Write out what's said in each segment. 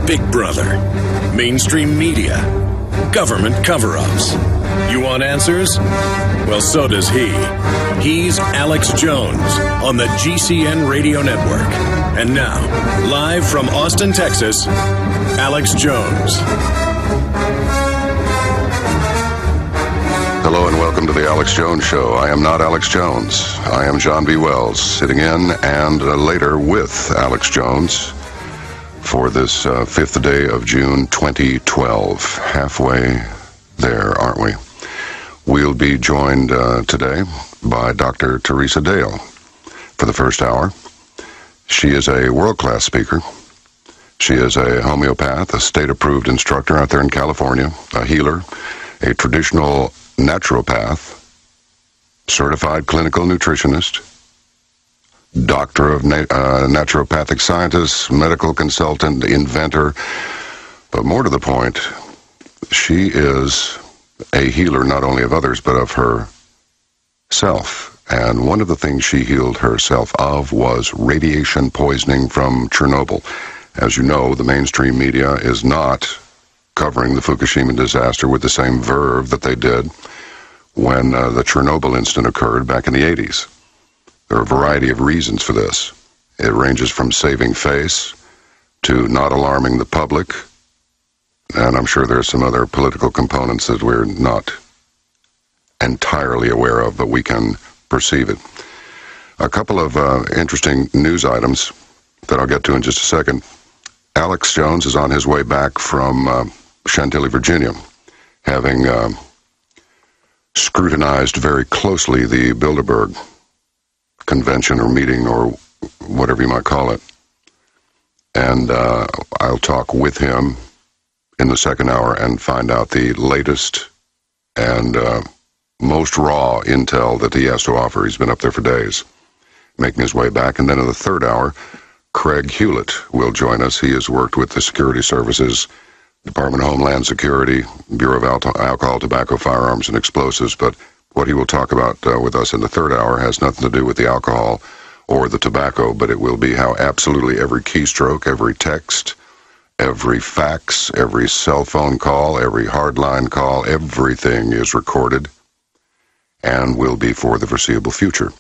Big Brother, mainstream media, government cover-ups. You want answers? Well, so does he. He's Alex Jones on the GCN Radio Network. And now, live from Austin, Texas, Alex Jones. Hello and welcome to the Alex Jones Show. I am not Alex Jones. I am John B. Wells, sitting in and later with Alex Jones for this fifth day of June 2012. Halfway there, aren't we? We'll be joined today by Dr. Theresa Dale for the first hour. She is a world-class speaker. She is a homeopath, a state-approved instructor out there in California, a healer, a traditional naturopath, certified clinical nutritionist, doctor of naturopathic scientist, medical consultant, inventor, but more to the point, she is a healer not only of others but of herself. And one of the things she healed herself of was radiation poisoning from Chernobyl. As you know, the mainstream media is not covering the Fukushima disaster with the same verve that they did when the Chernobyl incident occurred back in the 80s. There are a variety of reasons for this. It ranges from saving face to not alarming the public, and I'm sure there are some other political components that we're not entirely aware of, but we can perceive it. A couple of interesting news items that I'll get to in just a second. Alex Jones is on his way back from Chantilly, Virginia, having scrutinized very closely the Bilderberg convention or meeting or whatever you might call it. And I'll talk with him in the second hour and find out the latest and most raw intel that he has to offer. He's been up there for days, making his way back. And then in the third hour, Craig Hulet will join us. He has worked with the security services, Department of Homeland Security, Bureau of Alcohol, Tobacco, Firearms, and Explosives. But what he will talk about with us in the third hour has nothing to do with the alcohol or the tobacco, but it will be how absolutely every keystroke, every text, every fax, every cell phone call, every hardline call, everything is recorded and will be for the foreseeable future.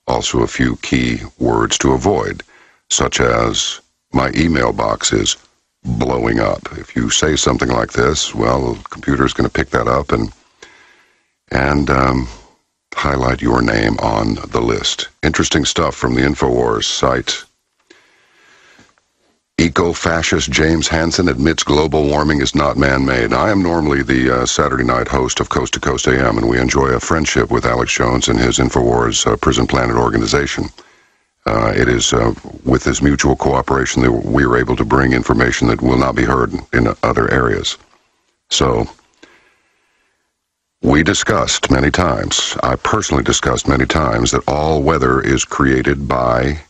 Also a few key words to avoid, such as my email box is blowing up. If you say something like this, well, the computer's going to pick that up and highlight your name on the list. Interesting stuff from the InfoWars site. Eco-fascist James Hansen admits global warming is not man-made. I am normally the Saturday night host of Coast to Coast AM, and we enjoy a friendship with Alex Jones and his InfoWars Prison Planet organization. It is with this mutual cooperation that we are able to bring information that will not be heard in other areas. So, we discussed many times, I personally discussed many times, that all weather is created by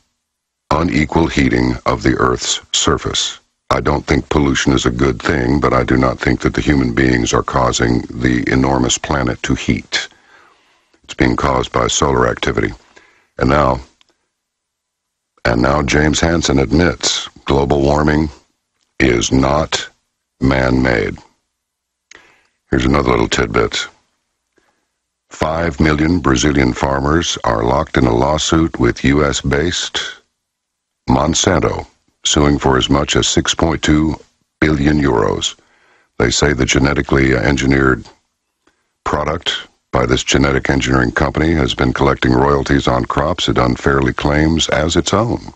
unequal heating of the Earth's surface. I don't think pollution is a good thing, but I do not think that the human beings are causing the enormous planet to heat. It's being caused by solar activity. And now James Hansen admits global warming is not man-made. Here's another little tidbit. 5 million Brazilian farmers are locked in a lawsuit with U.S.-based Monsanto, suing for as much as 6.2 billion euros. They say the genetically engineered product by this genetic engineering company has been collecting royalties on crops it unfairly claims as its own.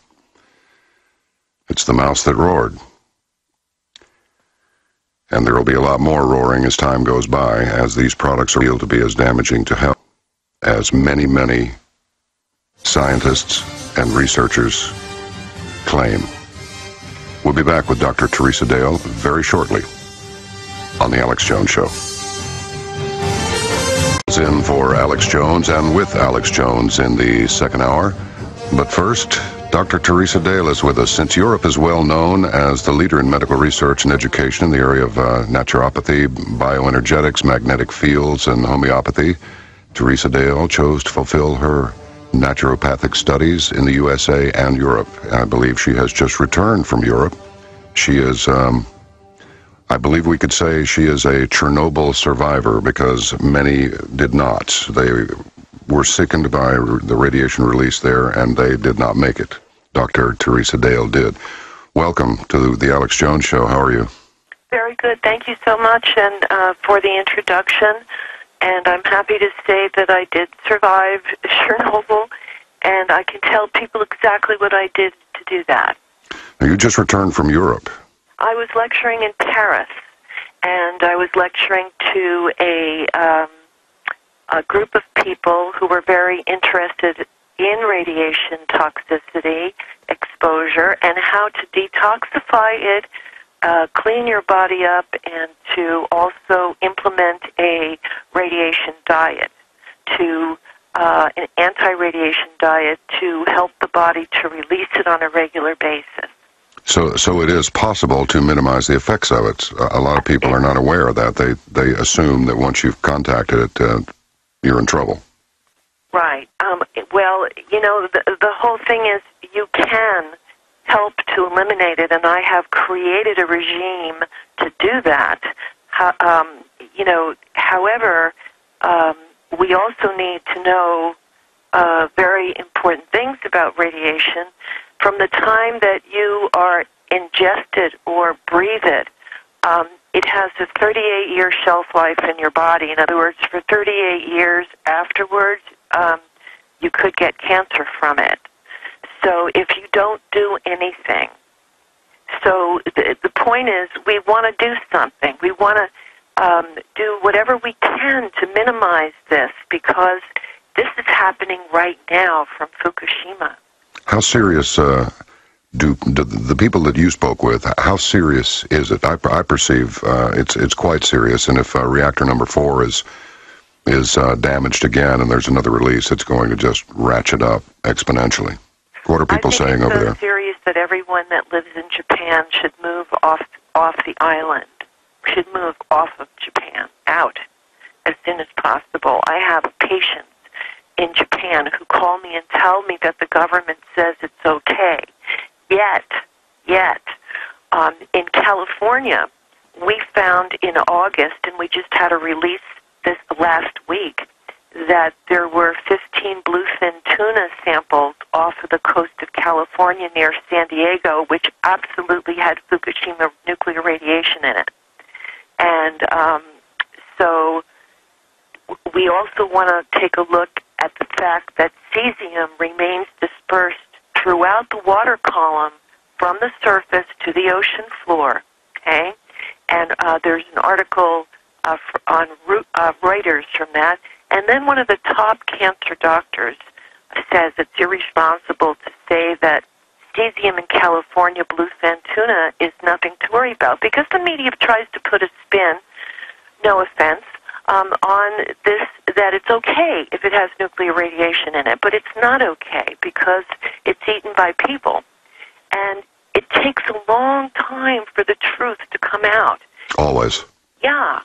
It's the mouse that roared. And there will be a lot more roaring as time goes by, as these products are revealed to be as damaging to health as many, many scientists and researchers claim. We'll be back with Dr. Theresa Dale very shortly on the Alex Jones Show. In for Alex Jones and with Alex Jones in the second hour. But first, Dr. Theresa Dale is with us. Since Europe is well known as the leader in medical research and education in the area of naturopathy, bioenergetics, magnetic fields, and homeopathy, Theresa Dale chose to fulfill her naturopathic studies in the USA and Europe. I believe she has just returned from Europe She is, I believe we could say she is a Chernobyl survivor because many did not. They were sickened by the radiation release there, and they did not make it. Dr. Theresa Dale did. Welcome to the Alex Jones Show. How are you? Very good. Thank you so much and for the introduction. And I'm happy to say that I did survive Chernobyl, and I can tell people exactly what I did to do that. Now, you just returned from Europe. I was lecturing in Paris, and I was lecturing to a group of people who were very interested in radiation toxicity, exposure, and how to detoxify it, clean your body up, and to also implement a radiation diet, an anti-radiation diet to help the body to release it on a regular basis. So it is possible to minimize the effects of it. A lot of people are not aware of that. They assume that once you've contacted it, you're in trouble. Right. Well, you know, the whole thing is you can help to eliminate it, and I have created a regime to do that. You know, however, we also need to know very important things about radiation. From the time that you are ingested or breathe it, it has a 38-year shelf life in your body. In other words, for 38 years afterwards, you could get cancer from it. So if you don't do anything, so the point is we want to do something. We want to do whatever we can to minimize this, because this is happening right now from Fukushima. How serious do the people that you spoke with, how serious is it? I perceive it's quite serious, and if reactor number 4 is damaged again and there's another release, it's going to just ratchet up exponentially. What are people saying over there? I think it's so serious that everyone that lives in Japan should move off the island, should move off of Japan, out, as soon as possible. I have patients in Japan who call me and tell me that the government says it's okay. Yet, in California, we found in August, and we just had a release this last week, that there were 15 bluefin tuna samples off of the coast of California near San Diego, which absolutely had Fukushima nuclear radiation in it. And so we also want to take a look at the fact that cesium remains dispersed throughout the water column from the surface to the ocean floor, okay? And there's an article on Reuters from that. And then one of the top cancer doctors says it's irresponsible to say that cesium in California bluefin tuna is nothing to worry about, because the media tries to put a spin, no offense, on this, that it's okay if it has nuclear radiation in it. But it's not okay because it's eaten by people. And it takes a long time for the truth to come out. Always. Yeah.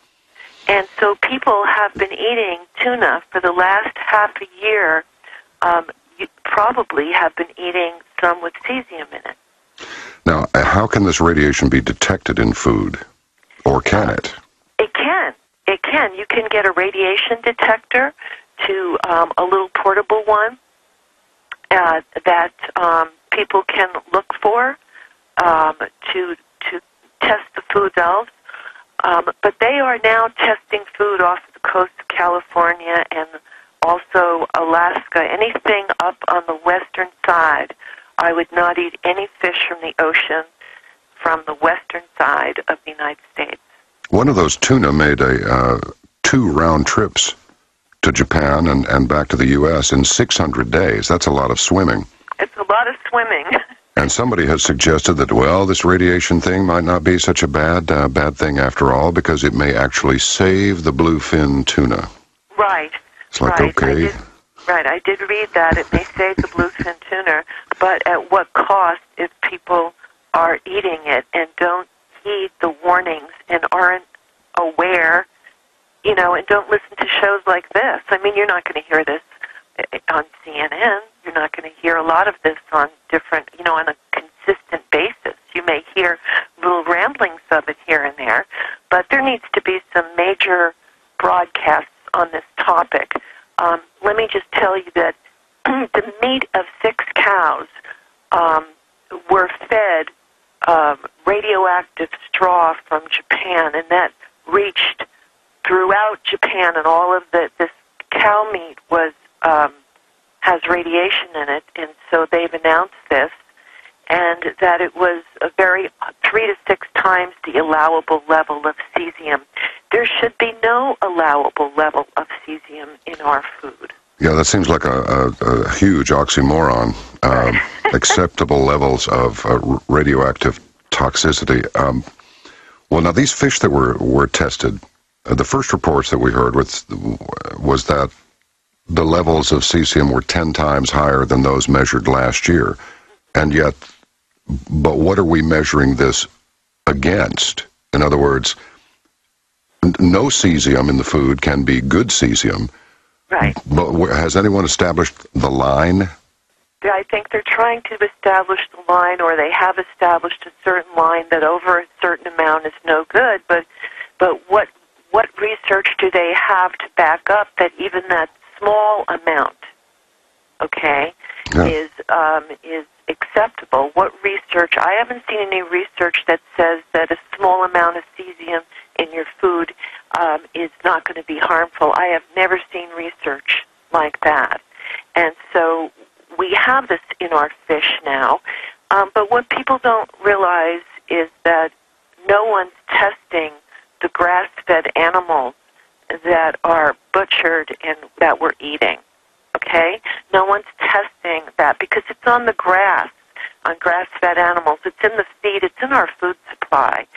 And so people have been eating tuna for the last half a year. You probably have been eating some with cesium in it. Now, how can this radiation be detected in food? Or can it? It can. It can. You can get a radiation detector, to a little portable one that people can look for to test the foods out. But they are now testing food off the coast of California and also Alaska. Anything up on the western side, I would not eat any fish from the ocean from the western side of the United States. One of those tuna made 2 round trips to Japan and back to the U.S. in 600 days. That's a lot of swimming. It's a lot of swimming. And somebody has suggested that, well, this radiation thing might not be such a bad thing after all, because it may actually save the bluefin tuna. Right. It's like, right. okay. I did read that. It may save the bluefin tuna, but at what cost if people are eating it and don't heed the warnings and aren't aware, and don't listen to shows like this. I mean, you're not going to hear this on CNN. You're not going to hear a lot of this on different, on a consistent basis. You may hear of it here and there. But there needs to be some major broadcasts on this topic. Let me just tell you that the meat of 6 cows were fed radioactive straw from Japan, and that reached throughout Japan, and all of this cow meat was has radiation in it, and so they've announced this, and that it was a 3 to 6 times the allowable level of cesium. There should be no allowable level of cesium in our food. Yeah, that seems like a huge oxymoron. Acceptable levels of radioactive toxicity. Well, now these fish that were tested, the first reports that we heard was that the levels of cesium were 10 times higher than those measured last year. And yet, but what are we measuring this against? In other words, no cesium in the food can be good cesium. Right. But has anyone established the line? I think they're trying to establish the line, or they have established a certain line that over a certain amount is no good. But what research do they have to back up that even that small amount, okay, is acceptable? What research? I haven't seen any research that says that a small amount of cesium in your food is not going to be harmful. I have never seen research like that. And so we have this in our fish now. But what people don't realize is that no one's testing the grass-fed animals that are butchered and that we're eating. Okay? No one's testing that because it's on the grass, on grass-fed animals. It's in the feed. It's in our food supply.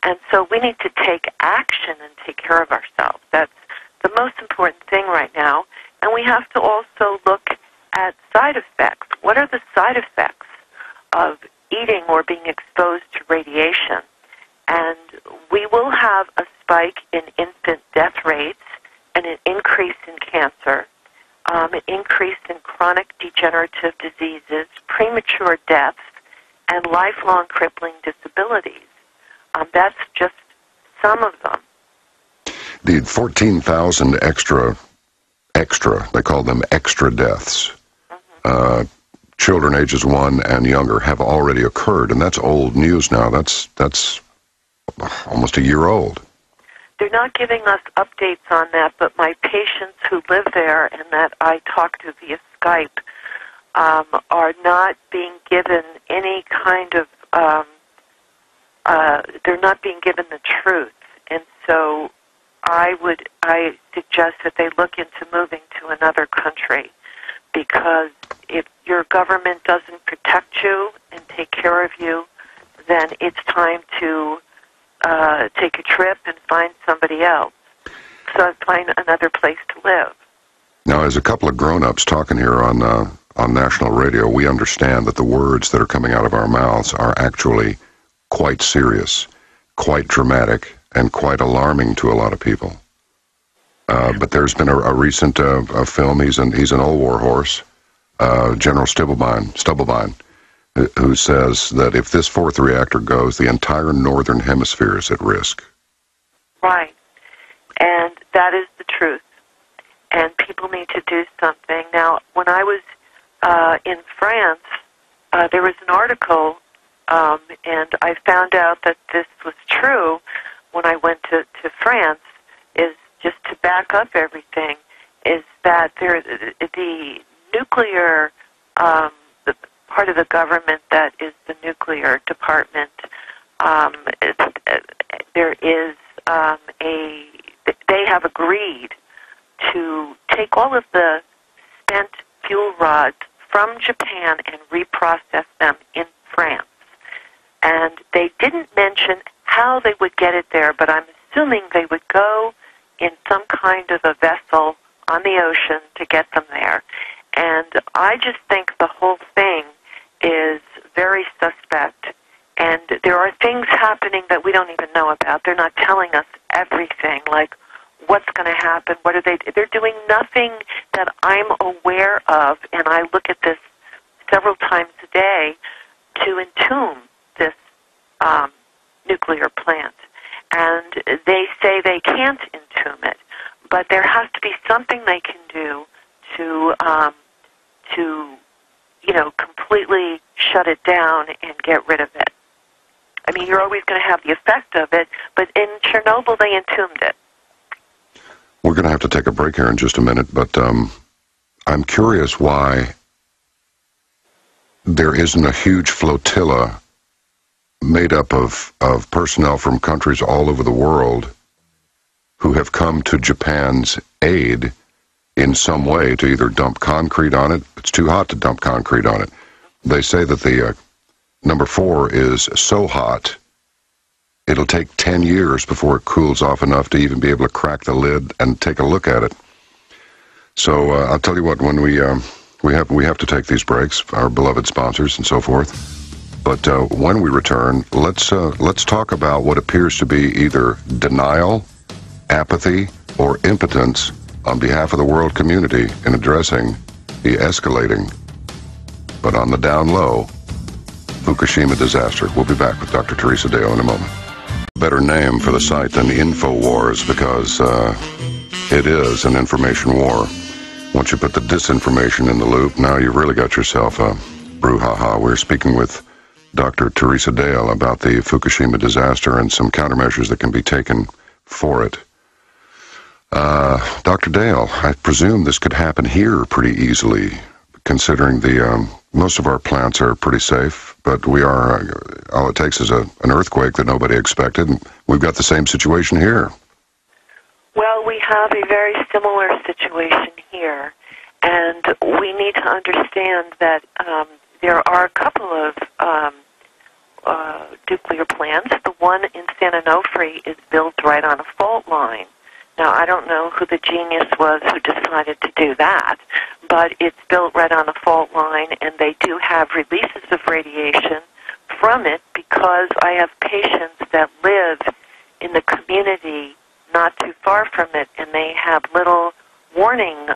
And so we need to take action and take care of ourselves. That's the most important thing right now. And we have to also look at side effects. What are the side effects of eating or being exposed to radiation? And we will have a spike in infant death rates and an increase in cancer, an increase in chronic degenerative diseases, premature deaths, and lifelong crippling disabilities. That's just some of them. The 14,000 extra, they call them extra deaths. Mm-hmm. Children ages 1 and younger have already occurred, and that's old news now. That's almost a year old. They're not giving us updates on that, but my patients who live there and that I talk to via Skype are not being given any kind of, they're not being given the truth. And so I suggest that they look into moving to another country, because if your government doesn't protect you and take care of you, then it's time to take a trip and find somebody else. So find another place to live. Now, as a couple of grown-ups talking here on national radio, we understand that the words that are coming out of our mouths are actually quite serious, quite dramatic, and quite alarming to a lot of people. But there's been a recent film. He's an old war horse, General Stubblebine, who says that if this 4th reactor goes, the entire northern hemisphere is at risk. Right. And that is the truth. And people need to do something. Now, when I was in France, there was an article, and I found out that this was true when I went to France, is just to back up everything, is that the nuclear, the part of the government that is the nuclear department, there is they have agreed to take all of the spent fuel rods from Japan and reprocess them in France. And they didn't mention how they would get it there, but I'm assuming they would go in some kind of a vessel on the ocean to get them there. And I just think the whole thing is very suspect. And there are things happening that we don't even know about. They're not telling us everything, like what's going to happen, what are they're doing nothing that I'm aware of, and I look at this several times a day to entomb this nuclear plant. And they say they can't entomb it, but there has to be something they can do to completely shut it down and get rid of it. I mean, you're always going to have the effect of it, but in Chernobyl they entombed it. We're going to have to take a break here in just a minute, but I'm curious why there isn't a huge flotilla made up of personnel from countries all over the world who have come to Japan's aid in some way to either dump concrete on it. It's too hot to dump concrete on it. They say that the number 4 is so hot it'll take 10 years before it cools off enough to even be able to crack the lid and take a look at it. So I'll tell you what, when we have to take these breaks, our beloved sponsors and so forth. But when we return, let's talk about what appears to be either denial, apathy, or impotence on behalf of the world community in addressing the escalating, but on the down low, Fukushima disaster. We'll be back with Dr. Theresa Dale in a moment. Better name for the site than InfoWars, because it is an information war. Once you put the disinformation in the loop, now you've really got yourself a brouhaha. We're speaking with Dr. Theresa Dale about the Fukushima disaster and some countermeasures that can be taken for it. Dr. Dale, I presume this could happen here pretty easily, considering the most of our plants are pretty safe, but we are, all it takes is an earthquake that nobody expected, and we've got the same situation here. Well, we have a very similar situation here, and we need to understand that there are a couple of nuclear plants. The one in San Onofre is built right on a fault line. Now, I don't know who the genius was who decided to do that, but it's built right on a fault line, and they do have releases of radiation from it because I have patients that live in the community not too far from it, and they have little warning,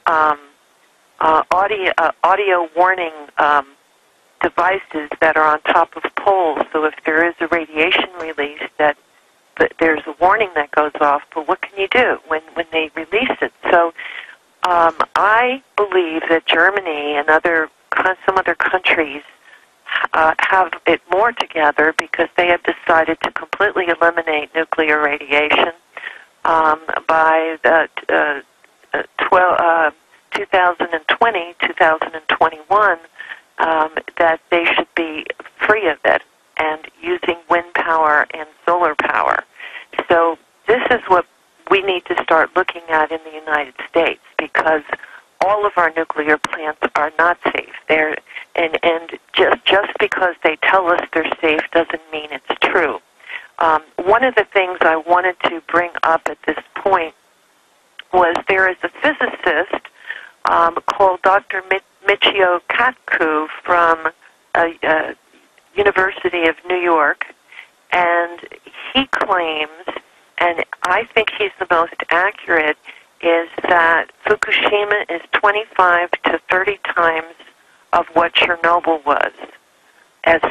audio warning devices that are on top of poles. So if there is a radiation release, that there's a warning that goes off. But what can you do when they release it? So I believe that Germany and some other countries have it more together because they have decided to completely eliminate nuclear radiation by 2020, 2021, that they should be free of it and using wind power and solar power. So this is what we need to start looking at in the United States, because all of our nuclear plants are not safe. And just because they tell us they're safe doesn't mean it's true. One of the things I wanted to bring up at this point was there is a physicist called Dr. Michio Kaku from University of New York, and he claims, and I think he's the most accurate, is that Fukushima is 25 to 30 times of what Chernobyl was, and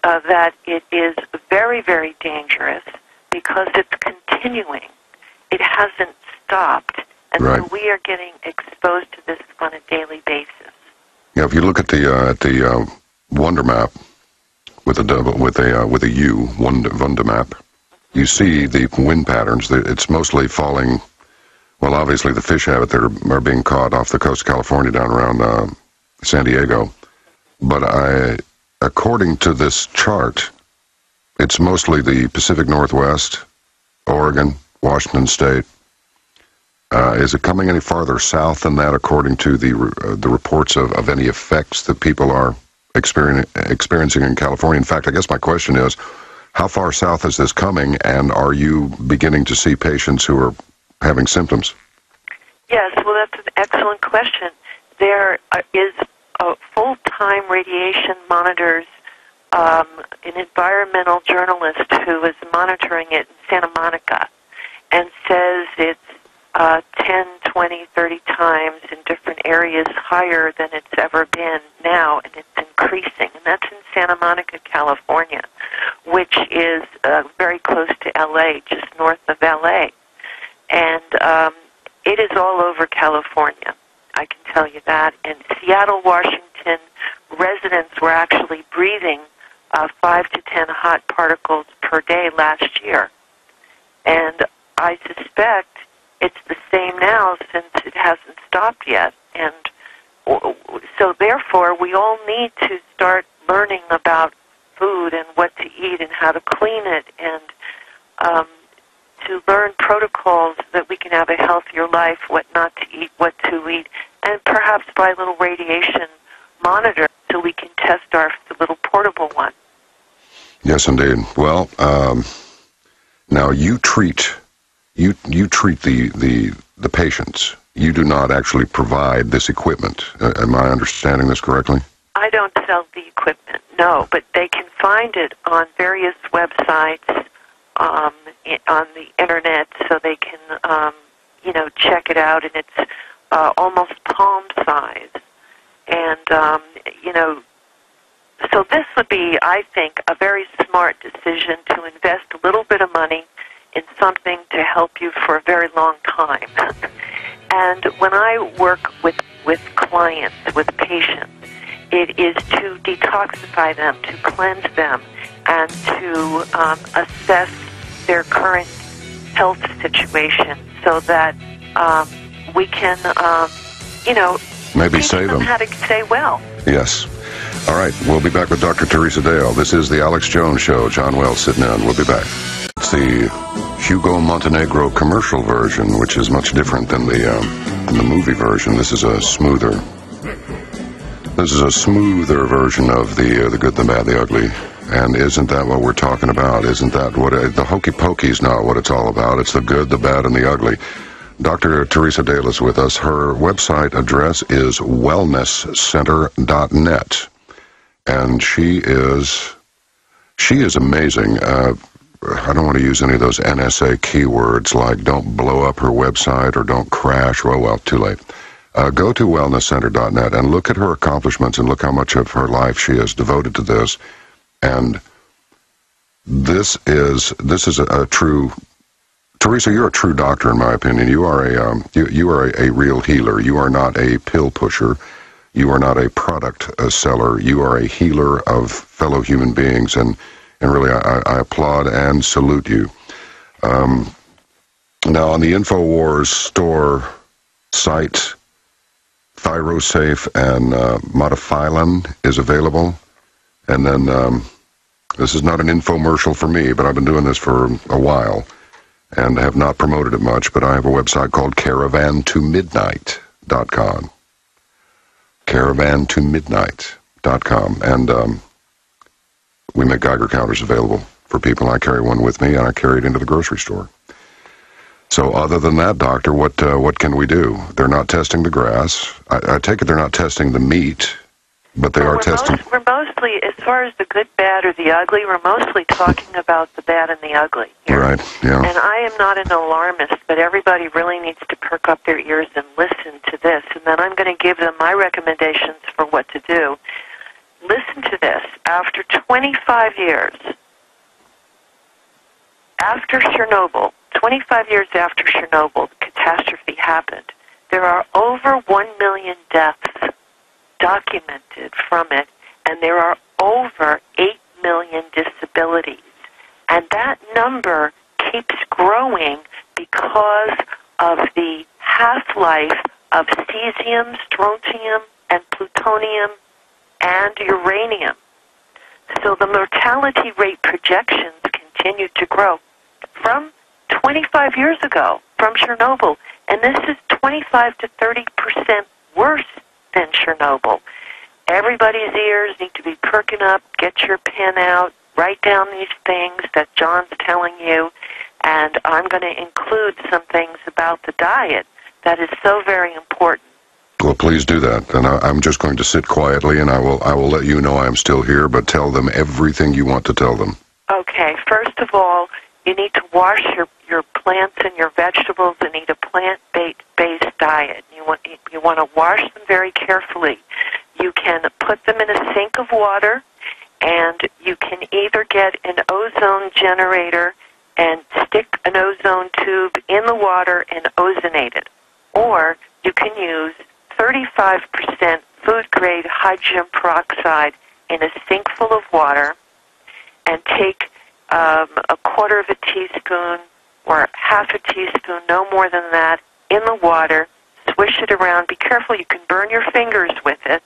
that it is very, very dangerous because it's continuing. It hasn't stopped, and right. So we are getting exposed to this on a daily basis. Yeah, if you look at the Wonder Map with a U, Wonder Map, you see the wind patterns. It's mostly falling. Well, obviously the fish habit that are being caught off the coast of California down around San Diego. But according to this chart, it's mostly the Pacific Northwest, Oregon, Washington State. Is it coming any farther south than that, according to the reports of any effects that people are experiencing in California? In fact, I guess my question is, how far south is this coming, and are you beginning to see patients who are having symptoms? Yes, well, that's an excellent question. There is full-time radiation monitors, an environmental journalist who is monitoring it in Santa Monica, and says it's 10, 20, 30 times in different areas higher than it's ever been now, and it's increasing. And that's in Santa Monica, California. which is very close to L.A., just north of L.A., and it is all over California. I can tell you that. In Seattle, Washington, residents were actually breathing 5 to 10 hot particles per day last year. And I suspect it's the same now since it hasn't stopped yet. And so therefore, we all need to start learning about food and what to eat and how to clean it, and to learn protocols that we can have a healthier life, what not to eat, what to eat, and perhaps buy a little radiation monitor so we can test our little portable one. Yes, indeed. Well, now you treat the patients. You do not actually provide this equipment. Am I understanding this correctly? I don't sell the equipment, no, but they can find it on various websites on the internet, so they can, check it out, and it's almost palm size. And, so this would be, I think, a very smart decision to invest a little bit of money in something to help you for a very long time. And when I work with clients, with patients, it is to detoxify them, to cleanse them, and to assess their current health situation so that we can, maybe teach save them how to stay well. Yes. All right, we'll be back with Dr. Theresa Dale. This is the Alex Jones Show. John Wells sitting in. We'll be back. It's the Hugo Montenegro commercial version, which is much different than the movie version. This is a smoother version of the good, the bad, the ugly. And isn't that what we're talking about? Isn't that what the hokey pokey is not what it's all about? It's the good, the bad, and the ugly. Dr. Theresa Dale is with us. Her website address is wellnesscenter.net. And she is amazing. I don't want to use any of those NSA keywords like don't blow up her website or don't crash. Well, too late. Go to wellnesscenter.net and look at her accomplishments and look how much of her life she has devoted to this. And this is a true, Theresa, you're a true doctor in my opinion. You are a real healer. You are not a pill pusher. You are not a product seller. You are a healer of fellow human beings, and really I applaud and salute you. Now on the InfoWars store site, Thyrosafe and Modifilin is available. And then, this is not an infomercial for me, but I've been doing this for a while and have not promoted it much, but I have a website called caravantomidnight.com. Caravantomidnight.com. And we make Geiger counters available for people. I carry one with me, and I carry it into the grocery store. So other than that, doctor, what can we do? They're not testing the grass. I take it they're not testing the meat. But they are testing. We're mostly, as far as the good, bad, or the ugly, we're mostly talking about the bad and the ugly here. Right, yeah. And I am not an alarmist, but everybody really needs to perk up their ears and listen to this. And then I'm going to give them my recommendations for what to do. Listen to this. After 25 years, after Chernobyl, 25 years after Chernobyl, the catastrophe happened, there are over 1 million deaths documented from it, and there are over 8 million disabilities. And that number keeps growing because of the half-life of cesium, strontium, and plutonium, and uranium. So the mortality rate projections continue to grow from 25 years ago, from Chernobyl, and this is 25 to 30% worse than Chernobyl. Everybody's ears need to be perking up. Get your pen out. Write down these things that John's telling you. And I'm going to include some things about the diet that is so very important. Well, please do that. And I'm just going to sit quietly, and I will let you know I am still here, but tell them everything you want to tell them. Okay. First of all, you need to wash your plants and your vegetables and eat a plant-based diet. You want to wash them very carefully. You can put them in a sink of water and you can either get an ozone generator and stick an ozone tube in the water and ozonate it, or you can use 35% food-grade hydrogen peroxide in a sink full of water and take a quarter of a teaspoon or half a teaspoon, no more than that, in the water, swish it around. Be careful, you can burn your fingers with it.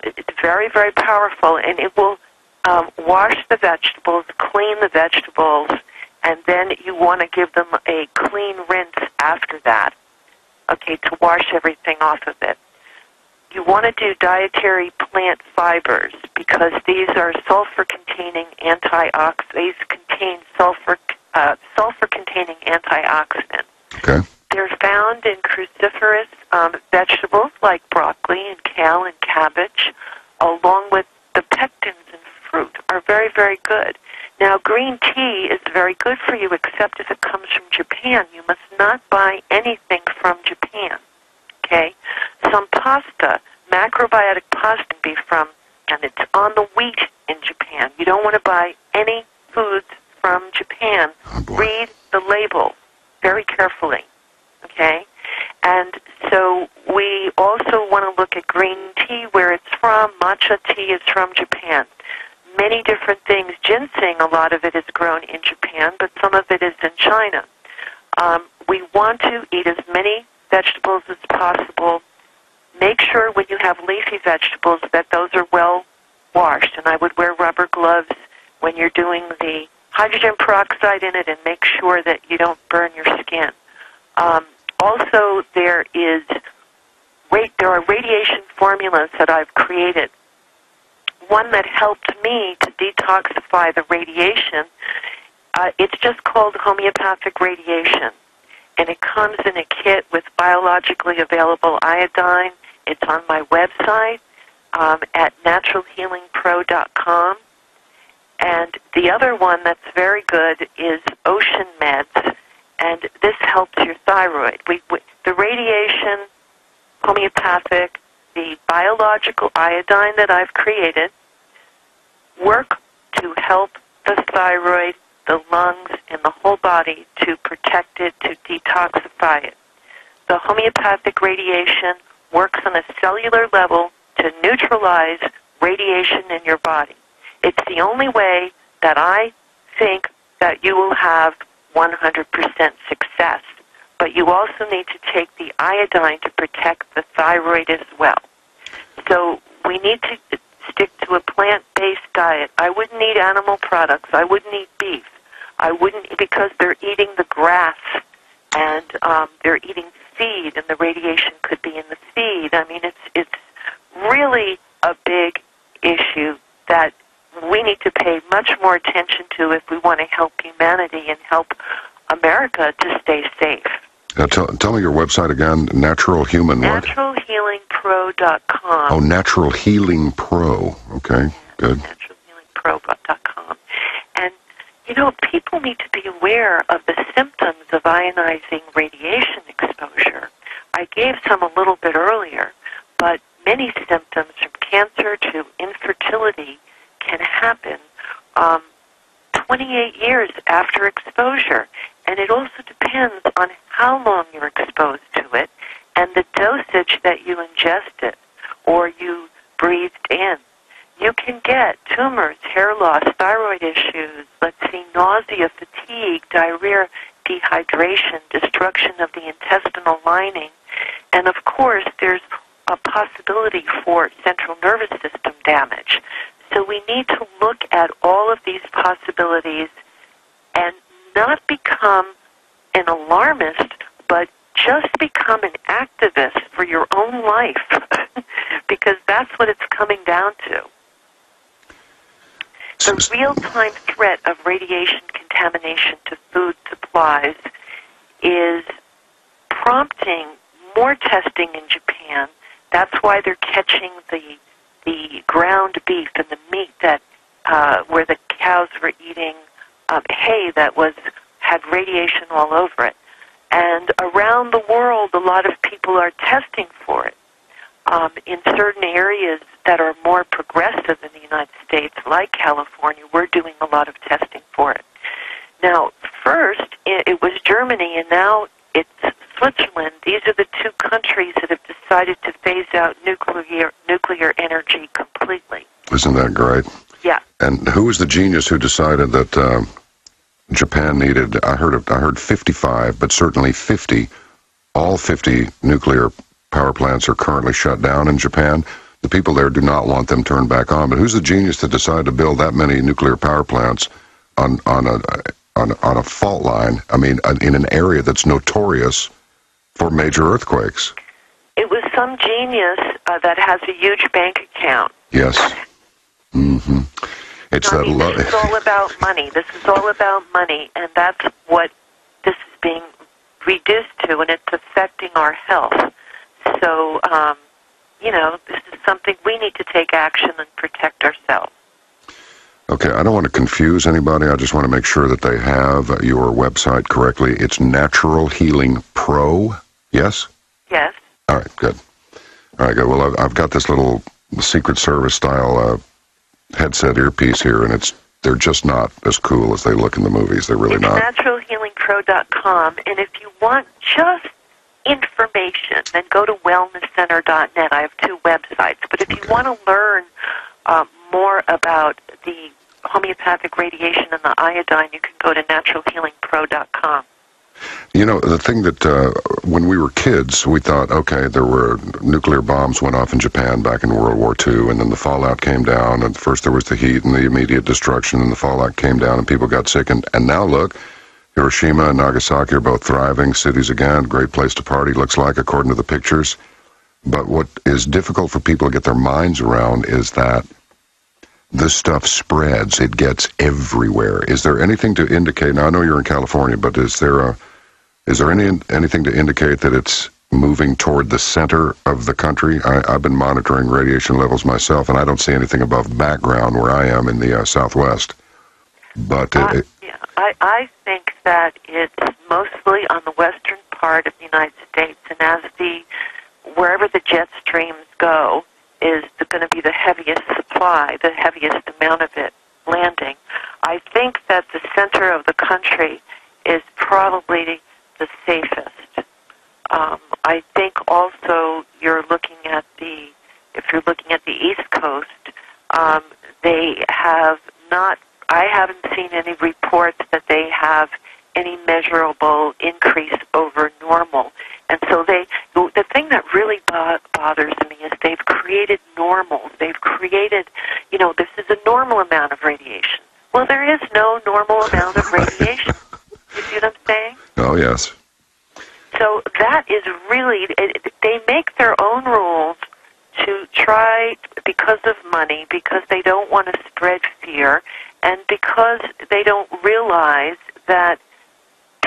It's very, very powerful, and it will wash the vegetables, clean the vegetables, and then you want to give them a clean rinse after that, okay, to wash everything off of it. You want to do dietary plant fibers because these are sulfur-containing antioxidants. These contain sulfur-containing antioxidants. Okay. They're found in cruciferous vegetables like broccoli and kale and cabbage, along with the pectins in fruit are very, very good. Now, green tea is very good for you, except if it comes from Japan. You must not buy anything from Japan, okay? Some pasta, macrobiotic pasta can be from, and it's on the wheat in Japan. You don't want to buy any foods from Japan. Read the label very carefully, okay? And so we also want to look at green tea, where it's from. Matcha tea is from Japan. Many different things. Ginseng, a lot of it is grown in Japan, but some of it is in China. We want to eat as many vegetables as possible. Make sure when you have leafy vegetables that those are well washed, and I would wear rubber gloves when you're doing the hydrogen peroxide in it, and make sure that you don't burn your skin. Also, there are radiation formulas that I've created. One that helped me to detoxify the radiation, it's just called homeopathic radiation. And it comes in a kit with biologically available iodine. It's on my website at naturalhealingpro.com. And the other one that's very good is Ocean Meds, and this helps your thyroid. The radiation, homeopathic, the biological iodine that I've created work to help the thyroid, the lungs, and the whole body to protect it, to detoxify it. The homeopathic radiation works on a cellular level to neutralize radiation in your body. It's the only way that I think that you will have 100% success. But you also need to take the iodine to protect the thyroid as well. So we need to stick to a plant-based diet. I wouldn't eat animal products. I wouldn't eat beef. I wouldn't, because they're eating the grass, and they're eating feed, and the radiation could be in the feed. I mean, it's really a big issue that we need to pay much more attention to if we want to help humanity and help America to stay safe. Tell me your website again. Natural Human what? Naturalhealingpro.com. Oh, Natural Healing Pro. Okay, good. Naturalhealingpro.com. And, people need to be aware of the symptoms of ionizing radiation exposure. I gave some a little bit earlier, but many symptoms from cancer to infertility can happen 28 years after exposure. And it also depends on how long you're exposed to it and the dosage that you ingested or you breathed in. You can get tumors, hair loss, thyroid issues, nausea, fatigue, diarrhea, dehydration, destruction of the intestinal lining, and of course there's a possibility for central nervous system damage. So we need to look at all of these possibilities and not become an alarmist, but just become an activist for your own life, because that's what it's coming down to. The real-time threat of radiation contamination to food supplies is prompting more testing in Japan. That's why they're catching the ground beef and the meat that where the cows were eating hay that had radiation all over it. And around the world, a lot of people are testing for it. In certain areas, that are more progressive in the United States, like California, we're doing a lot of testing for it. Now, first, it was Germany, and now it's Switzerland. These are the two countries that have decided to phase out nuclear energy completely. Isn't that great? Yeah. And who was the genius who decided that Japan needed, I heard 55, but certainly 50, all 50 nuclear power plants are currently shut down in Japan. The people there do not want them turned back on. But who's the genius that decided to build that many nuclear power plants on a fault line? I mean, in an area that's notorious for major earthquakes. It was some genius that has a huge bank account. Yes. Mm-hmm. It's this is all about money. This is all about money, and that's what this is being reduced to, and it's affecting our health. So, this is something we need to take action and protect ourselves. Okay, I don't want to confuse anybody. I just want to make sure that they have your website correctly. It's Natural Healing Pro, yes? Yes. All right, good. All right, good. Well, I've got this little Secret Service-style headset earpiece here, and they're just not as cool as they look in the movies. They're really not. naturalhealingpro.com, and if you want just information, then go to wellnesscenter.net. I have two websites. But if you want to learn more about the homeopathic radiation and the iodine, you can go to naturalhealingpro.com. You know, the thing that when we were kids, we thought, okay, there were nuclear bombs went off in Japan back in World War II, and then the fallout came down, and first there was the heat and the immediate destruction, and the fallout came down, and people got sick, and now look, Hiroshima and Nagasaki are both thriving cities again, great place to party, looks like, according to the pictures. But what is difficult for people to get their minds around is that this stuff spreads. It gets everywhere. Is there anything to indicate, now I know you're in California, but is there anything to indicate that it's moving toward the center of the country? I've been monitoring radiation levels myself, and I don't see anything above background where I am in the Southwest. But I think that it's mostly on the western part of the United States, and as wherever the jet streams go is going to be the heaviest supply, the heaviest amount of it landing. I think that the center of the country is probably the safest. I think also if you're looking at the East Coast, they have not, I haven't seen any reports that they have any measurable increase over normal. And so the thing that really bothers me is they've created normals. They've created, this is a normal amount of radiation. Well, there is no normal amount of radiation. You see what I'm saying? Oh, yes. So that is really, they make their own rules to try, because of money, because they don't want to spread fear, and because they don't realize that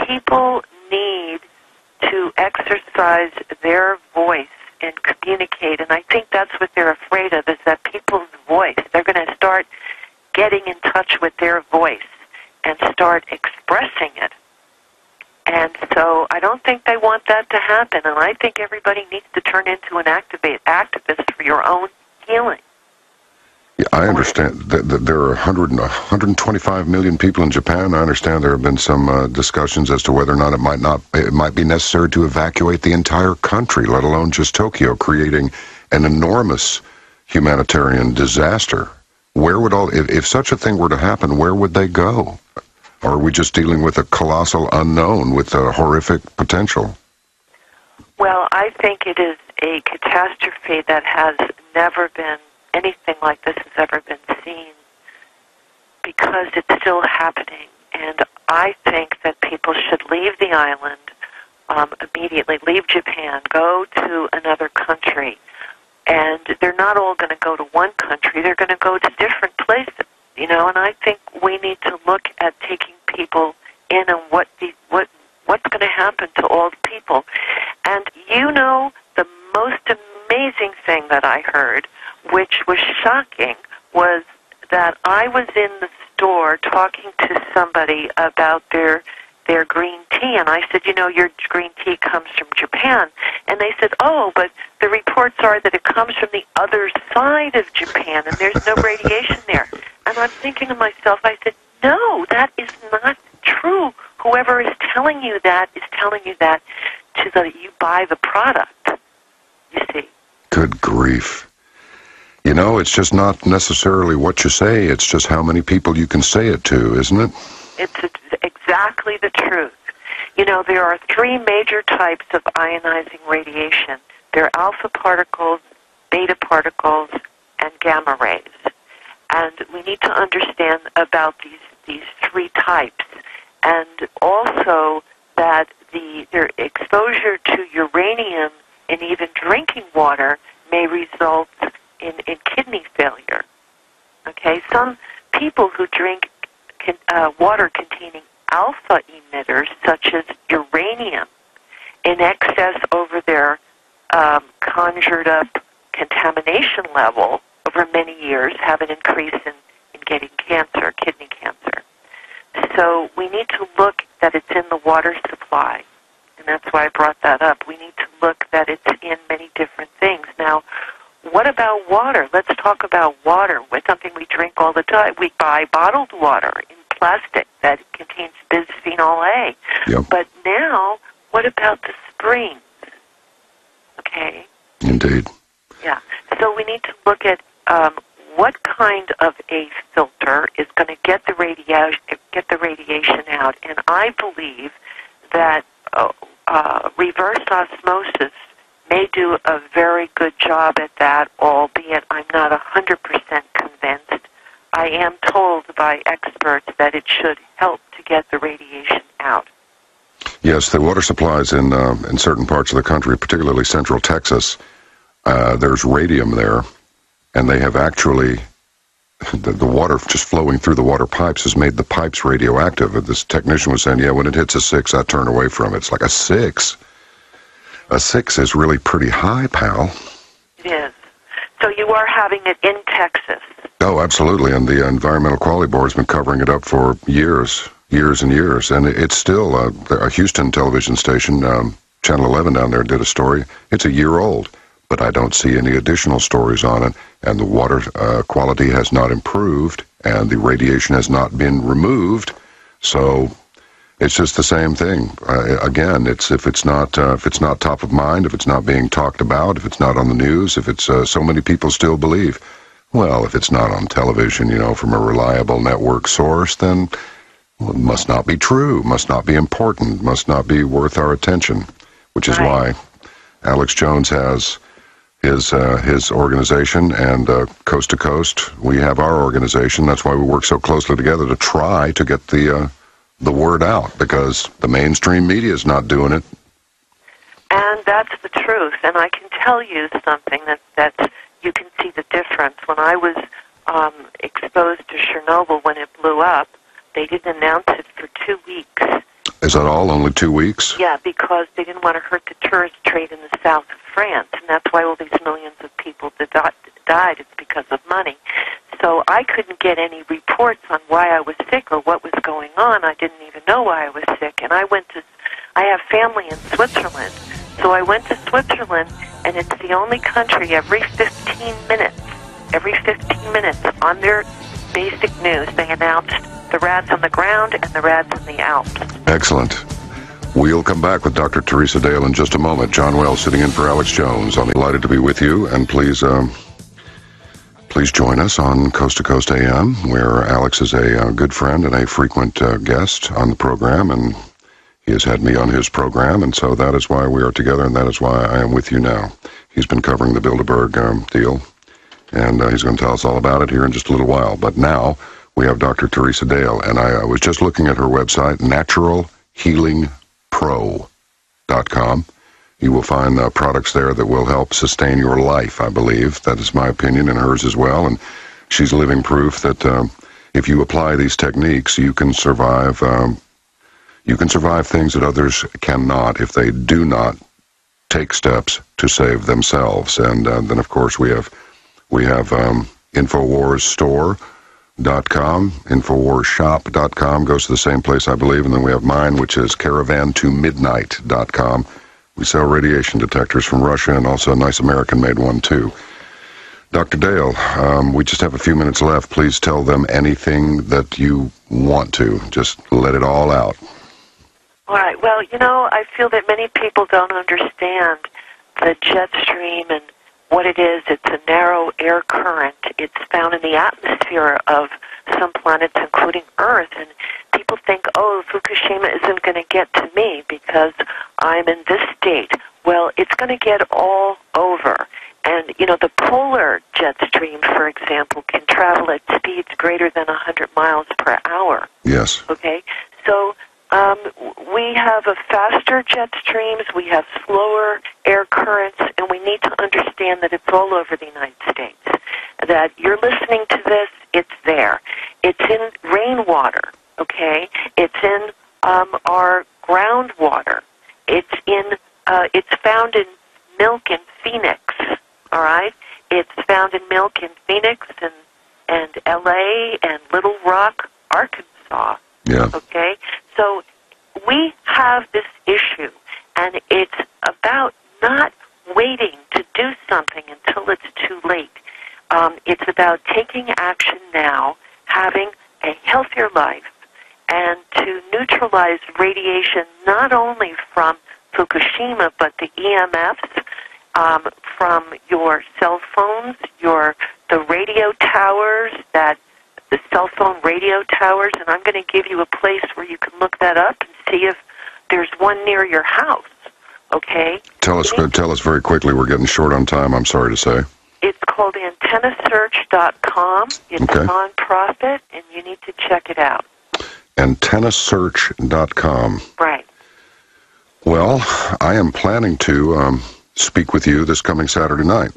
people need to exercise their voice and communicate, and I think that's what they're afraid of, is that people's voice, they're going to start getting in touch with their voice and start expressing it. And so I don't think they want that to happen, and I think everybody needs to turn into an activist for your own healing. Yeah, I understand that there are 125 million people in Japan. I understand there have been some discussions as to whether or not it might be necessary to evacuate the entire country, let alone just Tokyo, creating an enormous humanitarian disaster. Where would if such a thing were to happen, where would they go? Or are we just dealing with a colossal unknown with a horrific potential? Well, I think it is a catastrophe that has never been, anything like this has ever been seen, because it's still happening. And I think that people should leave the island immediately, leave Japan, go to another country. And they're not all going to go to one country, they're going to go to different places. And I think we need to look at taking people in and what's going to happen to all the people. And the most amazing thing that I heard, which was shocking, was that I was in the store talking to somebody about their their green tea. And I said, your green tea comes from Japan. And they said, oh, but the reports are that it comes from the other side of Japan, and there's no radiation there. And I'm thinking to myself, I said, no, that is not true. Whoever is telling you that is telling you that so that you buy the product, you see. Good grief. It's just not necessarily what you say, it's just how many people you can say it to, isn't it? It's exactly the truth. There are three major types of ionizing radiation. There are alpha particles, beta particles, and gamma rays. And we need to understand about these three types. And also that their exposure to uranium in even drinking water may result in kidney failure. Okay, some people who drink water containing alpha emitters, such as uranium, in excess over their conjured up contamination level over many years, have an increase in getting cancer, kidney cancer. So we need to look that it's in the water supply, and that's why I brought that up. We need to look that it's in many different things. Now, what about water? Let's talk about water. It's something we drink all the time. We buy bottled water in plastic that contains bisphenol A. Yep. But now, what about the springs? Okay? Indeed. Yeah. So we need to look at what kind of a filter is going to get the radiation out. And I believe that reverse osmosis may do a very good job at that, albeit I'm not 100% convinced. I am told by experts that it should help to get the radiation out. Yes, the water supplies in certain parts of the country, particularly central Texas, there's radium there, and they have actually, the water just flowing through the water pipes has made the pipes radioactive. This technician was saying, when it hits a 6, I turn away from it. It's like a 6. A 6 is really pretty high, pal. It is. So you are having it in Texas. Oh, absolutely, and the Environmental Quality Board has been covering it up for years and years, and it's still a Houston television station, Channel 11 down there did a story. It's a year old, but I don't see any additional stories on it, and the water quality has not improved, and the radiation has not been removed, so it's just the same thing. Again, if it's not top of mind, if it's not being talked about, if it's not on the news, if it's so many people still believe, well, if it's not on television, from a reliable network source, then it must not be true, must not be important, must not be worth our attention, which is why Alex Jones has his organization, and Coast to Coast, we have our organization. That's why we work so closely together to try to get the word out, because the mainstream media is not doing it. And that's the truth. And I can tell you something that you can see the difference. When I was exposed to Chernobyl when it blew up, they didn't announce it for 2 weeks. Is that all? Only 2 weeks? Yeah, because they didn't want to hurt the tourist trade in the south of France, and that's why all these millions of people died. It's because of money. So I couldn't get any reports on why I was sick or what was going on. I didn't even know why I was sick. And I have family in Switzerland. So I went to Switzerland, and it's the only country every 15 minutes on their basic news, they announced the rats on the ground and the rats in the Alps. Excellent. We'll come back with Dr. Theresa Dale in just a moment. John Wells sitting in for Alex Jones. I'm delighted to be with you, and please join us on Coast to Coast AM, where Alex is a good friend and a frequent guest on the program, and he has had me on his program, and so that is why we are together, and that is why I am with you now. He's been covering the Bilderberg deal, and he's going to tell us all about it here in just a little while. But now we have Dr. Theresa Dale, and I was just looking at her website, naturalhealingpro.com. You will find products there that will help sustain your life, I believe. That is my opinion, and hers as well. And she's living proof that if you apply these techniques, you can survive. You can survive things that others cannot if they do not take steps to save themselves. And then, of course, we have InfoWars Store, InfoWarsShop.com goes to the same place, I believe, and then we have mine, which is CaravanToMidnight.com. We sell radiation detectors from Russia and also a nice American-made one, too. Dr. Dale, we just have a few minutes left. Please tell them anything that you want to. Just let it all out. All right. Well, I feel that many people don't understand the jet stream and what it is. It's a narrow air current. It's found in the atmosphere of some planets, including Earth. And people think, oh, Fukushima isn't going to get to me because I'm in this state. Well, it's going to get all over. And, the polar jet stream, for example, can travel at speeds greater than 100 miles per hour. Yes. Okay? So we have a faster jet streams, we have slower air currents, and we need to understand that it's all over the United States. That you're listening to this, it's there. It's in rainwater, okay? It's in our groundwater. It's found in milk in Phoenix, all right? It's found in milk in Phoenix and L.A. and Little Rock, Arkansas. Yeah. Okay? So we have this issue, and it's about not waiting to do something until it's too late. It's about taking action now, having a healthier life, and to neutralize radiation not only from Fukushima, but the EMFs from your cell phones, the radio towers, the cell phone radio towers, and I'm going to give you a place where you can look that up and see if there's one near your house, okay? Tell us very quickly. We're getting short on time, I'm sorry to say. It's called AntennaSearch.com. It's a nonprofit, and you need to check it out. AntennaSearch.com. Right. Well, I am planning to speak with you this coming Saturday night.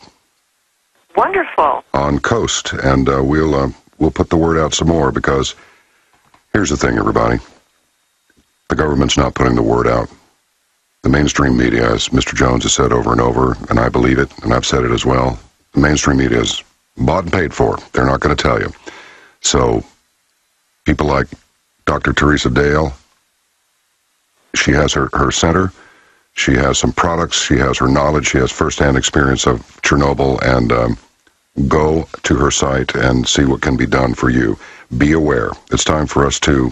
Wonderful. On Coast, and we'll put the word out some more, because here's the thing, everybody. The government's not putting the word out. The mainstream media, as Mr. Jones has said over and over, and I believe it, and I've said it as well, the mainstream media is bought and paid for. They're not going to tell you. So people like Dr. Theresa Dale, she has her center, she has some products, she has her knowledge, she has firsthand experience of Chernobyl, and go to her site and see what can be done for you. Be aware. It's time for us to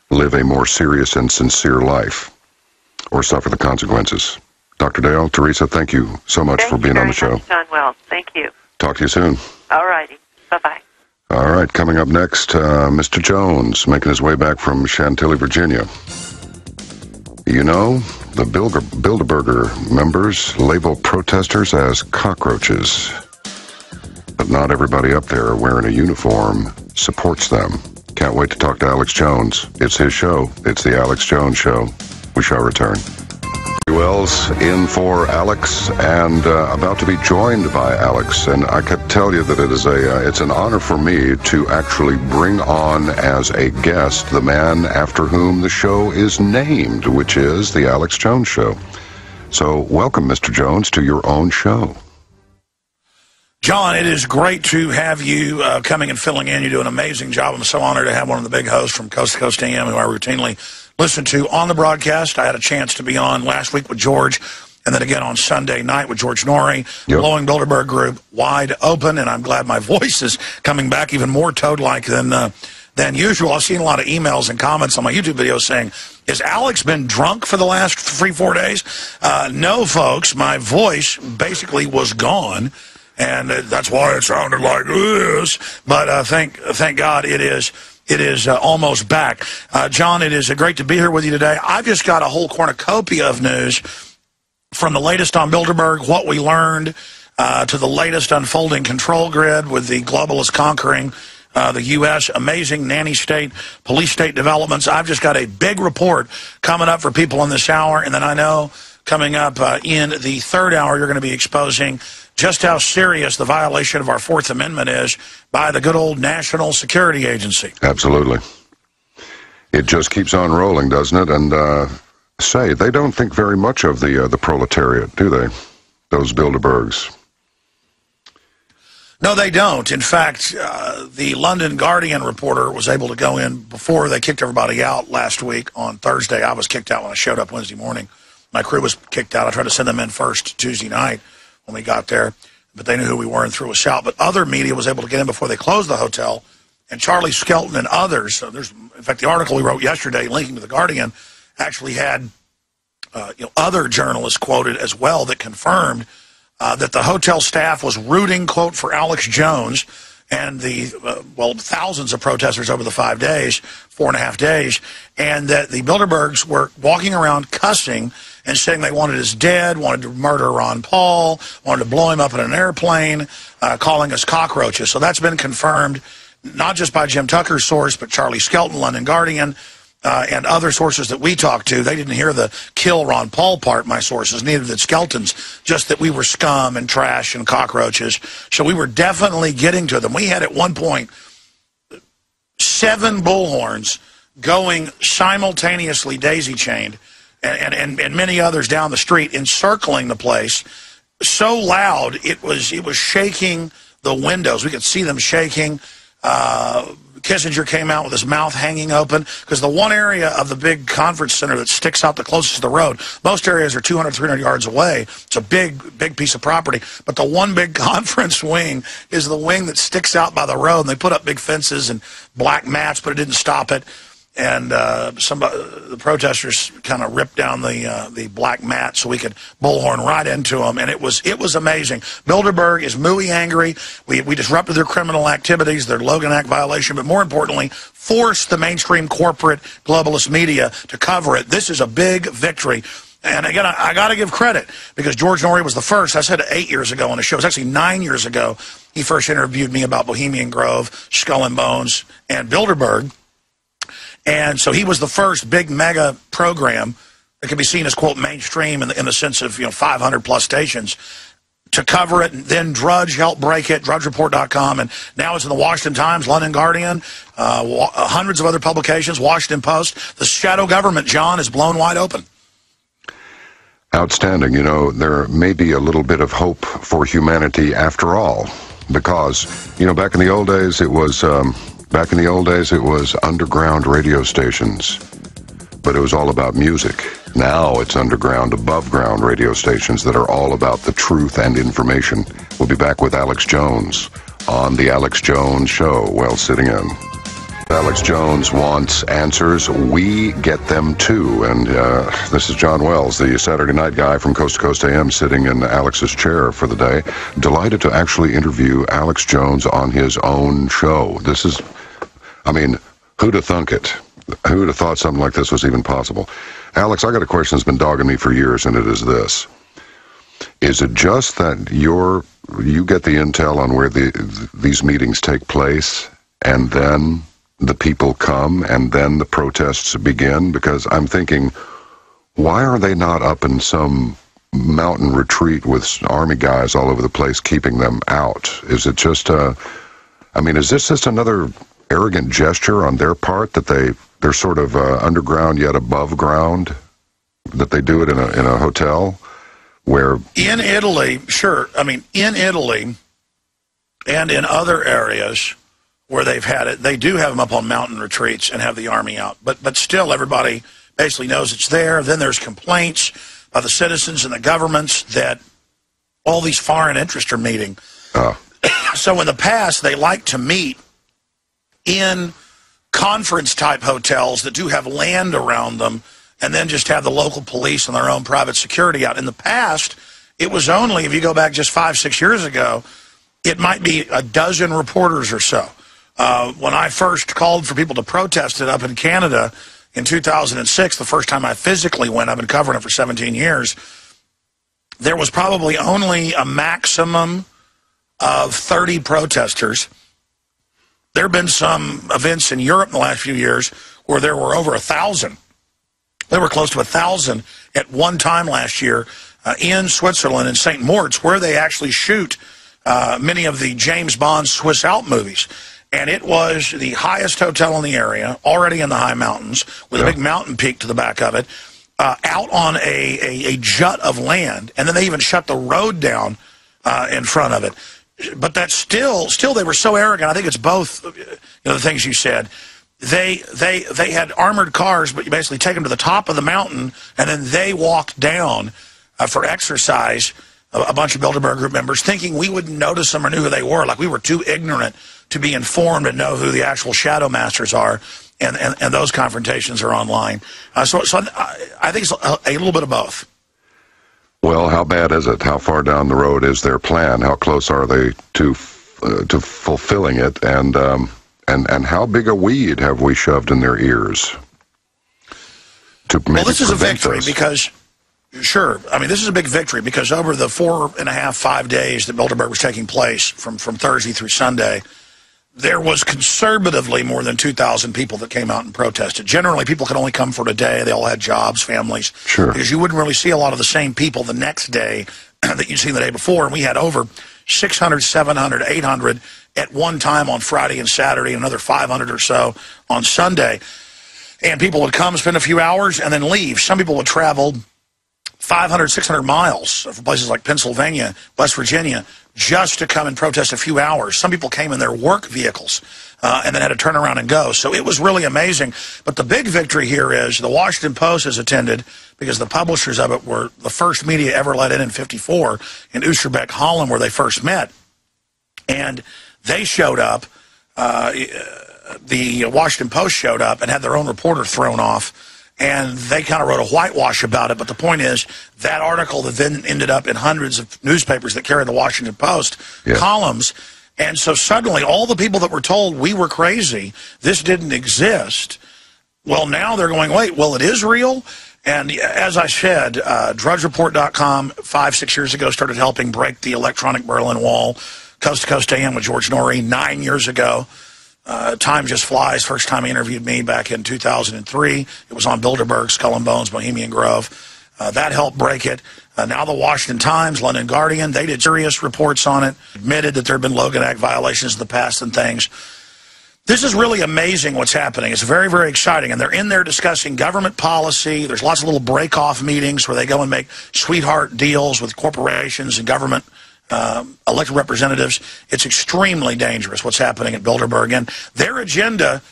live a more serious and sincere life, or suffer the consequences. Dr. Dale, Theresa, thank you so much for being on the show. Thank you very much, John Wells. Thank you. Talk to you soon. All righty. Bye-bye. All right, coming up next, Mr. Jones, making his way back from Chantilly, Virginia. The Bilderberg members label protesters as cockroaches. But not everybody up there wearing a uniform supports them. Can't wait to talk to Alex Jones. It's his show. It's the Alex Jones Show. We shall return. Wells in for Alex, and about to be joined by Alex. And I could tell you that it's an honor for me to actually bring on as a guest the man after whom the show is named, which is the Alex Jones Show. So welcome, Mr. Jones, to your own show. John, it is great to have you coming and filling in. You do an amazing job. I'm so honored to have one of the big hosts from Coast to Coast AM, who I routinely listen to on the broadcast. I had a chance to be on last week with George, and then again on Sunday night with George Norrie. Yep. Blowing Bilderberg Group wide open, and I'm glad my voice is coming back even more toad-like than usual. I've seen a lot of emails and comments on my YouTube videos saying, has Alex been drunk for the last 3-4 days? No, folks. My voice basically was gone, and that's why it sounded like this. But thank God it is almost back. John, it is great to be here with you today. I've just got a whole cornucopia of news from the latest on Bilderberg, what we learned, to the latest unfolding control grid with the globalists conquering the U.S., amazing nanny state, police state developments. I've just got a big report coming up for people in this hour, and then I know coming up in the third hour you're going to be exposing just how serious the violation of our Fourth Amendment is by the good old National Security Agency. Absolutely. It just keeps on rolling, doesn't it? And they don't think very much of the proletariat, do they? Those Bilderbergs. No, they don't. In fact, the London Guardian reporter was able to go in before they kicked everybody out last week on Thursday. I was kicked out when I showed up Wednesday morning. My crew was kicked out. I tried to send them in first Tuesday night when we got there, but they knew who we were and threw us out. But other media was able to get in before they closed the hotel, and Charlie Skelton and others. In fact, the article we wrote yesterday linking to the Guardian actually had other journalists quoted as well that confirmed that the hotel staff was rooting, quote, for Alex Jones and the, thousands of protesters over the 5 days, 4.5 days, and that the Bilderbergs were walking around cussing and saying they wanted us dead, wanted to murder Ron Paul, wanted to blow him up in an airplane, calling us cockroaches. So that's been confirmed, not just by Jim Tucker's source, but Charlie Skelton, London Guardian, and other sources that we talked to. They didn't hear the kill Ron Paul part, my sources, neither did Skelton's, just that we were scum and trash and cockroaches. So we were definitely getting to them. We had at one point 7 bullhorns going simultaneously daisy-chained and many others down the street encircling the place so loud it was shaking the windows. We could see them shaking. Kissinger came out with his mouth hanging open because the one area of the big conference center that sticks out the closest to the road, most areas are 200, 300 yards away. It's a big piece of property. But the one big conference wing is the wing that sticks out by the road. And they put up big fences and black mats, but it didn't stop it. And the protesters kind of ripped down the black mat so we could bullhorn right into them, and it was amazing. Bilderberg is muy angry. We disrupted their criminal activities, their Logan Act violation, but more importantly, forced the mainstream corporate globalist media to cover it. This is a big victory. And again, I got to give credit because George Norrie was the first. I said 8 years ago on the show. It was actually 9 years ago. He first interviewed me about Bohemian Grove, Skull and Bones, and Bilderberg. And so he was the first big mega program that can be seen as, quote, mainstream in the sense of, 500-plus stations to cover it. And then Drudge helped break it, drudgereport.com. And now it's in the Washington Times, London Guardian, hundreds of other publications, Washington Post. The shadow government, John, is blown wide open. Outstanding. There may be a little bit of hope for humanity after all, because, back in the old days, it was... underground radio stations, but it was all about music. Now it's underground, above-ground radio stations that are all about the truth and information. We'll be back with Alex Jones on The Alex Jones Show. Well, sitting in. Alex Jones wants answers. We get them too. And this is John Wells, the Saturday night guy from Coast to Coast AM, sitting in Alex's chair for the day. Delighted to actually interview Alex Jones on his own show. This is... who'd have thunk it? Who'd have thought something like this was even possible? Alex, I got a question that's been dogging me for years, and it is this. Is it just that you get the intel on where these meetings take place, and then the people come, and then the protests begin? Because I'm thinking, why are they not up in some mountain retreat with army guys all over the place keeping them out? Is it just is this just another arrogant gesture on their part that they're sort of underground yet above ground, that they do it in a hotel where... In Italy, sure. In Italy and in other areas where they've had it, they do have them up on mountain retreats and have the army out. But still, everybody basically knows it's there. Then there's complaints by the citizens and the governments that all these foreign interests are meeting. So in the past, they like to meet in conference-type hotels that do have land around them and then just have the local police and their own private security out. In the past, it was only, if you go back just 5-6 years ago, it might be a dozen reporters or so. When I first called for people to protest it up in Canada in 2006, the first time I physically went, I've been covering it for 17 years, there was probably only a maximum of 30 protesters. There have been some events in Europe in the last few years where there were over 1,000. There were close to 1,000 at one time last year in Switzerland, in St. Moritz, where they actually shoot many of the James Bond Swiss Alp movies. And it was the highest hotel in the area, already in the high mountains, with a big mountain peak to the back of it, out on a jut of land. And then they even shut the road down in front of it. but that's still they were so arrogant. I think it's both, the things you said. They had armored cars, but you basically take them to the top of the mountain, and then they walked down for exercise, a bunch of Bilderberg group members, thinking we wouldn't notice them or knew who they were, like we were too ignorant to be informed and know who the actual shadow masters are, and those confrontations are online. So I think it's a little bit of both. Well, how bad is it? How far down the road is their plan? How close are they to fulfilling it? And how big a weed have we shoved in their ears? Well, this is a victory because, sure, I mean, this is a big victory because over the 4.5, 5 days that Bilderberg was taking place from Thursday through Sunday, there was conservatively more than 2,000 people that came out and protested. Generally, people could only come for a day. They all had jobs, families. Sure. Because you wouldn't really see a lot of the same people the next day that you'd seen the day before. And we had over 600, 700, 800 at one time on Friday and Saturday, another 500 or so on Sunday. And people would come, spend a few hours, and then leave. Some people would travel 500, 600 miles from places like Pennsylvania, West Virginia, just to come and protest a few hours. Some people came in their work vehicles and then had to turn around and go. So it was really amazing. But the big victory here is the Washington Post has attended because the publishers of it were the first media ever let in 1954 in Oosterbeek, Holland, where they first met. And they showed up, the Washington Post showed up and had their own reporter thrown off. And they kind of wrote a whitewash about it. But the point is, that article that then ended up in hundreds of newspapers that carry the Washington Post columns. And so suddenly, all the people that were told we were crazy, this didn't exist, well, now they're going, wait, well, it is real? And as I said, DrudgeReport.com 5-6 years ago started helping break the electronic Berlin Wall. Coast to Coast AM with George Norrie 9 years ago. Time just flies. First time he interviewed me back in 2003. It was on Bilderberg, Skull and Bones, Bohemian Grove. That helped break it. Now the Washington Times, London Guardian, they did serious reports on it, admitted that there had been Logan Act violations in the past and things. This is really amazing what's happening. It's very, very exciting. And they're in there discussing government policy. There's lots of little break-off meetings where they go and make sweetheart deals with corporations and government elected representatives. It's extremely dangerous what's happening at Bilderberg, and their agenda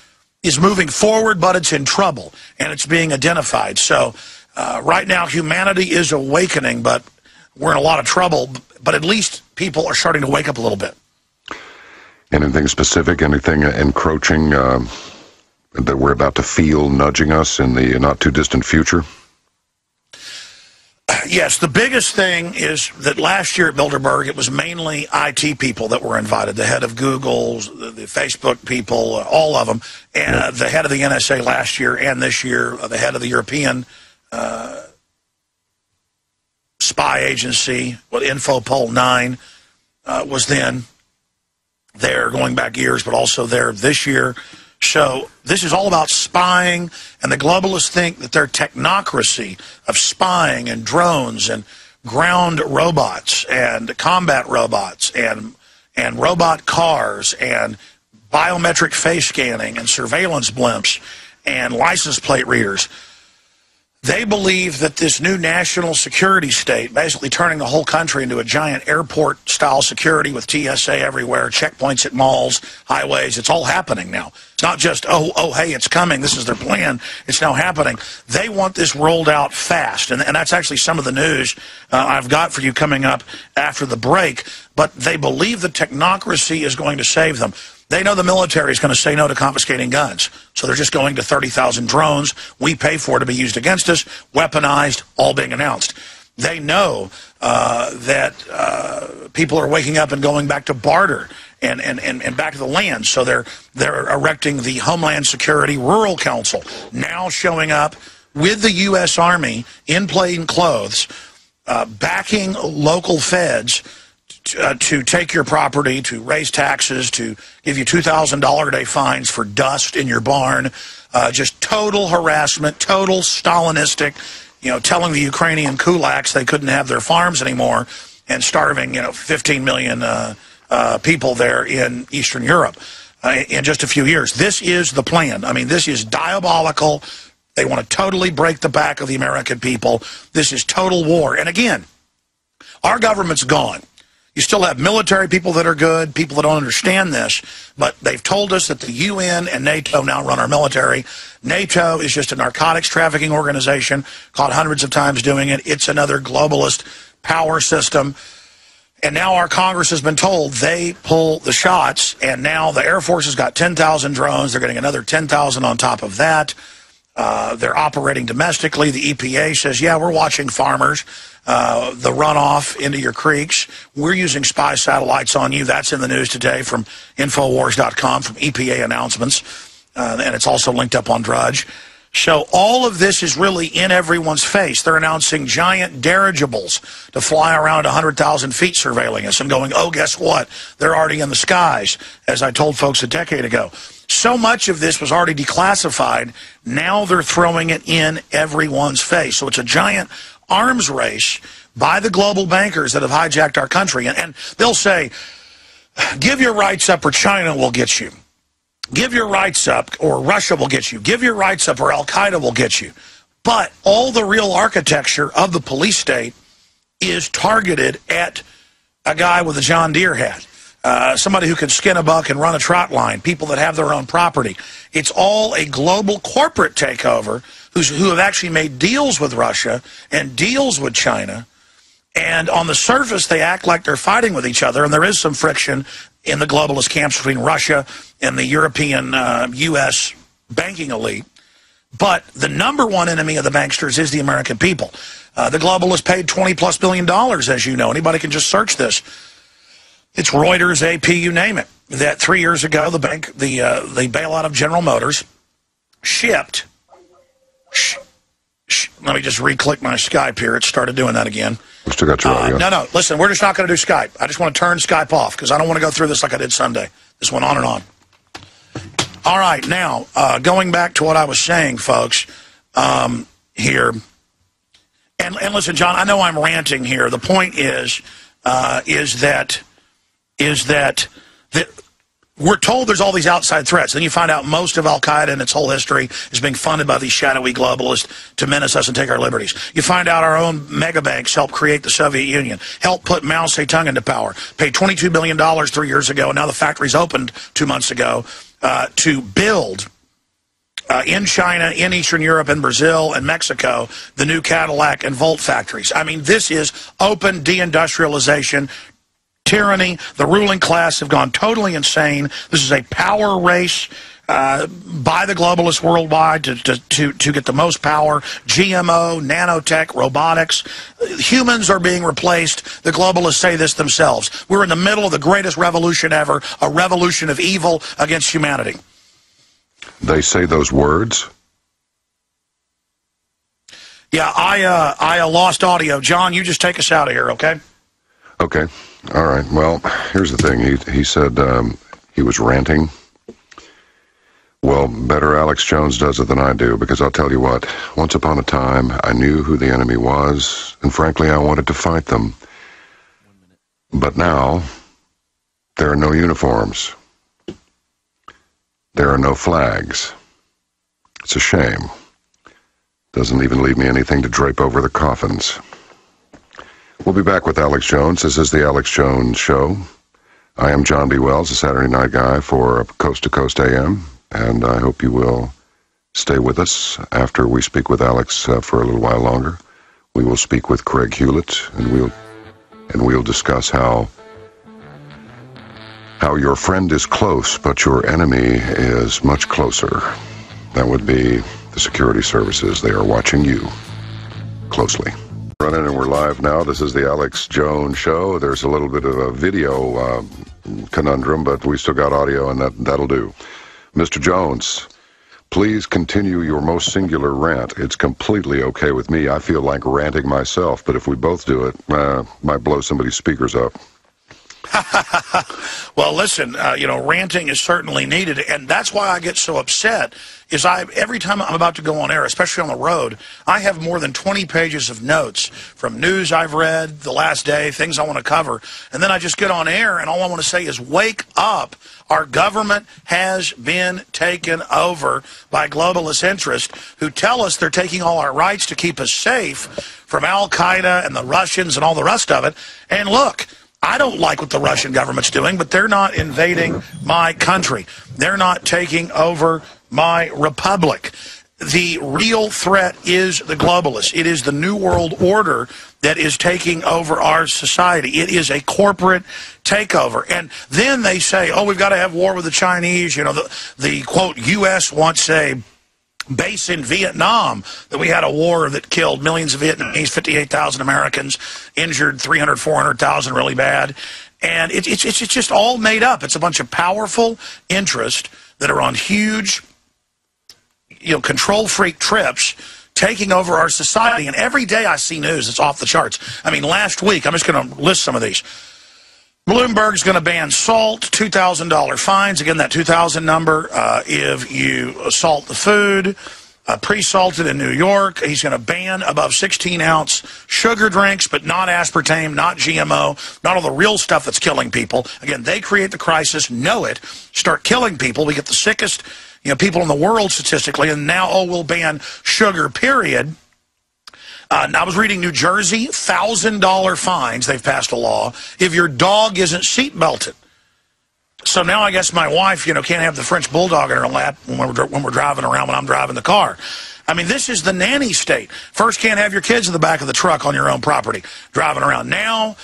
is moving forward, but it's in trouble, and it's being identified. So right now, humanity is awakening, but we're in a lot of trouble, but at least people are starting to wake up a little bit. Anything specific, anything encroaching that we're about to feel nudging us in the not-too-distant future? Yes, the biggest thing is that last year at Bilderberg, it was mainly IT people that were invited, the head of Google, the Facebook people, all of them, and the head of the NSA last year and this year, the head of the European spy agency, Infopol 9, was then there going back years, but also there this year. So this is all about spying, and the globalists think that their technocracy of spying and drones and ground robots and combat robots and robot cars and biometric face scanning and surveillance blimps and license plate readers, they believe that this new national security state, basically turning the whole country into a giant airport-style security with TSA everywhere, checkpoints at malls, highways, it's all happening now. It's not just, oh, hey, it's coming, this is their plan, it's now happening. They want this rolled out fast, and that's actually some of the news I've got for you coming up after the break, but they believe the technocracy is going to save them. They know the military is going to say no to confiscating guns. So they're just going to 30,000 drones we pay for to be used against us, weaponized, all being announced. They know that people are waking up and going back to barter and back to the land. So they're erecting the Homeland Security Rural Council, now showing up with the U.S. Army in plain clothes, backing local feds to take your property, to raise taxes, to give you $2,000 a day fines for dust in your barn, just total harassment, total Stalinistic, telling the Ukrainian kulaks they couldn't have their farms anymore and starving, 15 million people there in Eastern Europe in just a few years. This is the plan. I mean, this is diabolical. They want to totally break the back of the American people. This is total war. And again, our government's gone. You still have military people that are good, people that don't understand this, but they've told us that the UN and NATO now run our military. NATO is just a narcotics trafficking organization, caught hundreds of times doing it. It's another globalist power system. And now our Congress has been told they pull the shots, and now the Air Force has got 10,000 drones. They're getting another 10,000 on top of that. They're operating domestically. The EPA says, yeah, we're watching farmers, the runoff into your creeks. We're using spy satellites on you. That's in the news today from Infowars.com, from EPA announcements. And it's also linked up on Drudge. So all of this is really in everyone's face. They're announcing giant dirigibles to fly around 100,000 feet surveilling us and going, oh, guess what? They're already in the skies, as I told folks a decade ago. So much of this was already declassified. Now they're throwing it in everyone's face. So it's a giant arms race by the global bankers that have hijacked our country. And they'll say, give your rights up or China will get you. Give your rights up or Russia will get you. Give your rights up or Al-Qaeda will get you. But all the real architecture of the police state is targeted at a guy with a John Deere hat. Somebody who can skin a buck and run a trot line, people that have their own property. It's all a global corporate takeover who have actually made deals with Russia and deals with China. And on the surface, they act like they're fighting with each other, and there is some friction in the globalist camps between Russia and the European U.S. banking elite. But the number one enemy of the banksters is the American people. The globalists paid $20+ billion, as you know. Anybody can just search this. It's Reuters, AP, you name it. That 3 years ago, the bailout of General Motors shipped. Let me just re-click my Skype here. It started doing that again. We still got your audio. No. Listen, we're just not going to do Skype. I just want to turn Skype off because I don't want to go through this like I did Sunday. This went on and on. All right, now, going back to what I was saying, folks, here. And listen, John, I know I'm ranting here. The point is that we're told there's all these outside threats. Then you find out most of Al-Qaeda and its whole history is being funded by these shadowy globalists to menace us and take our liberties. You find out our own mega banks helped create the Soviet Union, helped put Mao Zedong into power, paid $22 billion 3 years ago, and now the factories opened 2 months ago to build in China, in Eastern Europe, in Brazil, and Mexico, the new Cadillac and Volt factories. I mean, this is open deindustrialization. Tyranny. The ruling class have gone totally insane. This is a power race by the globalists worldwide to get the most power. GMO, nanotech, robotics. Humans are being replaced. The globalists say this themselves. We're in the middle of the greatest revolution ever, a revolution of evil against humanity. They say those words? Yeah, I lost audio. John, you just take us out of here, okay? Okay. All right. Well, here's the thing. He said he was ranting. Well, better Alex Jones does it than I do, because I'll tell you what, once upon a time, I knew who the enemy was, and frankly, I wanted to fight them. But now, there are no uniforms. There are no flags. It's a shame. Doesn't even leave me anything to drape over the coffins. We'll be back with Alex Jones. This is the Alex Jones Show. I am John B. Wells, a Saturday night guy for Coast to Coast AM, and I hope you will stay with us after we speak with Alex for a little while longer. We will speak with Craig Hulet, and we'll discuss how your friend is close, but your enemy is much closer. That would be the security services. They are watching you closely. Running, and we're live now. This is the Alex Jones Show. There's a little bit of a video conundrum, but we still got audio, and that'll do. Mr. Jones, please continue your most singular rant. It's completely okay with me. I feel like ranting myself, but if we both do it, might blow somebody's speakers up. Well, listen, ranting is certainly needed, and that's why I get so upset, is every time I'm about to go on air, especially on the road, I have more than 20 pages of notes from news I've read the last day, things I want to cover, and then I just get on air, and all I want to say is, wake up. Our government has been taken over by globalist interests who tell us they're taking all our rights to keep us safe from Al-Qaeda and the Russians and all the rest of it, and look, I don't like what the Russian government's doing, but they're not invading my country. They're not taking over my republic. The real threat is the globalists. It is the New World Order that is taking over our society. It is a corporate takeover. And then they say, oh, we've got to have war with the Chinese. You know, the quote, U.S. wants a base in Vietnam, that we had a war that killed millions of Vietnamese, 58,000 Americans, injured 300, 400,000 really bad. And it's just all made up. It's a bunch of powerful interests that are on huge, control freak trips taking over our society. And every day I see news, it's off the charts. I mean, last week, I'm just going to list some of these. Bloomberg's going to ban salt, $2,000 fines. Again, that 2,000 number if you salt the food. Pre-salted in New York. He's going to ban above 16-ounce sugar drinks, but not aspartame, not GMO, not all the real stuff that's killing people. Again, they create the crisis, know it, start killing people. We get the sickest people in the world statistically, and now, we'll ban sugar, period. I was reading New Jersey, $1,000 fines. They've passed a law if your dog isn't seat belted. So now I guess my wife, can't have the French bulldog in her lap when we're driving around, when I'm driving the car. I mean, this is the nanny state. First, can't have your kids in the back of the truck on your own property driving around. Now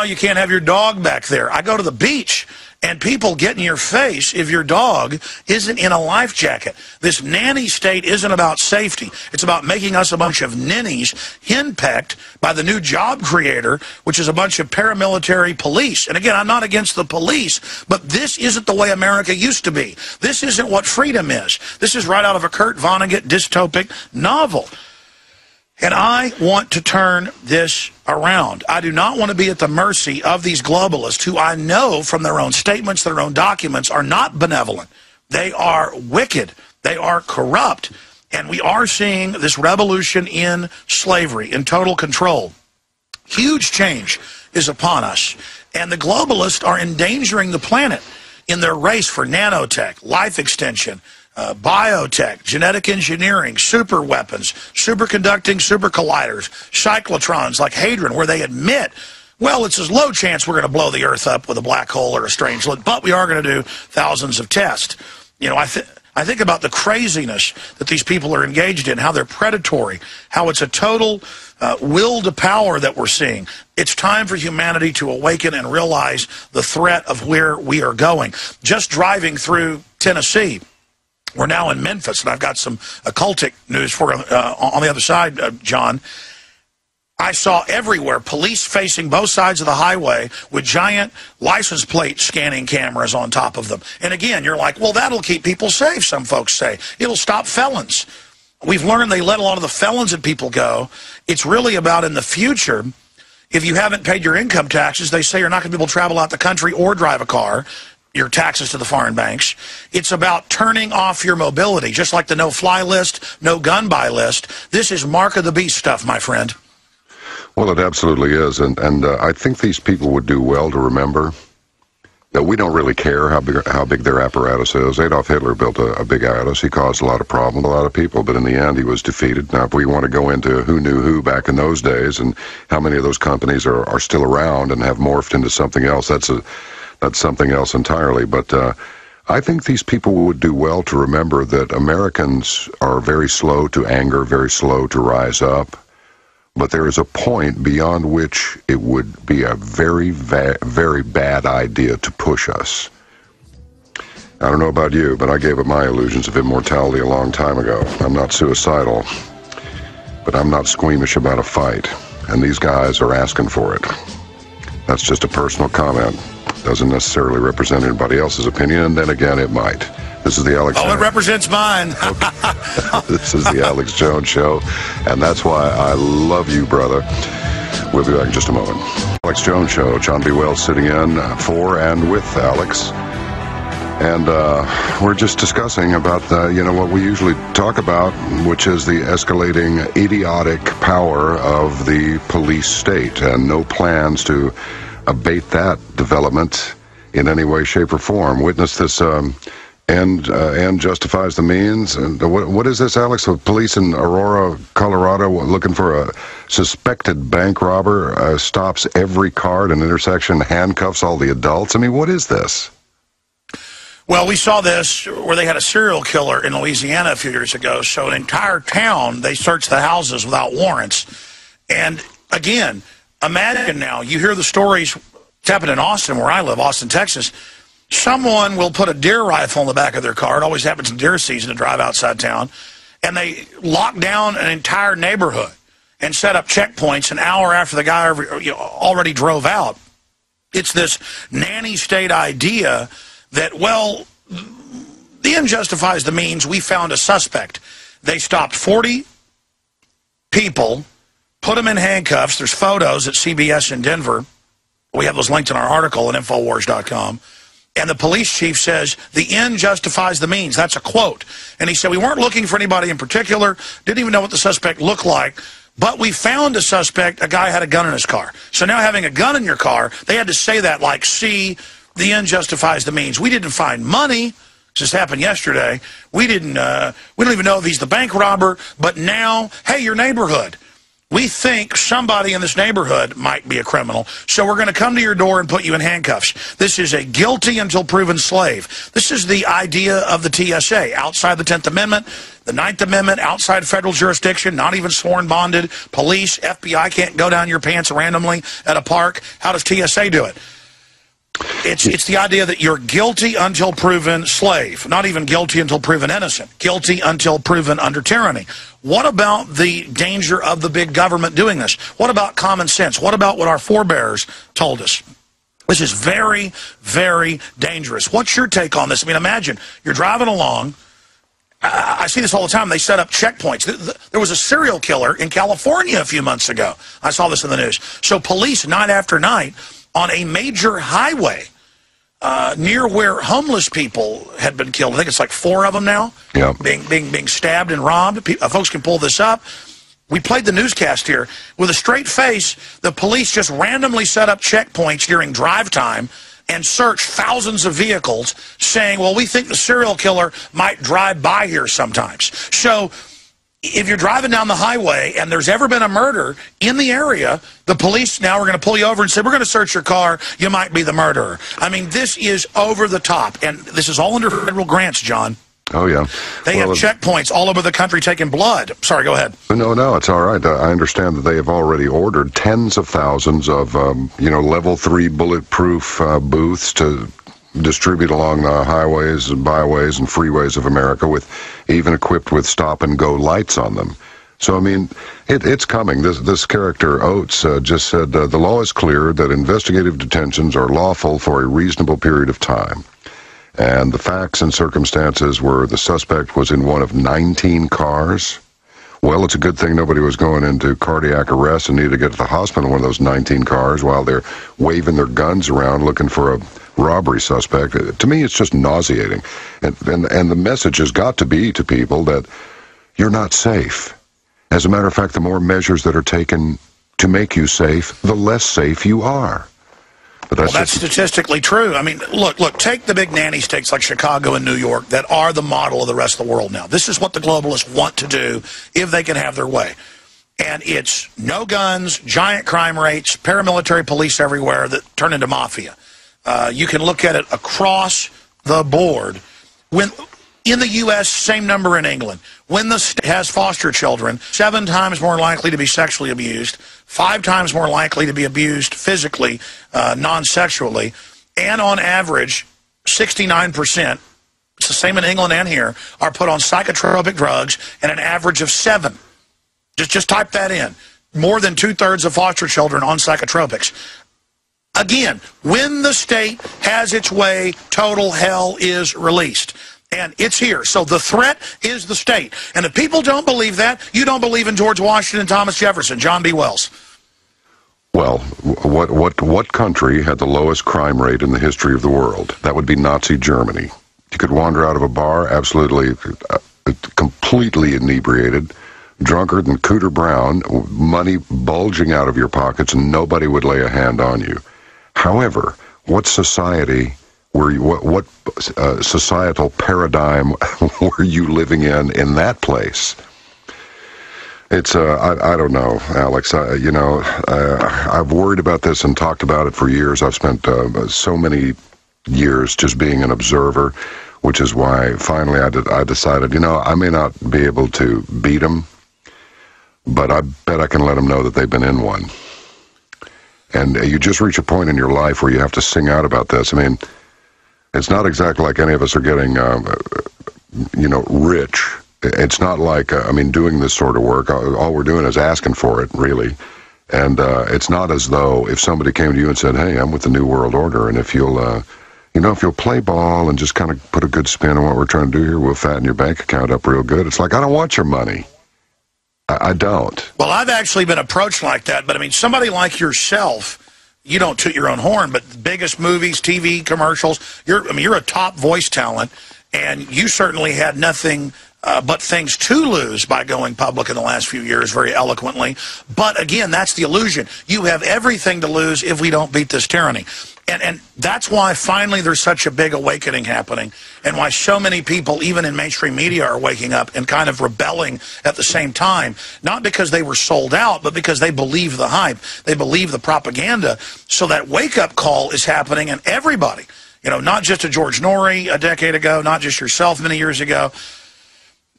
you can't have your dog back there. I go to the beach, and people get in your face if your dog isn't in a life jacket. This nanny state isn't about safety. It's about making us a bunch of ninnies henpecked by the new job creator, which is a bunch of paramilitary police. And again, I'm not against the police, but this isn't the way America used to be. This isn't what freedom is. This is right out of a Kurt Vonnegut dystopic novel. And I want to turn this around. I do not want to be at the mercy of these globalists who I know from their own statements, their own documents, are not benevolent. They are wicked. They are corrupt. And we are seeing this revolution in slavery, in total control. Huge change is upon us. And the globalists are endangering the planet in their race for nanotech, life extension, biotech, genetic engineering, super weapons, superconducting super colliders, cyclotrons like Hadron, where they admit, well, it's a low chance we're going to blow the Earth up with a black hole or a strangelet, but we are going to do thousands of tests. I think about the craziness that these people are engaged in, how they're predatory, how it's a total will to power that we're seeing. It's time for humanity to awaken and realize the threat of where we are going. Just driving through Tennessee, we're now in Memphis, and I've got some occultic news for on the other side, John. I saw everywhere police facing both sides of the highway with giant license plate scanning cameras on top of them. And again, you're like, well, that'll keep people safe, some folks say. It'll stop felons. We've learned they let a lot of the felons and people go. It's really about in the future, if you haven't paid your income taxes, they say you're not going to be able to travel out the country or drive a car. Your taxes to the foreign banks. It's about turning off your mobility, just like the no-fly list, no gun-buy list. This is mark of the beast stuff, my friend. Well, it absolutely is, and I think these people would do well to remember that we don't really care how big their apparatus is. Adolf Hitler built a big apparatus. He caused a lot of problems, a lot of people, but in the end he was defeated. Now, if we want to go into who knew who back in those days and how many of those companies are still around and have morphed into something else, that's something else entirely. But I think these people would do well to remember that Americans are very slow to anger, very slow to rise up. But there is a point beyond which it would be a very, very bad idea to push us. I don't know about you, but I gave up my illusions of immortality a long time ago. I'm not suicidal, but I'm not squeamish about a fight. And these guys are asking for it. That's just a personal comment. Doesn't necessarily represent anybody else's opinion, and then again, it might. This is the Alex. Oh, it represents mine. This is the Alex Jones Show, and that's why I love you, brother. We'll be back in just a moment. Alex Jones Show. John B. Wells sitting in for and with Alex, and we're just discussing about what we usually talk about, which is the escalating idiotic power of the police state, and no plans to abate that development in any way, shape, or form. Witness this And justifies the means. And what is this, Alex? The police in Aurora, Colorado, looking for a suspected bank robber, stops every car at an intersection, handcuffs all the adults. I mean, what is this? Well, we saw this where they had a serial killer in Louisiana a few years ago. So an entire town, they searched the houses without warrants. And again, imagine now, you hear the stories. It's happened in Austin, where I live, Austin, Texas. Someone will put a deer rifle in the back of their car. It always happens in deer season to drive outside town. And they lock down an entire neighborhood and set up checkpoints an hour after the guy already drove out. It's this nanny state idea that, well, the end justifies the means. We found a suspect. They stopped 40 people, put them in handcuffs. There's photos at CBS in Denver. We have those linked in our article at Infowars.com. And the police chief says, the end justifies the means. That's a quote. And he said, we weren't looking for anybody in particular, didn't even know what the suspect looked like, but we found a suspect, a guy had a gun in his car. So now having a gun in your car, they had to say that like, see, the end justifies the means. We didn't find money. This happened yesterday. We don't even know if he's the bank robber, but now, hey, your neighborhood. We think somebody in this neighborhood might be a criminal, so we're going to come to your door and put you in handcuffs. This is a guilty until proven slave. This is the idea of the TSA, outside the 10th Amendment, the 9th Amendment, outside federal jurisdiction, not even sworn bonded. Police, FBI can't go down your pants randomly at a park. How does TSA do it? It's the idea that you're guilty until proven slave, not even guilty until proven innocent, guilty until proven under tyranny. What about the danger of the big government doing this? What about common sense? What about what our forebears told us? This is very, very dangerous. What's your take on this? I mean, imagine you're driving along. I see this all the time. They set up checkpoints. There was a serial killer in California a few months ago. I saw this in the news. So police, night after night, on a major highway near where homeless people had been killed. I think it's like 4 of them now, yeah, being stabbed and robbed. Folks can pull this up. We played the newscast here. With a straight face, the police just randomly set up checkpoints during drive time and searched thousands of vehicles, saying, well, we think the serial killer might drive by here sometimes. So if you're driving down the highway and there's ever been a murder in the area, the police now are going to pull you over and say, we're going to search your car. You might be the murderer. I mean, this is over the top. And this is all under federal grants, John. Oh, yeah. They have checkpoints all over the country taking blood. Sorry, go ahead. No, it's all right. I understand that they have already ordered tens of thousands of, level 3 bulletproof booths to distribute along the highways and byways and freeways of America, with even equipped with stop-and-go lights on them. So, I mean, it's coming. This character, Oates, just said, the law is clear that investigative detentions are lawful for a reasonable period of time. And the facts and circumstances were the suspect was in one of 19 cars. Well, it's a good thing nobody was going into cardiac arrest and needed to get to the hospital in one of those 19 cars while they're waving their guns around looking for a robbery suspect. To me, it's just nauseating. And the message has got to be to people that you're not safe. As a matter of fact, the more measures that are taken to make you safe, the less safe you are. But that's statistically true. I mean, look, take the big nanny states like Chicago and New York that are the model of the rest of the world now. This is what the globalists want to do if they can have their way. And it's no guns, giant crime rates, paramilitary police everywhere that turn into mafia. You can look at it across the board. When in the U.S., same number in England. When the state has foster children, 7 times more likely to be sexually abused, 5 times more likely to be abused physically, non-sexually, and on average, 69%, it's the same in England and here, are put on psychotropic drugs, and an average of 7. Just type that in. More than 2/3 of foster children on psychotropics. Again, when the state has its way, total hell is released. And it's here. So the threat is the state. And if people don't believe that, you don't believe in George Washington, Thomas Jefferson, John B. Wells. Well, what country had the lowest crime rate in the history of the world? That would be Nazi Germany. You could wander out of a bar absolutely, completely inebriated, drunker than Cooter Brown, money bulging out of your pockets, and nobody would lay a hand on you. However, what society what societal paradigm were you living in that place? It's I don't know, Alex. I've worried about this and talked about it for years. I've spent so many years just being an observer, which is why finally I decided, I may not be able to beat them, but I bet I can let them know that they've been in one. And you just reach a point in your life where you have to sing out about this. I mean, it's not exactly like any of us are getting, rich. It's not like, doing this sort of work, all we're doing is asking for it, really. And it's not as though if somebody came to you and said, hey, I'm with the New World Order, and if you'll play ball and just kind of put a good spin on what we're trying to do here, we'll fatten your bank account up real good. It's like, I don't want your money. I don't. Well, I've actually been approached like that, but somebody like yourself, you don't toot your own horn, but the biggest movies, TV commercials, you're a top voice talent, and you certainly had nothing but things to lose by going public in the last few years very eloquently. But again, that's the illusion. You have everything to lose if we don't beat this tyranny. And that's why finally there's such a big awakening happening, and why so many people, even in mainstream media, are waking up and kind of rebelling at the same time. Not because they were sold out, but because they believe the hype. They believe the propaganda. So that wake-up call is happening, and everybody, not just a George Norrie a decade ago, not just yourself many years ago,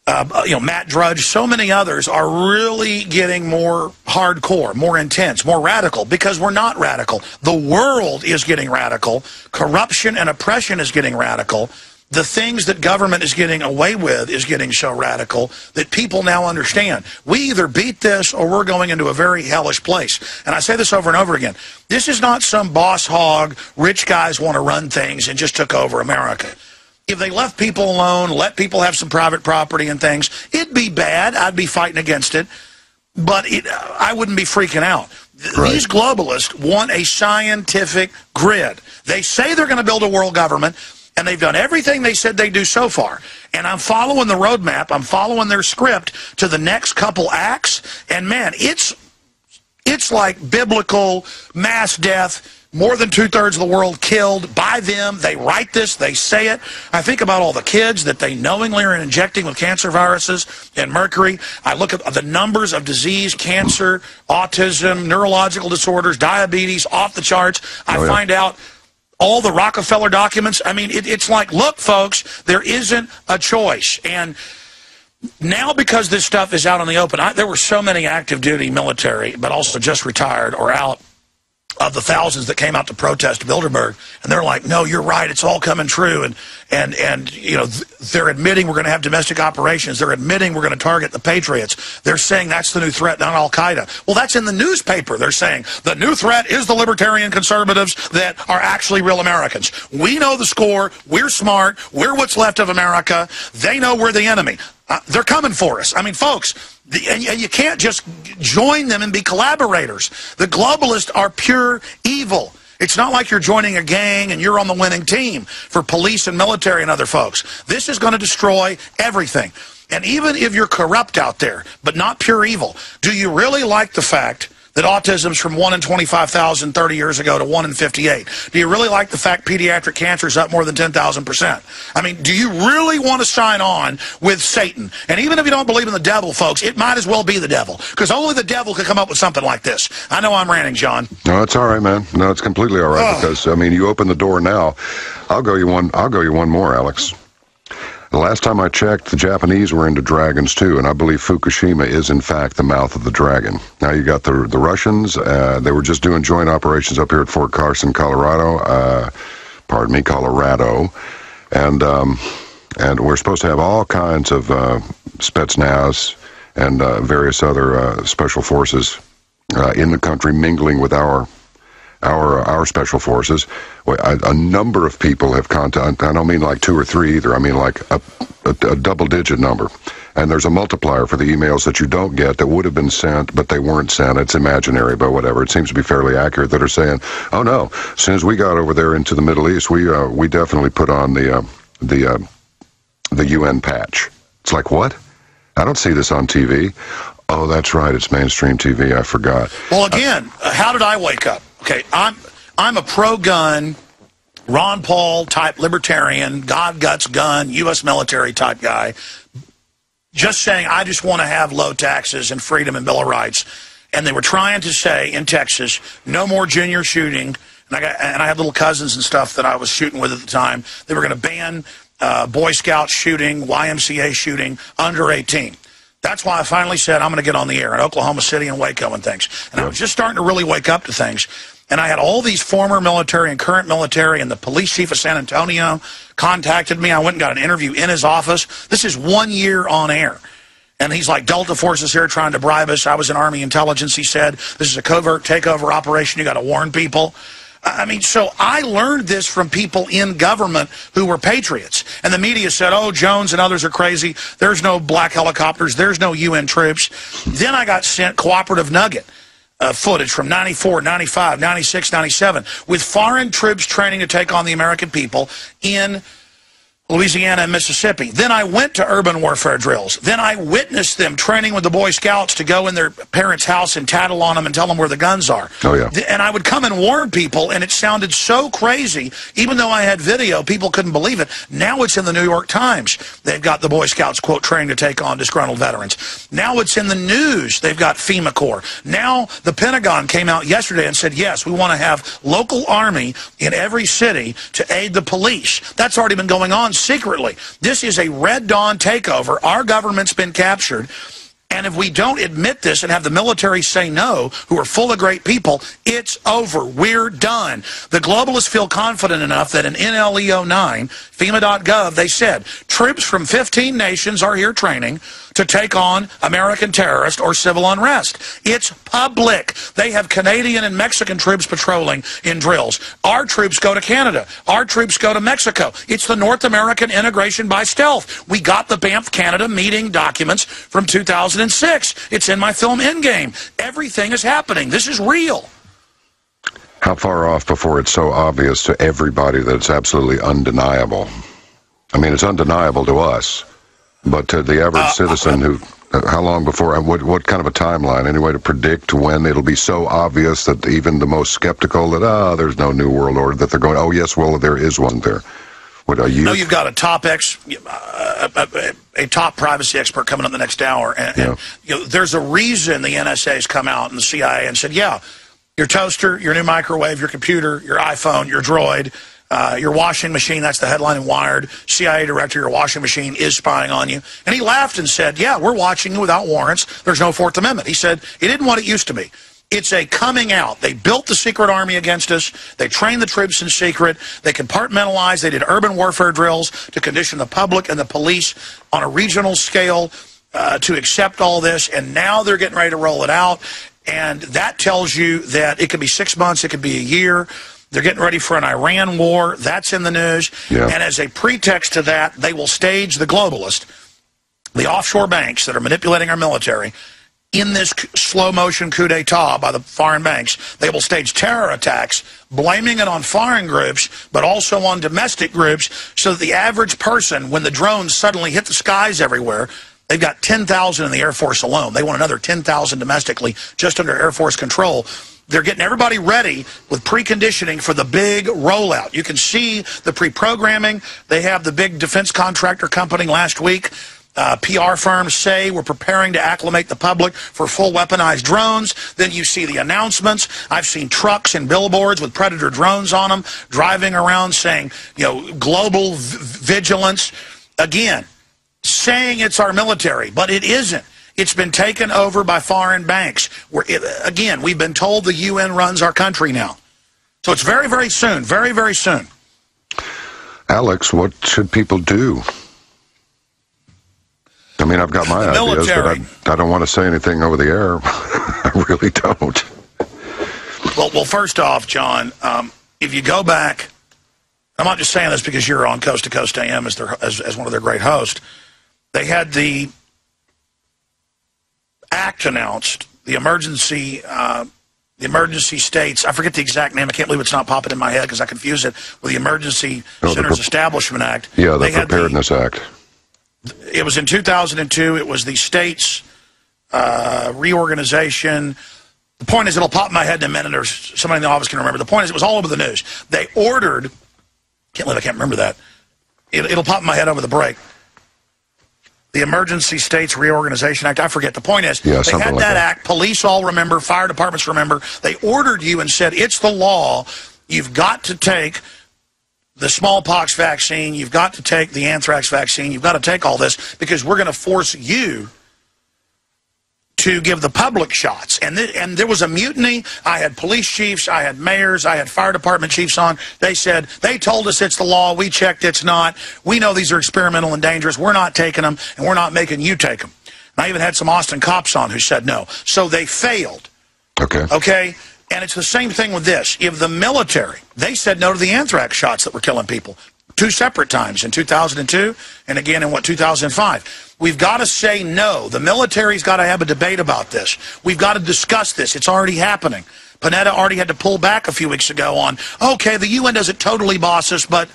Matt Drudge, so many others are really getting more hardcore, more intense, more radical, because we're not radical. The world is getting radical. Corruption and oppression is getting radical. The things that government is getting away with is getting so radical that people now understand. We either beat this or we're going into a very hellish place. And I say this over and over again. This is not some boss hog, rich guys want to run things and just took over America. If they left people alone, let people have some private property and things, it'd be bad. I'd be fighting against it. But I wouldn't be freaking out. Right. These globalists want a scientific grid. They say they're going to build a world government, and they've done everything they said they'd do so far. And I'm following the roadmap. I'm following their script to the next couple acts. And, man, it's like biblical mass death. More than 2/3 of the world killed by them. They write this. They say it. I think about all the kids that they knowingly are injecting with cancer viruses and mercury. I look at the numbers of disease, cancer, autism, neurological disorders, diabetes, off the charts. I find out all the Rockefeller documents. It's like, look, folks, there isn't a choice. And now, because this stuff is out in the open, there were so many active duty military, but also just retired or out, of the thousands that came out to protest Bilderberg, and they're like, no, you're right, it's all coming true, and they're admitting we're going to have domestic operations, they're admitting we're going to target the patriots, they're saying that's the new threat, not Al-Qaeda. Well, that's in the newspaper. They're saying the new threat is the libertarian conservatives that are actually real Americans. We know the score, we're smart, we're what's left of America, they know we're the enemy. They're coming for us. Folks, and you can't just join them and be collaborators. The globalists are pure evil. It's not like you're joining a gang and you're on the winning team for police and military and other folks. This is going to destroy everything. And even if you're corrupt out there, but not pure evil, do you really like the fact that autism's from 1 in 25,000 30 years ago to 1 in 58? Do you really like the fact pediatric cancer is up more than 10,000%? Do you really want to sign on with Satan? And even if you don't believe in the devil, folks, it might as well be the devil, because only the devil could come up with something like this. I know I'm ranting, John. No, it's all right, man. No, it's completely all right, because, you open the door now. I'll go you one more, Alex. The last time I checked, the Japanese were into dragons too, and I believe Fukushima is in fact the mouth of the dragon. Now you got the Russians. They were just doing joint operations up here at Fort Carson, Colorado. Colorado, and we're supposed to have all kinds of Spetsnaz and various other special forces in the country mingling with our special forces. A number of people have contacted. I don't mean like 2 or 3 either. I mean like a double-digit number. And there's a multiplier for the emails that you don't get that would have been sent, but they weren't sent. It's imaginary, but whatever. It seems to be fairly accurate, that are saying, oh no, as soon as we got over there into the Middle East, we definitely put on the UN patch. It's like, what? I don't see this on TV. Oh, that's right. It's mainstream TV. I forgot. Well, again, how did I wake up? Okay, I'm a pro-gun, Ron Paul type libertarian, God, guts, gun, U.S. military type guy, just saying, I just want to have low taxes and freedom and Bill of Rights. And they were trying to say in Texas, no more junior shooting. And I had little cousins and stuff that I was shooting with at the time. They were going to ban Boy Scout shooting, YMCA shooting under 18. That's why I finally said I'm going to get on the air in Oklahoma City and Waco and things. And I was just starting to really wake up to things. And I had all these former military and current military, and the police chief of San Antonio contacted me. I went and got an interview in his office. This is 1 year on air. And he's like, Delta Force is here trying to bribe us. I was in Army intelligence, he said. This is a covert takeover operation. You got to warn people. I mean, so I learned this from people in government who were patriots. And the media said, oh, Jones and others are crazy. There's no black helicopters. There's no UN troops. Then I got sent Cooperative Nugget footage from 94, 95, 96, 97 with foreign troops training to take on the American people in Louisiana and Mississippi. Then I went to urban warfare drills. Then I witnessed them training with the Boy Scouts to go in their parents' house and tattle on them and tell them where the guns are. Oh, yeah. And I would come and warn people, and it sounded so crazy. Even though I had video, people couldn't believe it. Now it's in the New York Times. They've got the Boy Scouts, quote, training to take on disgruntled veterans. Now it's in the news. They've got FEMA Corps. Now the Pentagon came out yesterday and said, yes, we want to have local army in every city to aid the police. That's already been going on secretly. This is a Red Dawn takeover. Our government's been captured. And if we don't admit this and have the military say no, who are full of great people, it's over. We're done. The globalists feel confident enough that in NLE 09, FEMA.gov, they said, troops from 15 nations are here training to take on American terrorist or civil unrest. It's public. They have Canadian and Mexican troops patrolling in drills. Our troops go to Canada. Our troops go to Mexico. It's the North American integration by stealth. We got the Banff Canada meeting documents from 2006. It's in my film Endgame. Everything is happening. This is real. How far off before it's so obvious to everybody that it's absolutely undeniable? I mean, it's undeniable to us. But to the average citizen, who, how long before, what kind of a timeline, any way to predict when it'll be so obvious that even the most skeptical that, there's no new world order, that they're going, oh, yes, well, there is one there. What are you? No, you've got a top privacy expert coming up the next hour. And you know, there's a reason the NSA's come out and the CIA and said, yeah, your toaster, your new microwave, your computer, your iPhone, your droid, your washing machine, that's the headline in Wired, CIA director, your washing machine is spying on you. And he laughed and said, yeah, we're watching you without warrants. There's no Fourth Amendment. He said, it isn't what it used to be. It's a coming out. They built the secret army against us. They trained the troops in secret. They compartmentalized. They did urban warfare drills to condition the public and the police on a regional scale to accept all this. And now they're getting ready to roll it out. And that tells you that it could be 6 months. It could be a year. They're getting ready for an Iran war. That's in the news. Yeah. And as a pretext to that, they will stage the globalist, the offshore banks that are manipulating our military, in this slow-motion coup d'etat by the foreign banks. They will stage terror attacks, blaming it on foreign groups, but also on domestic groups, so that the average person, when the drones suddenly hit the skies everywhere, they've got 10,000 in the Air Force alone. They want another 10,000 domestically, just under Air Force control. They're getting everybody ready with preconditioning for the big rollout. You can see the pre-programming. They have the big defense contractor company last week. PR firms say we're preparing to acclimate the public for full weaponized drones. Then you see the announcements. I've seen trucks and billboards with Predator drones on them driving around saying, you know, global vigilance. Again, saying it's our military, but it isn't. It's been taken over by foreign banks. Again, we've been told the UN runs our country now. So it's very, very soon, very, very soon. Alex, what should people do? I mean, I've got my ideas, but I don't want to say anything over the air. I really don't. Well, first off, John, if you go back, I'm not just saying this because you're on Coast to Coast AM as one of their great hosts. They had the act announced, the emergency states. I forget the exact name. I can't believe it's not popping in my head because I confuse it with the Emergency Centers Establishment Act. Yeah, the Preparedness Act. It was in 2002. It was the states' reorganization. The point is, it'll pop in my head in a minute, or somebody in the office can remember. The point is, it was all over the news. They ordered Can't believe I can't remember that. It'll pop in my head over the break. The Emergency States Reorganization Act. I forget. The point is, they had that act. Police all remember. Fire departments remember. They ordered you and said, it's the law. You've got to take the smallpox vaccine. You've got to take the anthrax vaccine. You've got to take all this because we're going to force you to give the public shots. And there was a mutiny. I had police chiefs, I had mayors, I had fire department chiefs on. They said, they told us it's the law. We checked, it's not. We know these are experimental and dangerous. We're not taking them, and we're not making you take them. And I even had some Austin cops on who said no. So they failed. Okay? And it's the same thing with this. If the military, they said no to the anthrax shots that were killing people. 2 separate times, in 2002 and again in, 2005. We've got to say no. The military's got to have a debate about this. We've got to discuss this. It's already happening. Panetta already had to pull back a few weeks ago on, okay, the UN doesn't totally boss us, but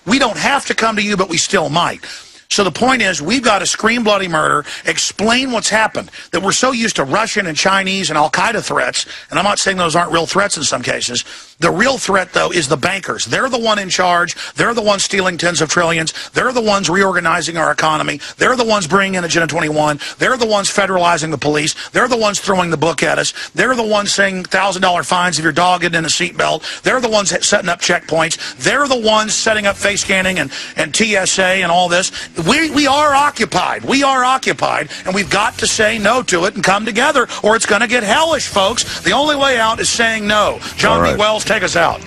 we don't have to come to you, but we still might. So the point is, we've got to scream bloody murder, explain what's happened, that we're so used to Russian and Chinese and Al-Qaeda threats, and I'm not saying those aren't real threats in some cases. The real threat, though, is the bankers. They're the one in charge. They're the ones stealing tens of trillions. They're the ones reorganizing our economy. They're the ones bringing in Agenda 21. They're the ones federalizing the police. They're the ones throwing the book at us. They're the ones saying $1,000 fines if your dog isn't in a seatbelt. They're the ones setting up checkpoints. They're the ones setting up face scanning and TSA and all this. We are occupied. We are occupied, and we've got to say no to it and come together, or it's going to get hellish, folks. The only way out is saying no. John B. Wells, take us out.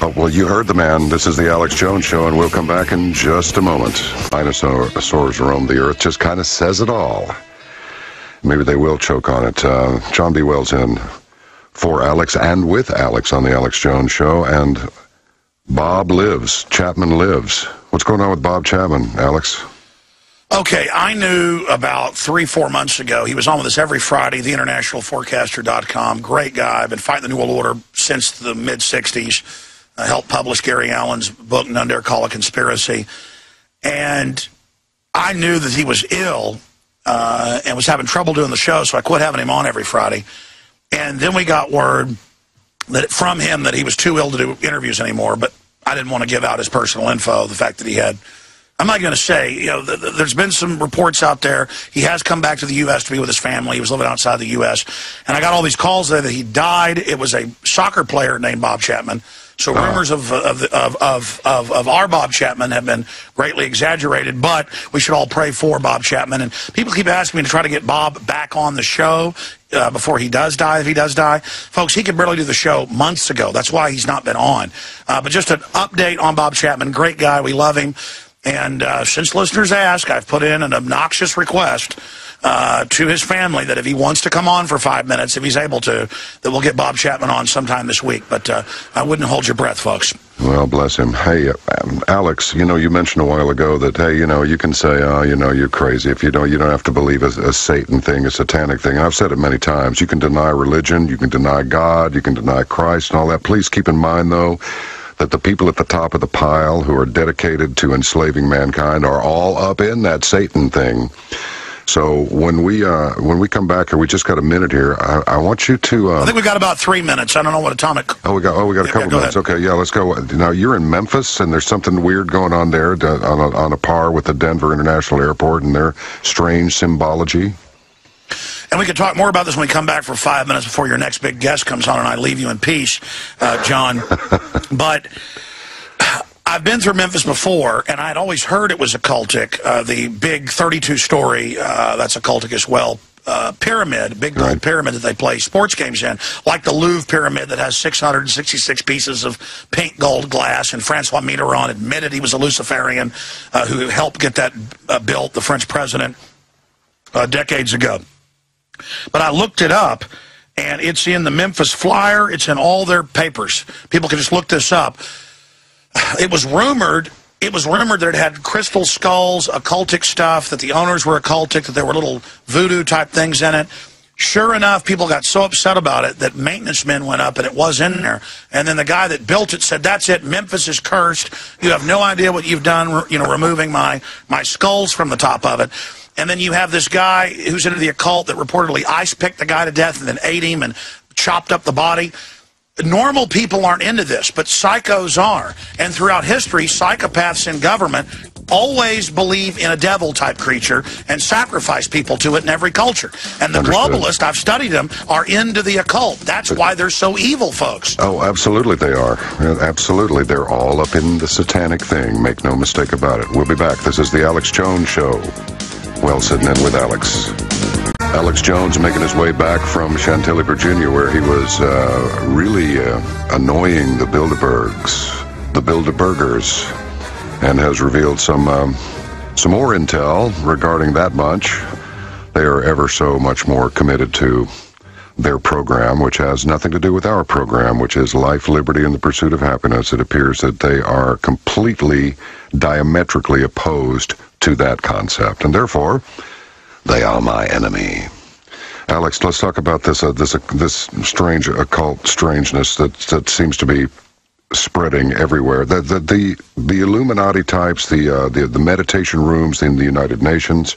Oh, well, you heard the man. This is the Alex Jones Show, and we'll come back in just a moment. Dinosaurs roam the earth just kind of says it all. Maybe they will choke on it. John B. Wells in for Alex and with Alex on the Alex Jones Show, and Bob lives. Chapman lives. What's going on with Bob Chapman, Alex? Okay, I knew about 3-4 months ago. He was on with us every Friday, theinternationalforecaster.com. Great guy. I've been fighting the New World Order since the mid-'60s. I helped publish Gary Allen's book, None Dare Call a Conspiracy. And I knew that he was ill and was having trouble doing the show, so I quit having him on every Friday. And then we got word that from him that he was too ill to do interviews anymore, but I didn't want to give out his personal info, the fact that he had, I'm not going to say, you know, there's been some reports out there. He has come back to the U.S. to be with his family. He was living outside the U.S. And I got all these calls there that he died. It was a soccer player named Bob Chapman. So rumors of our Bob Chapman have been greatly exaggerated, but we should all pray for Bob Chapman. And people keep asking me to try to get Bob back on the show before he does die, if he does die. Folks, he could barely do the show months ago. That's why he's not been on. But just an update on Bob Chapman. Great guy. We love him. And since listeners ask, I've put in an obnoxious request to his family that if he wants to come on for 5 minutes, if he's able to, that we'll get Bob Chapman on sometime this week. But I wouldn't hold your breath, folks. Well, bless him. Hey, Alex, you know, you mentioned a while ago that, hey, you know, you can say, oh, you know, you're crazy. If you don't have to believe a Satan thing, a satanic thing. And I've said it many times. You can deny religion. You can deny God. You can deny Christ and all that. Please keep in mind, though, that the people at the top of the pile who are dedicated to enslaving mankind are all up in that Satan thing. So when we come back here, we just got a minute here. I want you to. I think we got about 3 minutes. I don't know what atomic. We got a couple minutes. Ahead. Okay, yeah, let's go. Now you're in Memphis, and there's something weird going on there, on a par with the Denver International Airport and their strange symbology. And we can talk more about this when we come back for 5 minutes before your next big guest comes on and I leave you in peace, John. But I've been through Memphis before, and I had always heard it was occultic. The big 32-story, that's occultic as well, pyramid, big gold pyramid that they play sports games in, like the Louvre pyramid that has 666 pieces of pink gold glass, and Francois Mitterrand admitted he was a Luciferian who helped get that built, the French president, decades ago. But I looked it up, and it's in the Memphis Flyer. It's in all their papers. People can just look this up. It was rumored that it had crystal skulls, occultic stuff, that the owners were occultic, that there were little voodoo-type things in it. Sure enough, people got so upset about it that maintenance men went up, and it was in there. And then the guy that built it said, that's it, Memphis is cursed. You have no idea what you've done, you know, removing my skulls from the top of it. And then you have this guy who's into the occult that reportedly ice-picked the guy to death and then ate him and chopped up the body. normal people aren't into this, but psychos are. And throughout history, psychopaths in government always believe in a devil-type creature and sacrifice people to it in every culture. And the globalists, I've studied them, are into the occult. That's why they're so evil, folks. Oh, absolutely they are. Absolutely. They're all up in the satanic thing. Make no mistake about it. We'll be back. This is the Alex Jones Show. Well, sitting in with Alex. Alex Jones making his way back from Chantilly, Virginia, where he was really annoying the Bilderbergers, and has revealed some more intel regarding that bunch. They are ever so much more committed to their program, which has nothing to do with our program, which is life, liberty, and the pursuit of happiness. It appears that they are completely diametrically opposed to that concept, and therefore they are my enemy. Alex, let's talk about this strange occult strangeness that seems to be spreading everywhere. The Illuminati types, the meditation rooms in the United Nations,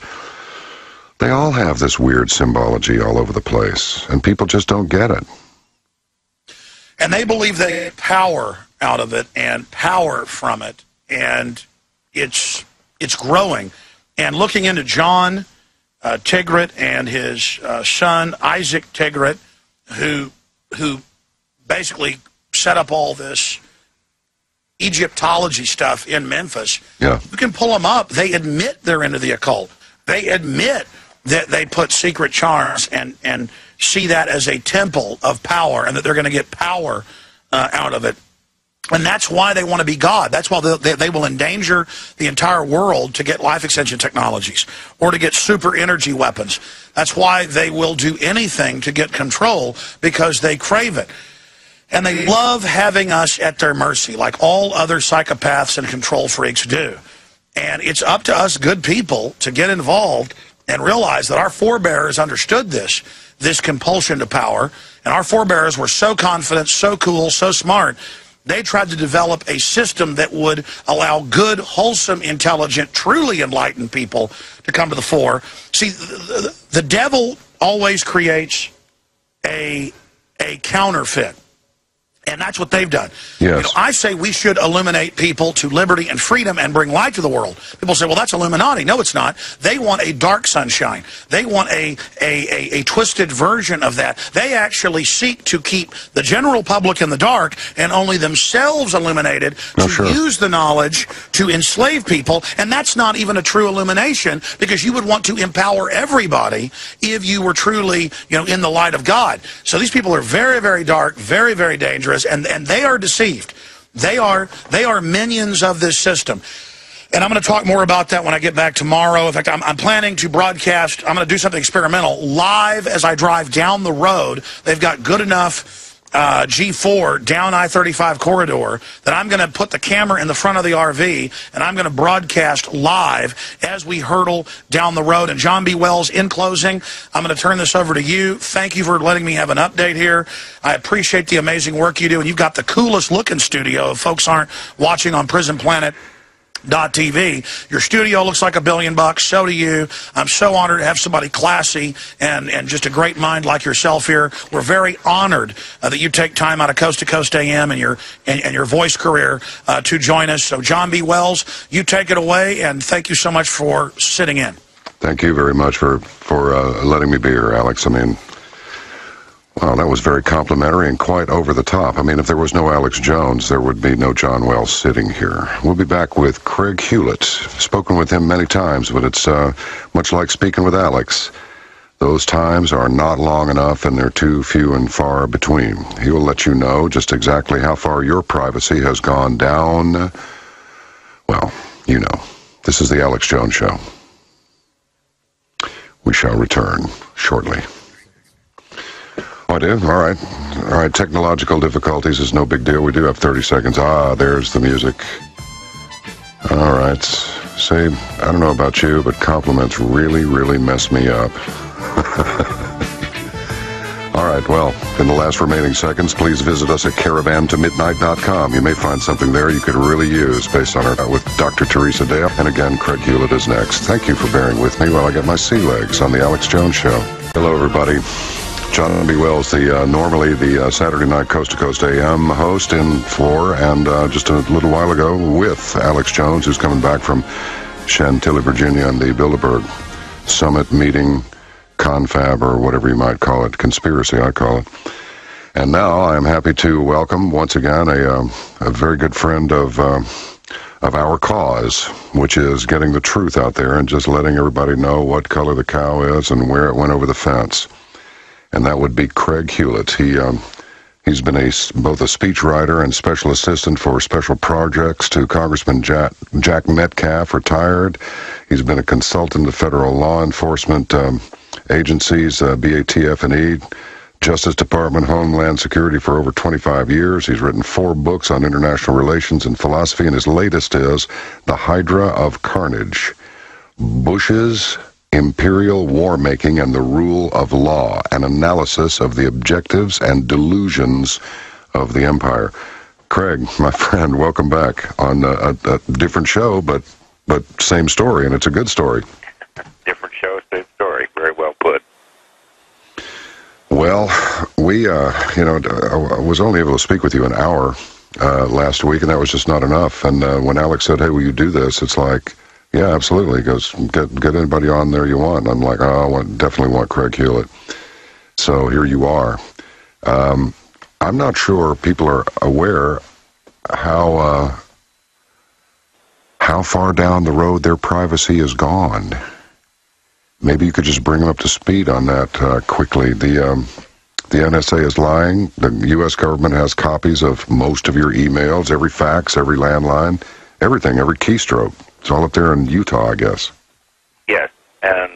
they all have this weird symbology all over the place, and people just don't get it. And they believe they get power out of it and power from it, and it's growing. And looking into John Tigrit and his son Isaac Tigrit, who basically set up all this Egyptology stuff in Memphis. Yeah. You can pull them up. They admit they're into the occult. They admit that they put secret charms and see that as a temple of power, and that they're going to get power out of it. And that's why they want to be God. That's why they will endanger the entire world to get life extension technologies or to get super energy weapons. That's why they will do anything to get control, because they crave it. And they love having us at their mercy, like all other psychopaths and control freaks do. And it's up to us good people to get involved and realize that our forebears understood this compulsion to power. And our forebears were so confident, so cool, so smart. They tried to develop a system that would allow good, wholesome, intelligent, truly enlightened people to come to the fore. See, the devil always creates a counterfeit. And that's what they've done. Yes. You know, I say we should illuminate people to liberty and freedom and bring light to the world. People say, well, that's Illuminati. No, it's not. They want a dark sunshine. They want a twisted version of that. They actually seek to keep the general public in the dark and only themselves illuminated to use the knowledge to enslave people. And that's not even a true illumination, because you would want to empower everybody if you were truly, in the light of God. So these people are very, very dark, very, very dangerous. And they are deceived. They are minions of this system. And I'm going to talk more about that when I get back tomorrow. In fact, I'm planning to broadcast, I'm going to do something experimental live as I drive down the road. They've got good enough G4 down I-35 corridor that I'm going to put the camera in the front of the RV, and I'm going to broadcast live as we hurtle down the road. And John B. Wells, in closing, I'm going to turn this over to you. Thank you for letting me have an update here. I appreciate the amazing work you do, and you've got the coolest looking studio if folks aren't watching on PrisonPlanet.tv. Your studio looks like $1 billion. So do you. I'm so honored to have somebody classy and just a great mind like yourself here. We're very honored that you take time out of Coast to Coast AM and your voice career to join us. So John B. Wells, you take it away, and thank you so much for sitting in. Thank you very much for letting me be here, Alex. I mean, wow, that was very complimentary and quite over the top. I mean, if there was no Alex Jones, there would be no John Wells sitting here. We'll be back with Craig Hulet. Spoken with him many times, but it's much like speaking with Alex. Those times are not long enough, and they're too few and far between. He will let you know just exactly how far your privacy has gone down. Well, you know. This is the Alex Jones Show. We shall return shortly. Oh, I do? All right. All right, technological difficulties is no big deal. We do have 30 seconds. Ah, there's the music. All right. See, I don't know about you, but compliments really, really mess me up. All right, well, in the last remaining seconds, please visit us at caravantomidnight.com. You may find something there you could really use based on our with Dr. Theresa Dale. And again, Craig Hulet is next. Thank you for bearing with me while I get my sea legs on the Alex Jones Show. Hello, everybody. John B. Wells, normally the Saturday night Coast to Coast AM host in for, and just a little while ago with Alex Jones, who's coming back from Chantilly, Virginia, and the Bilderberg Summit meeting, confab, or whatever you might call it, conspiracy, I call it. And now I'm happy to welcome once again a very good friend of our cause, which is getting the truth out there and just letting everybody know what color the cow is and where it went over the fence. And that would be Craig Hulet. He's been both a speechwriter and special assistant for special projects to Congressman Jack Metcalf, retired. He's been a consultant to federal law enforcement agencies, BATF and E, Justice Department, Homeland Security for over 25 years. He's written 4 books on international relations and philosophy, and his latest is The Hydra of Carnage, Bush's Imperial War-Making and the Rule of Law, an analysis of the objectives and delusions of the empire. Craig, my friend, welcome back on a different show, but same story, and it's a good story. Different show, same story. Very well put. Well, we, I was only able to speak with you an hour last week, and that was just not enough. And when Alex said, "Hey, will you do this?" It's like, yeah, absolutely. He goes, get anybody on there you want. And I'm like, oh, definitely want Craig Hulet. So here you are. I'm not sure people are aware how far down the road their privacy is gone. Maybe you could just bring them up to speed on that quickly. The NSA is lying. The U.S. government has copies of most of your emails, every fax, every landline, everything, every keystroke. It's all up there in Utah, I guess. Yes, and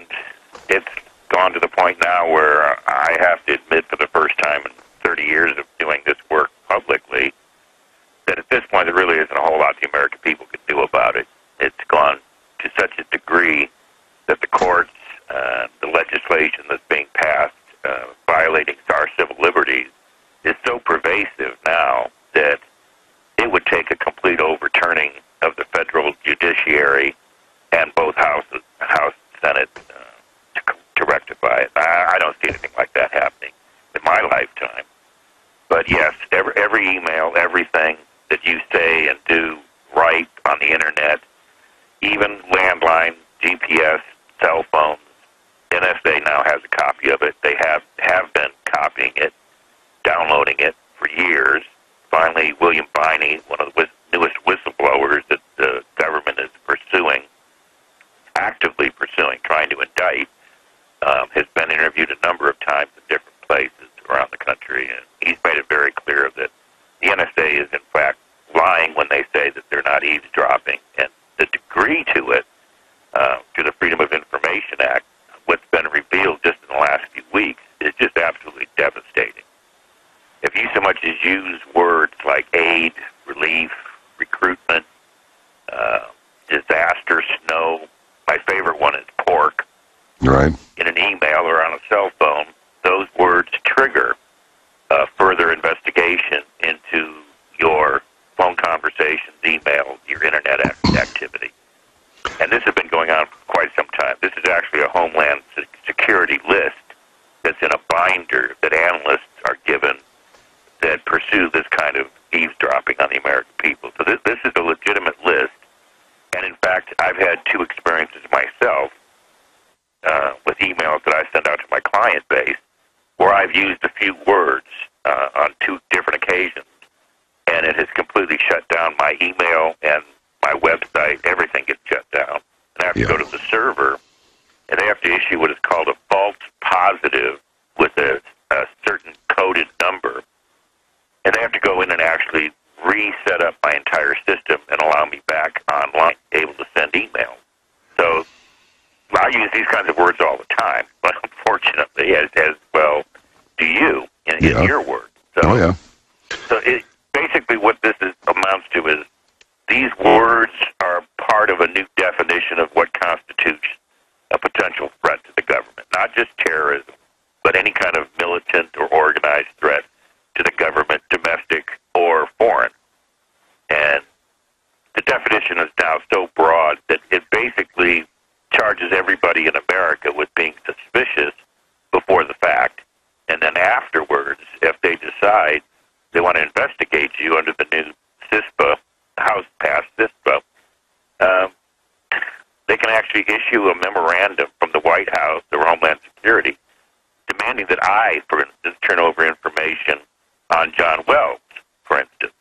it's gone to the point now where I have to admit for the first time in 30 years of doing this work publicly that at this point there really isn't a whole lot the American people can do about it. It's gone to such a degree that the courts, the legislation that's being passed, violating our civil liberties, is so pervasive now that it would take a complete overturning of the federal judiciary and both House and Senate to rectify it. I don't see anything like that happening in my lifetime. But yes, every email, everything that you say and do right on the Internet, even landline, GPS, cell phones, NSA now has a copy of it. They have been copying it, downloading it for years. Finally, William Biney, one of the newest whistleblowers that the government is actively pursuing, trying to indict, has been interviewed a number of times in different places around the country, and he's made it very clear that the NSA is, in fact, lying when they say that they're not eavesdropping. And the degree to it, to the Freedom of Information Act, what's been revealed just in the last few weeks, is just absolutely devastating. If you so much as use words like aid, relief, recruitment, disaster, snow, my favorite one is pork, right, in an email or on a cell phone, those words trigger further investigation into your phone conversations, emails, your Internet activity. And this has been going on for quite some time. This is actually a Homeland Security list that's in a binder that analysts are given that pursue this kind of eavesdropping on the American people. So this is a legitimate list. And in fact, I've had 2 experiences myself with emails that I send out to my client base where I've used a few words on 2 different occasions, and it has completely shut down my email and my website. Everything gets shut down. And I have to go to the server, and they have to issue what is called a false positive with a certain coded number. And they have to go in and actually reset up my entire system and allow me back online, able to send emails. So I use these kinds of words all the time, but unfortunately, as well do you in your words. So, so basically what this amounts to is these words are part of a new definition of what constitutes a potential threat to the government, not just terrorism, but any kind of militant or organized threat to the government, domestic or foreign. And the definition is now so broad that it basically charges everybody in America with being suspicious before the fact, and And then afterwards, if they decide they want to investigate you under the new CISPA, House passed CISPA, they can actually issue a memorandum from the White House or Homeland Security demanding that I, for instance, turn over information on John Wells, for instance.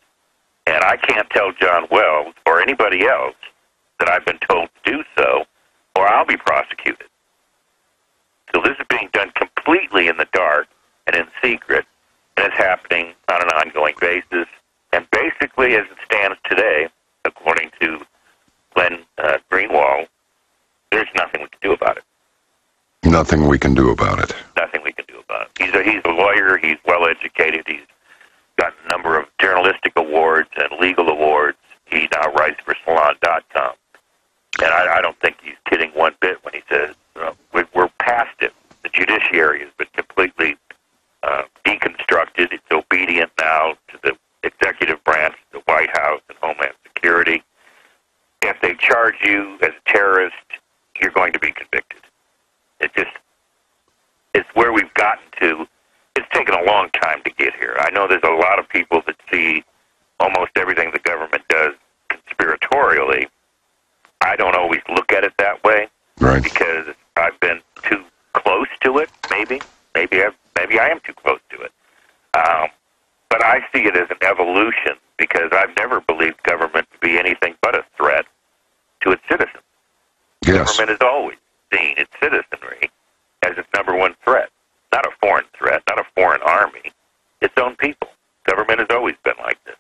And I can't tell John Wells or anybody else that I've been told to do so, or I'll be prosecuted. So this is being done completely in the dark and in secret, and it's happening on an ongoing basis. And basically, as it stands today, according to Glenn Greenwald, there's nothing we can do about it. Nothing we can do about it. Nothing we can do about it. He's a lawyer. He's well-educated. He's got a number of journalistic awards and legal awards. He now writes for Salon.com. And I don't think he's kidding one bit when he says, we're past it. The judiciary has been completely deconstructed. It's obedient now to the executive branch, the White House, and Homeland Security. If they charge you as a terrorist, you're going to be convicted. It's where we've gotten to. It's taken a long time to get here. I know there's a lot of people that see almost everything the government does conspiratorially. I don't always look at it that way, right? Because I've been too close to it. Maybe I am too close to it. But I see it as an evolution because I've never believed government to be anything but a threat to its citizens. Yes. Government has always seen its citizenry as its number one threat. Not a foreign threat, not a foreign army, its own people. Government has always been like this.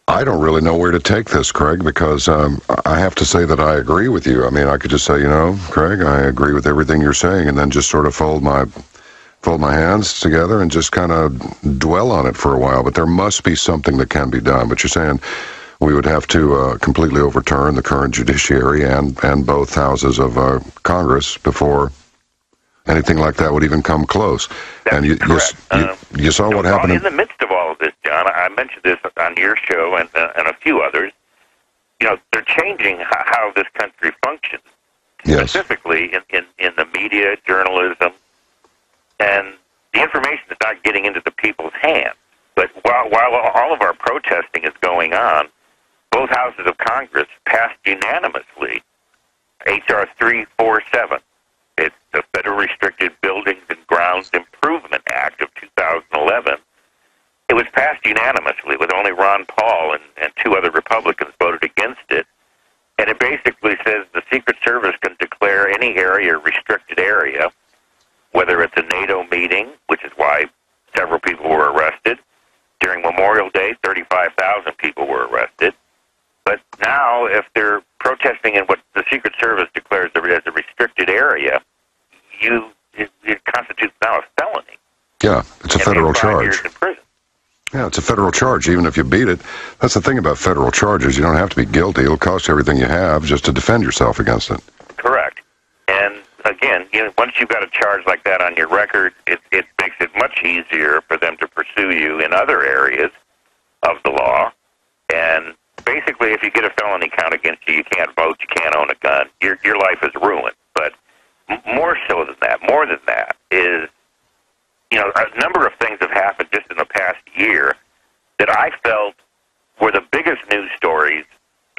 I don't really know where to take this, Craig, because I have to say that I agree with you. I mean, I could just say, Craig, I agree with everything you're saying, and then just sort of fold my hands together and just kind of dwell on it for a while. But there must be something that can be done. But you're saying we would have to completely overturn the current judiciary and both houses of Congress before anything like that would even come close. That's and you saw what happened in the midst of all of this, John. I mentioned this on your show and a few others. They're changing how this country functions, yes. Specifically in the media, journalism, and the information is not getting into the people's hands. But while all of our protesting is going on, both houses of Congress passed unanimously H.R. 347. It's the Federal Restricted Buildings and Grounds Improvement Act of 2011. It was passed unanimously with only Ron Paul and two other Republicans voted against it. And it basically says the Secret Service can declare any area a restricted area, whether it's a NATO meeting, which is why several people were arrested. During Memorial Day, 35,000 people were arrested. But now, if they're protesting in what the Secret Service declares as a restricted area, it constitutes now a felony. Yeah, it's a federal charge. 5 years in prison. Yeah, it's a federal charge, even if you beat it. That's the thing about federal charges. You don't have to be guilty. It'll cost you everything you have just to defend yourself against it. Correct. And again, once you've got a charge like that on your record, it makes it much easier for them to pursue you in other areas of the law. And basically, if you get a felony count against you, you can't vote, you can't own a gun, your life is ruined. But more than that, is, a number of things have happened just in the past year that I felt were the biggest news stories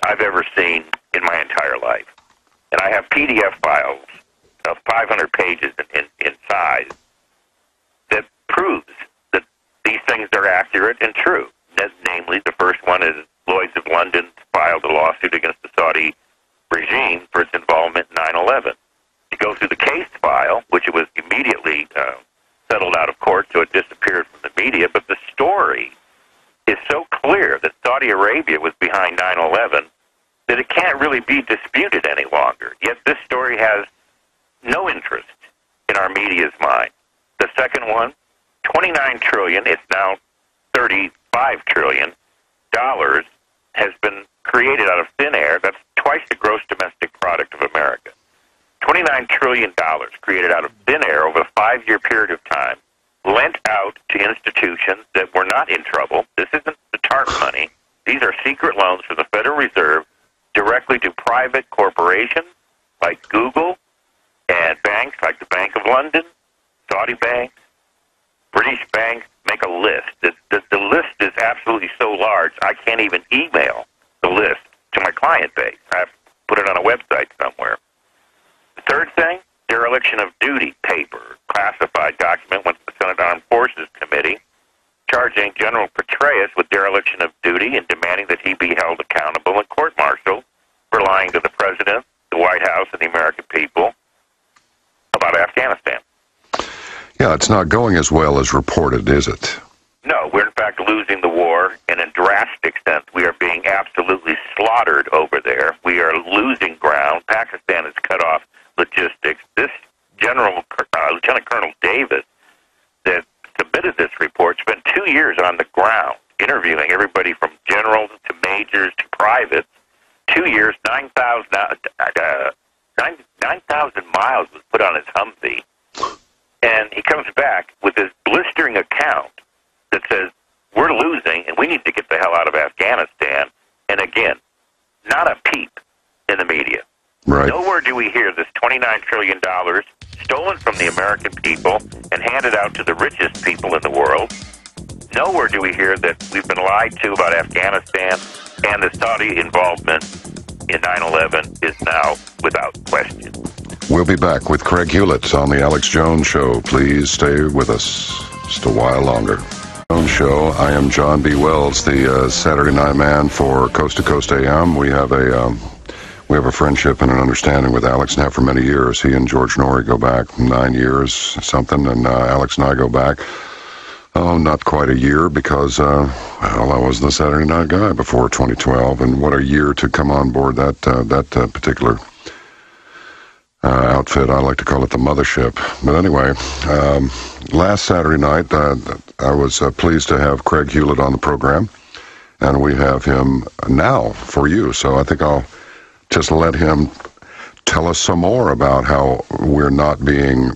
I've ever seen in my entire life. And I have PDF files of 500 pages in size that proves that these things are accurate and true. Namely, the first one is Lloyd's of London filed a lawsuit against the Saudi regime for its involvement in 9/11. You go through the case file, which it was immediately settled out of court, so it disappeared from the media, but the story is so clear that Saudi Arabia was behind 9/11 that it can't really be disputed any longer. Yet this story has no interest in our media's mind. The second one, $29 trillion, it's now $35 trillion, has been created out of thin air. That's twice the gross domestic product of America. $29 trillion created out of thin air over a 5-year period of time, lent out to institutions that were not in trouble. This isn't the TARP money. These are secret loans from the Federal Reserve directly to private corporations like Google and banks like the Bank of London Saudi banks, British banks, make a list. The list is absolutely so large, I can't even email the list to my client base. I have to put it on a website somewhere. The third thing, dereliction of duty paper, classified document went to the Senate Armed Forces Committee, charging General Petraeus with dereliction of duty and demanding that he be held accountable and court-martialed for lying to the President, the White House, and the American people about Afghanistan. Yeah, it's not going as well as reported, is it? No, we're in fact losing the war, and in drastic sense, we are being absolutely slaughtered over there. We are losing ground. Pakistan has cut off logistics. This Lieutenant Colonel Davis, that submitted this report, spent 2 years on the ground interviewing everybody from generals to majors to privates. 2 years, 9,000 miles was put on his Humvee. And he comes back with this blistering account that says, we're losing and we need to get the hell out of Afghanistan. And again, not a peep in the media. Right. Nowhere do we hear this $29 trillion stolen from the American people and handed out to the richest people in the world. Nowhere do we hear that we've been lied to about Afghanistan, and the Saudi involvement in 9/11 is now without question. We'll be back with Craig Hulet on the Alex Jones Show. Please stay with us just a while longer. Jones Show. I am John B. Wells, the Saturday night man for Coast to Coast AM. We have a friendship and an understanding with Alex now for many years. He and George Norrie go back 9 years, something, and Alex and I go back, not quite a year because, I was the Saturday night guy before 2012, and what a year to come on board that particular outfit. I like to call it the mothership. But anyway, last Saturday night, I was pleased to have Craig Hulet on the program, and we have him now for you. So I think I'll just let him tell us some more about how we're not being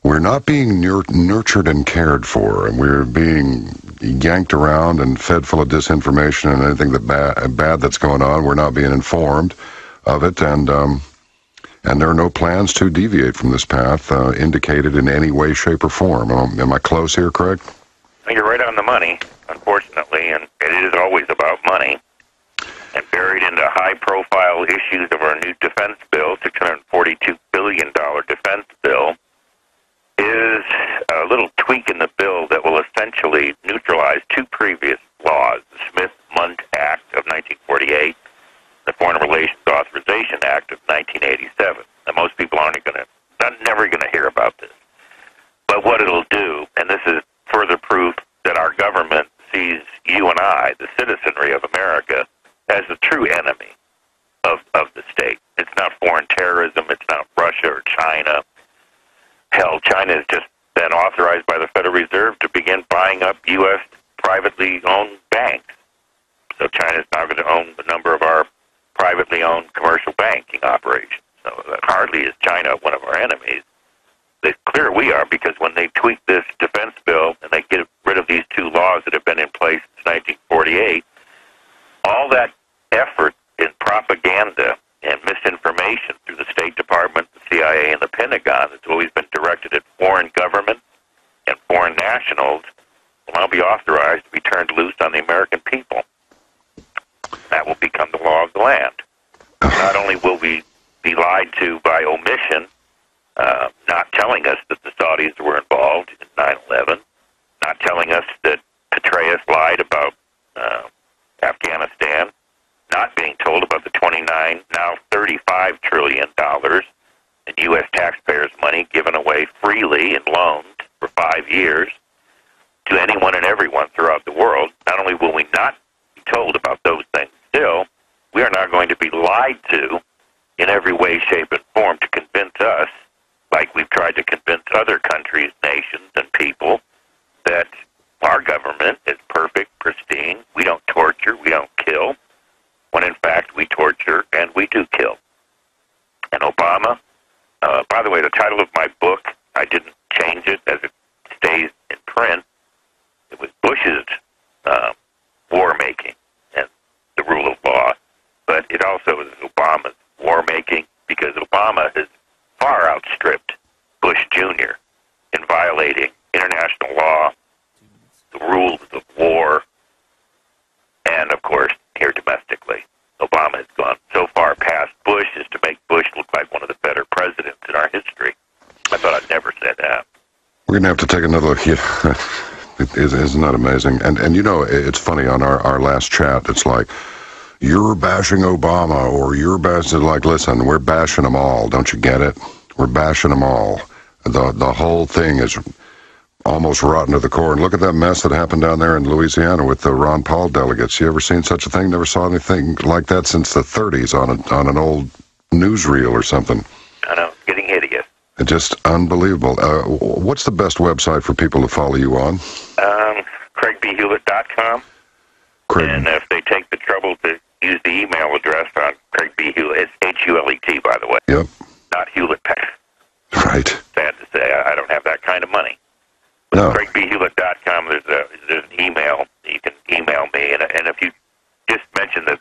nurtured and cared for, and we're being yanked around and fed full of disinformation and anything bad that's going on. We're not being informed of it, and there are no plans to deviate from this path indicated in any way, shape, or form. Am I close here, Craig? You're right on the money, unfortunately, and it is always about money. And buried in the high-profile issues of our new defense bill, $642 billion defense bill, is a little tweak in the bill that will essentially neutralize two previous laws, the Smith-Mundt Act of 1948, the Foreign Relations Authorization Act of 1987. Now, most people never going to hear about this. But what it'll do, and this is further proof that our government sees you and I, the citizenry of America, as the true enemy of the state. It's not foreign terrorism. It's not Russia or China. Hell, China has just been authorized by the Federal Reserve to begin buying up U.S. privately owned banks. So China is now going to own a number of our privately owned commercial banking operations. So hardly is China one of our enemies. It's clear we are, because when they tweak this defense bill and they get rid of these two laws that have been in place since 1948, all that effort in propaganda and misinformation through the State Department, the CIA, and the Pentagon that's always been directed at foreign governments and foreign nationals will now be authorized to be turned loose on the American people. That will become the law of the land. Not only will we be lied to by omission, not telling us that the Saudis were involved in 9/11, not telling us that Petraeus lied about Afghanistan, not being told about the $29, now $35 trillion in U.S. taxpayers' money given away freely in loans for 5 years to anyone and everyone throughout the world. Not only will we not be told about those things still, we are now going to be lied to in every way, shape, and form to convince us, like we've tried to convince other countries, nations, and people, that our government is perfect, pristine, we don't torture, we don't kill, when in fact we torture and we do kill. And Obama, by the way, the title of my book, I didn't change it as it stays in print. It was Bush's war-making and the rule of law, but it also is Obama's war-making, because Obama has far outstripped Bush We're going to have to take another look. Yeah. Isn't that amazing? And you know, it's funny, on our last chat, it's like, you're bashing Obama, or you're bashing, like, listen, we're bashing them all. Don't you get it? We're bashing them all. The whole thing is almost rotten to the core. And look at that mess that happened down there in Louisiana with the Ron Paul delegates. You ever seen such a thing? Never saw anything like that since the 30s on an old newsreel or something. I know, it's getting hideous. Just unbelievable. What's the best website for people to follow you on? CraigBHulet.com. And if they take the trouble to use the email address on Craig B Hulet, it's Hulet, by the way. Yep. Not Hewlett Packard. Right. Sad to say, I don't have that kind of money. With CraigBHulet.com, there's an email. You can email me, and if you just mention that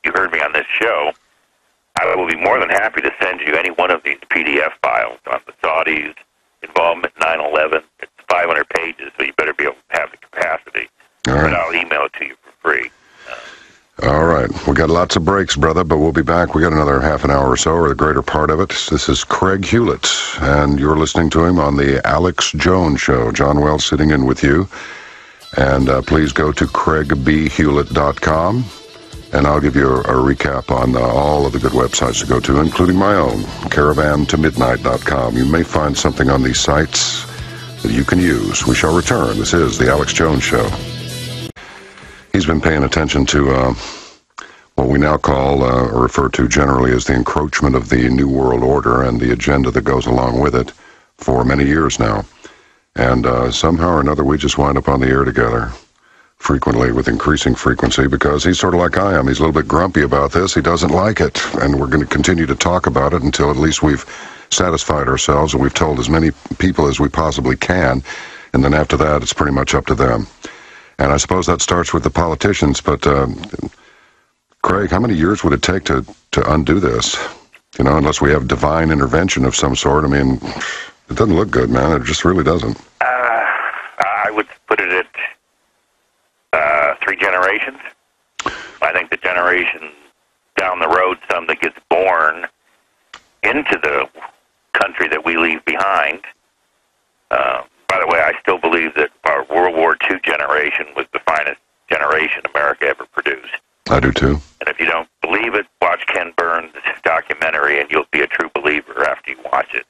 you heard me on this show, I will be more than happy to send you any one of these PDF files on the Saudis' involvement in 9/11. It's 500 pages, so you better be able to have the capacity. All right. But I'll email it to you for free. All right. We got lots of breaks, brother, but we'll be back. We got another half an hour or so, or the greater part of it. This is Craig Hulet, and you're listening to him on the Alex Jones Show. John Wells sitting in with you. And please go to CraigBHulet.com, and I'll give you a recap on all of the good websites to go to, including my own, CaravanToMidnight.com. You may find something on these sites that you can use. We shall return. This is the Alex Jones Show. He's been paying attention to what we now call, or refer to generally as, the encroachment of the New World Order and the agenda that goes along with it for many years now. And somehow or another, we just wind up on the air together, frequently, with increasing frequency, because he's sort of like I am. He's a little bit grumpy about this. He doesn't like it. And we're going to continue to talk about it until at least we've satisfied ourselves and we've told as many people as we possibly can. And then after that, it's pretty much up to them. And I suppose that starts with the politicians, but Craig, how many years would it take to undo this? You know, unless we have divine intervention of some sort. I mean, it doesn't look good, man. It just really doesn't. I would put it at 3 generations. I think the generation down the road, some that gets born into the country that we leave behind. By the way, I still believe that our World War II generation was the finest generation America ever produced. I do too. And if you don't believe it, watch Ken Burns' documentary, and you'll be a true believer after you watch it.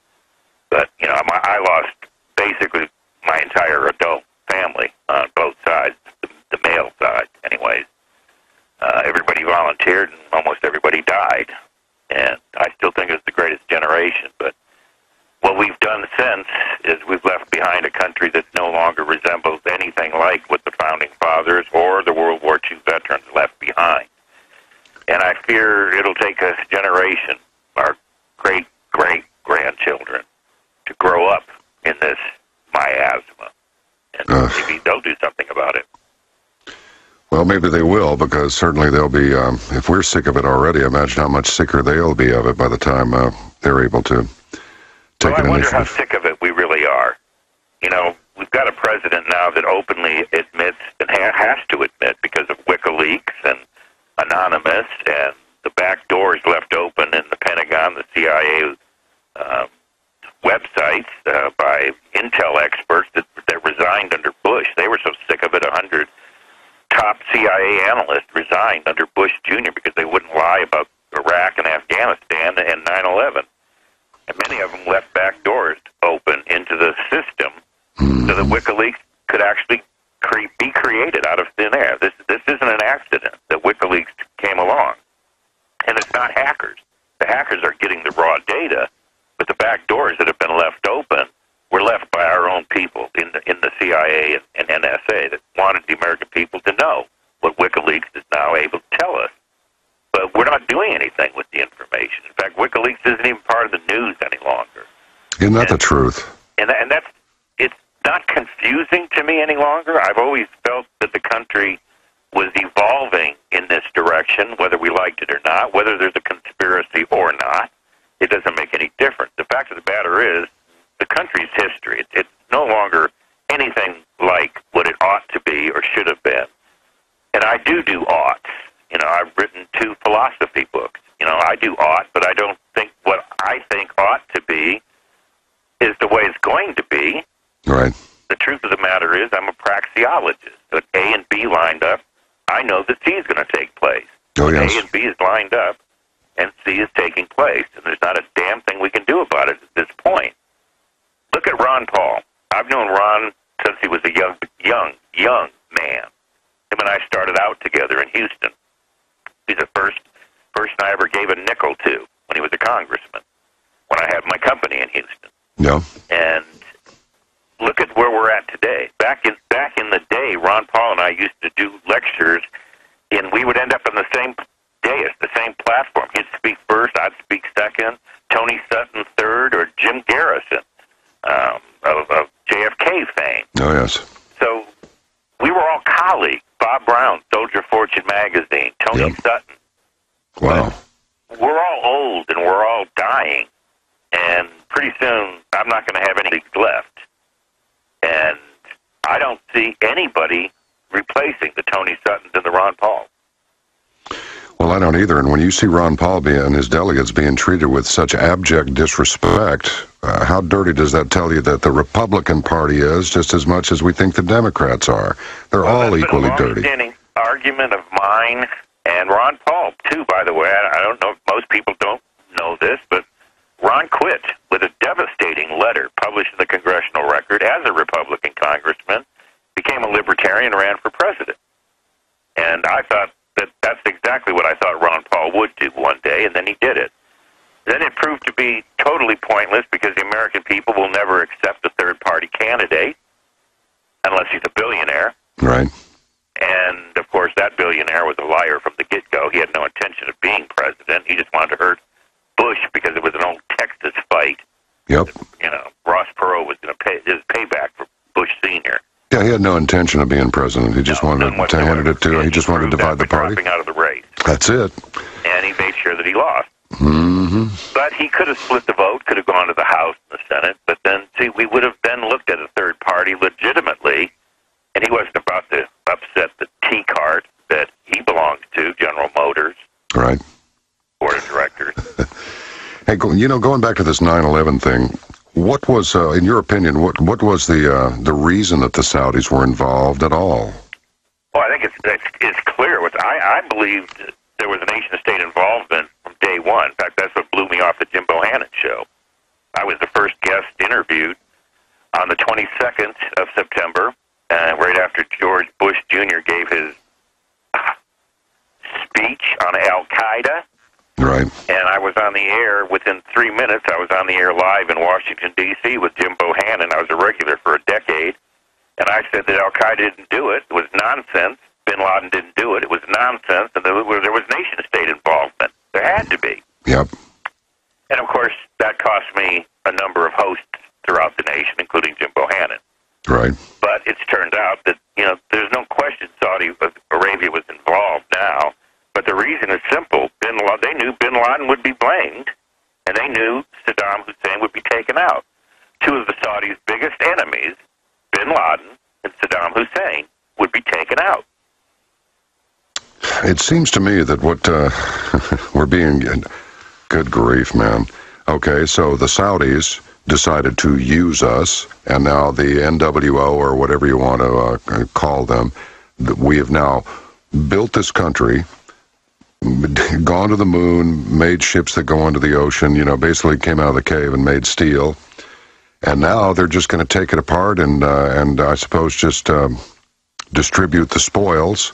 But, you know, I lost basically my entire adult family on both sides, the male side, anyways. Everybody volunteered, and almost everybody died. And I still think it's the greatest generation, but what we've done since is we've left behind a country that no longer resembles anything like what the Founding Fathers or the World War II veterans left behind. And I fear it'll take a generation, our great-great-grandchildren, to grow up in this miasma. And maybe they'll do something about it. Well, maybe they will, because certainly they'll be, if we're sick of it already, imagine how much sicker they'll be of it by the time they're able to take an initiative. I wonder how sick of it we really are. You know, we've got a president now that openly admits, and has to admit, because of WikiLeaks and Anonymous and the back doors left open in the Pentagon, the CIA websites by intel experts that resigned under Bush. They were so sick of it, 100 top CIA analysts resigned under Bush Jr. because they wouldn't lie about Iraq and Afghanistan and 9/11. And many of them left back doors open into the system so that WikiLeaks could actually be created out of thin air. This isn't an accident that WikiLeaks came along. And it's not hackers. The hackers are getting the raw data, but the back doors that have been left open were left by our own people in the CIA and NSA that wanted the American people to know what WikiLeaks is now able to tell us. But we're not doing anything with the information. In fact, WikiLeaks isn't even part of the news any longer. Isn't that the truth? And that's, it's not confusing to me any longer. I've always felt that the country was evolving in this direction, whether we liked it or not, whether there's a conspiracy or not. It doesn't make any difference. The fact of the matter is, the country's history, it's no longer anything like what it ought to be or should have been. And I do oughts. You know, I've written 2 philosophy books. You know, I do ought, but I don't think what I think ought to be is the way it's going to be. Right. The truth of the matter is I'm a praxeologist. When A and B lined up, I know that C is going to take place. Oh, yes. A and B is lined up, and C is taking place, and there's not a damn thing we can do about it at this point. Look at Ron Paul. I've known Ron since he was a young man. Him and I started out together in Houston. He's the first person I ever gave a nickel to when he was a congressman, when I had my company in Houston. Yeah. And look at where we're at today. Back in the day, Ron Paul and I used to do lectures, and we would end up on the same dais, the same platform. He'd speak first, I'd speak second, Tony Sutton third, or Jim Garrison of JFK fame. Oh, yes. So we were all colleagues. Bob Brown, Soldier Fortune magazine, Tony Sutton. Wow. But we're all old and we're all dying, and pretty soon I'm not going to have any left. And I don't see anybody replacing the Tony Suttons and the Ron Paul. Well, I don't either. And when you see Ron Paul and his delegates being treated with such abject disrespect, how dirty does that tell you that the Republican Party is, just as much as we think the Democrats are? They're all equally dirty. That's been a long-standing argument of mine, and Ron Paul, too, by the way. I don't know if most people don't know this, but Ron quit with a devastating letter published in the Congressional Record as a Republican congressman, became a libertarian, ran for president. And I thought that's exactly what I thought Ron Paul would do one day, and then he did it. Then it proved to be totally pointless because the American people will never accept a third-party candidate unless he's a billionaire. Right. And, of course, that billionaire was a liar from the get-go. He had no intention of being president. He just wanted to hurt Bush because it was an old Texas fight. Yep. You know, Ross Perot was going to pay his payback for Bush Sr. Yeah, he had no intention of being president. He just wanted to hand it to. He just wanted to divide the party. Dropping out of the race. That's it. And he made sure that he lost. Mm-hmm. But he could have split the vote, could have gone to the House and the Senate, but then, see, we would have then looked at a third party legitimately, and he wasn't about to upset the T-cart that he belongs to, General Motors. Right. Board of Directors. Hey, going back to this 9/11 thing, what was, in your opinion, what was the reason that the Saudis were involved at all? Well, I think it's clear. I believed there was a nation-state involvement from day one. In fact, that's what blew me off the Jim Bohannon show. I was the first guest interviewed on the 22nd of September, right after George Bush Jr. gave his speech on Al-Qaeda. Right. And I was on the air within 3 minutes. I was on the air live in Washington, D.C. with Jim Bohannon. I was a regular for a decade. And I said that Al-Qaeda didn't do it. It was nonsense. Bin Laden didn't do it. It was nonsense. And there was nation-state involvement. There had to be. Yep. And, of course, that cost me a number of hosts throughout the nation, including Jim Bohannon. Right. But it's turned out that, there's no question Saudi Arabia was involved now. But the reason is simple. They knew Bin Laden would be blamed, and they knew Saddam Hussein would be taken out. Two of the Saudis' biggest enemies, Bin Laden and Saddam Hussein, would be taken out. It seems to me that what we're being... Good grief, man. Okay, so the Saudis decided to use us, and now the NWO, or whatever you want to call them, we have now built this country, gone to the moon, made ships that go into the ocean, basically came out of the cave and made steel. And now they're just going to take it apart and I suppose just distribute the spoils.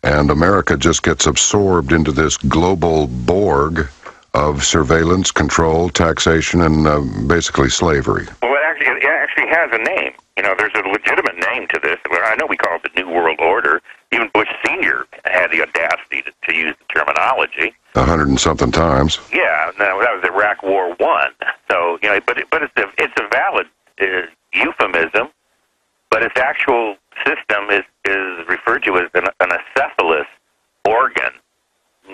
And America just gets absorbed into this global Borg of surveillance, control, taxation, and basically slavery. Well, it actually has a name. There's a legitimate name to this. I know we call it the New World Order. Even Bush Sr. had the audacity to use the terminology. 100 and something times. Yeah, no, that was Iraq War I. So, but it's a valid euphemism, but its actual system is referred to as an acephalous organ,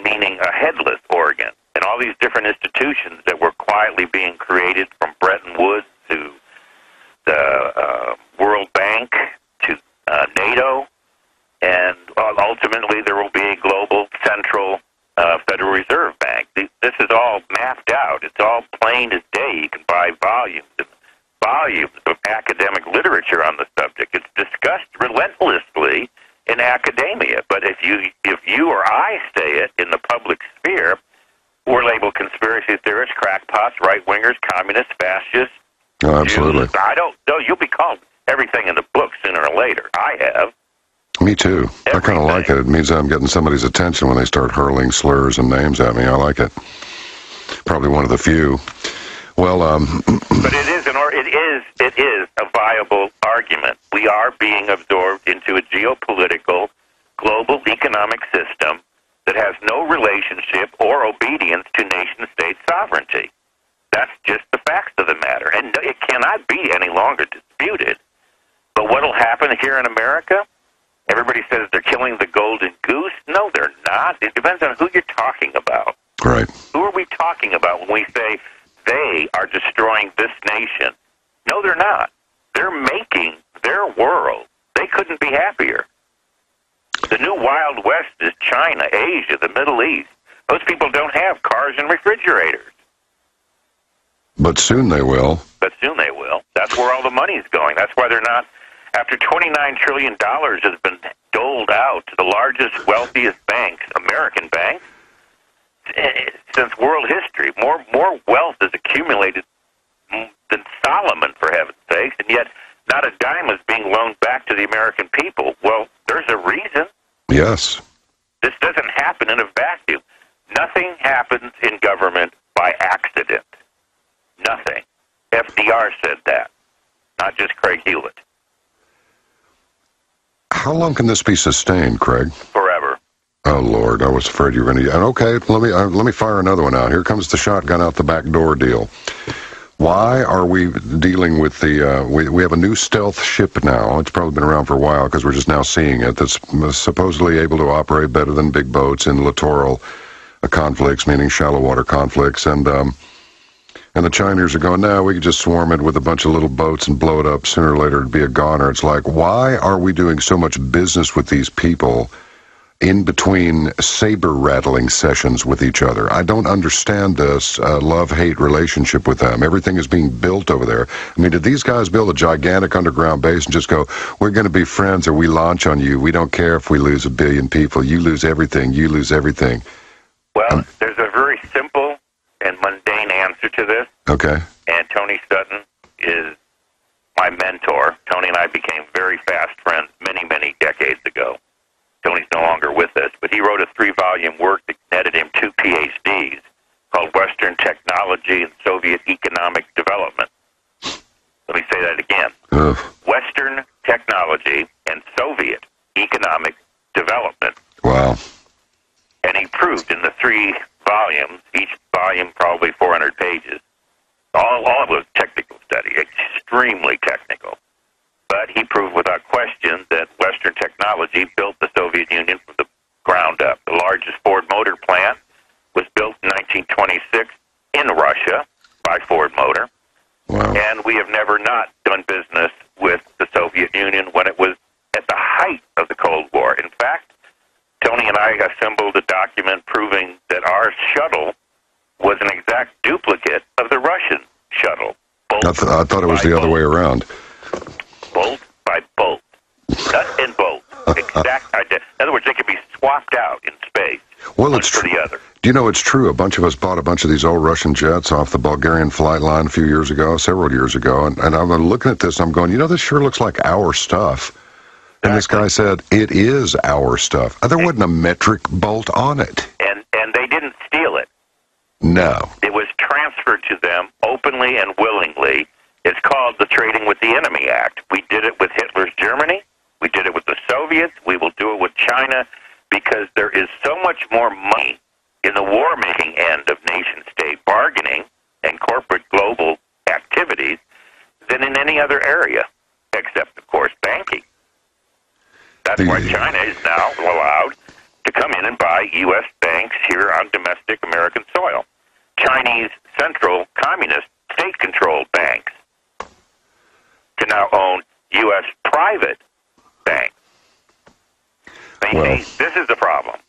meaning a headless organ. And all these different institutions that were quietly being created, from Bretton Woods to the World Bank to NATO, and ultimately there will be a global central Federal Reserve Bank. This is all mapped out. It's all plain as day. You can buy volumes and volumes of academic literature on the subject. It's discussed relentlessly in academia. But if you or I say it in the public sphere, we're labeled conspiracy theorists, crackpots, right-wingers, communists, fascists. Oh, absolutely. Jews. I don't know. You'll be called everything in the book sooner or later. I have. Me too. Everything. I kind of like it. It means I'm getting somebody's attention when they start hurling slurs and names at me. I like it. Probably one of the few. Well, but it is a viable argument. We are being absorbed into a geopolitical, global economic system that has no relationship or obedience to nation-state sovereignty. That's just the facts of the matter, and it cannot be any longer disputed. But what will happen here in America? Everybody says they're killing the golden goose. No, they're not. It depends on who you're talking about. Right. Who are we talking about when we say they are destroying this nation? No, they're not. They're making their world. They couldn't be happier. The new Wild West is China, Asia, the Middle East. Those people don't have cars and refrigerators. But soon they will. That's where all the money's going. That's why they're not. After $29 trillion has been doled out to the largest, wealthiest banks, American banks, since world history, more wealth is accumulated than Solomon, for heaven's sakes, and yet not a dime is being loaned back to the American people. Well, there's a reason. Yes. This doesn't happen in a vacuum. Nothing happens in government by accident. Nothing. FDR said that, not just Craig Hulet. How long can this be sustained, Craig? Forever. Oh, Lord, I was afraid you were going to... Okay, let me fire another one out. Here comes the shotgun out the back door deal. Why are we dealing with the... we have a new stealth ship now. It's probably been around for a while because we're just now seeing it. That's supposedly able to operate better than big boats in littoral conflicts, meaning shallow water conflicts. And the Chinese are going, no, we could just swarm it with a bunch of little boats and blow it up. Sooner or later it'd be a goner. It's like, why are we doing so much business with these people in between saber-rattling sessions with each other? I don't understand this love-hate relationship with them. Everything is being built over there. I mean, did these guys build a gigantic underground base and just go, we're going to be friends or we launch on you. We don't care if we lose 1 billion people. You lose everything. You lose everything. Well, there's a very simple and mundane answer to this. Okay. And Tony Sutton is my mentor. Tony and I became very fast friends many, many decades ago. Tony's no longer with us, but he wrote a 3-volume work that netted him 2 Ph.D.s called Western Technology and Soviet Economic Development. Let me say that again. Western Technology and Soviet Economic Development. Wow. And he proved in the 3 volumes, each volume probably 400 pages, all of it was technical study, extremely technical. But he proved without question that Western technology built the Soviet Union from the ground up. The largest Ford Motor plant was built in 1926 in Russia by Ford Motor. Wow. And we have never not done business with the Soviet Union when it was at the height of the Cold War. In fact, Tony and I assembled a document proving that our shuttle was an exact duplicate of the Russian shuttle. I thought it was the other way around. Bolt by bolt. Nut and bolt. Exact idea. In other words, they could be swapped out in space. Well, one it's for true. the other. Do you know it's true? A bunch of us bought a bunch of these old Russian jets off the Bulgarian flight line a few years ago, several years ago, and I'm looking at this, I'm going, you know, this sure looks like our stuff. And this guy said, it is our stuff. There wasn't a metric bolt on it. And they didn't steal it. No. It was transferred to them openly and willingly. It's called the Trading with the Enemy Act. We did it with Hitler's Germany. We did it with the Soviets. We will do it with China because there is so much more money in the war-making end of nation-state bargaining and corporate global activities than in any other area, except, of course, banking. That's why China is now allowed to come in and buy U.S. banks here on domestic American soil. Chinese central communist state-controlled banks can now own U.S. private banks. See, this is the problem.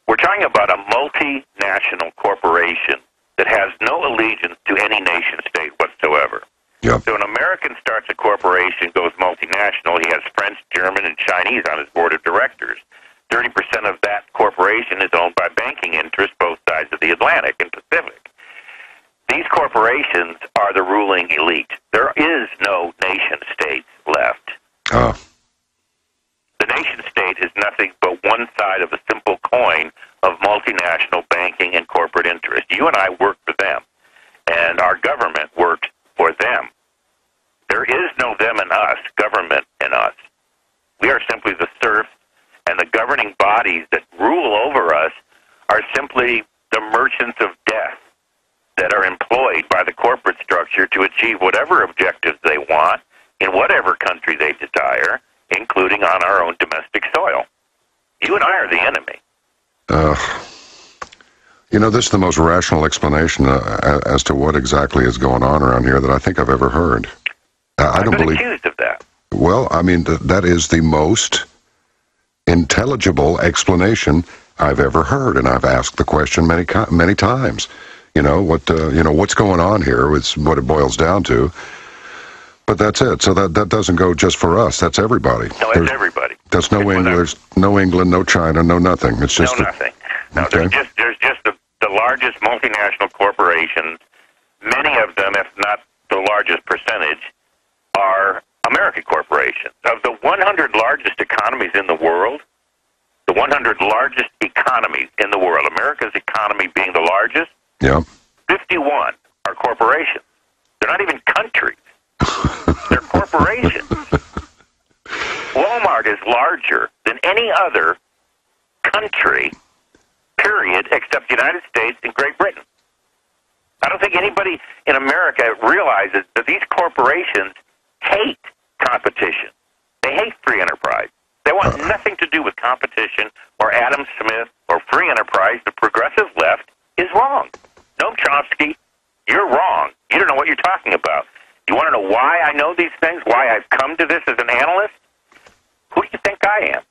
We're talking about a multinational corporation that has no allegiance to any nation-state whatsoever. Yep. So an American are the ruling elite. There is no nation-state left. Oh. The nation-state is nothing but one side of a simple coin of multinational banking and corporate interest. You and I work for them, and our government worked for them. There is no them and us, government and us. We are simply the serfs, and the governing bodies that rule over us are simply the merchants of death that are employed by the corporate structure to achieve whatever objectives they want in whatever country they desire, including on our own domestic soil. You and I are the enemy. This is the most rational explanation as to what exactly is going on around here that I think I've ever heard. I don't believe. Accused of that. Well, I mean, that is the most intelligible explanation I've ever heard, and I've asked the question many times. What's going on here is what it boils down to. But that's it. So that doesn't go just for us. That's everybody. No, it's everybody. That's no England. There's no England, no China, no nothing. It's just nothing. No, okay. There's just the largest multinational corporations. Many of them, if not the largest percentage, are American corporations. Of the 100 largest economies in the world, the 100 largest economies in the world, America's economy being the largest, 51 are corporations. They're not even countries. They're corporations. Walmart is larger than any other country, period, except the United States and Great Britain. I don't think anybody in America realizes that these corporations hate competition. They hate free enterprise. They want nothing to do with competition or Adam Smith or free enterprise. The progressive left is wrong. Noam Chomsky, you're wrong. You don't know what you're talking about. You want to know why I know these things, why I've come to this as an analyst? Who do you think I am?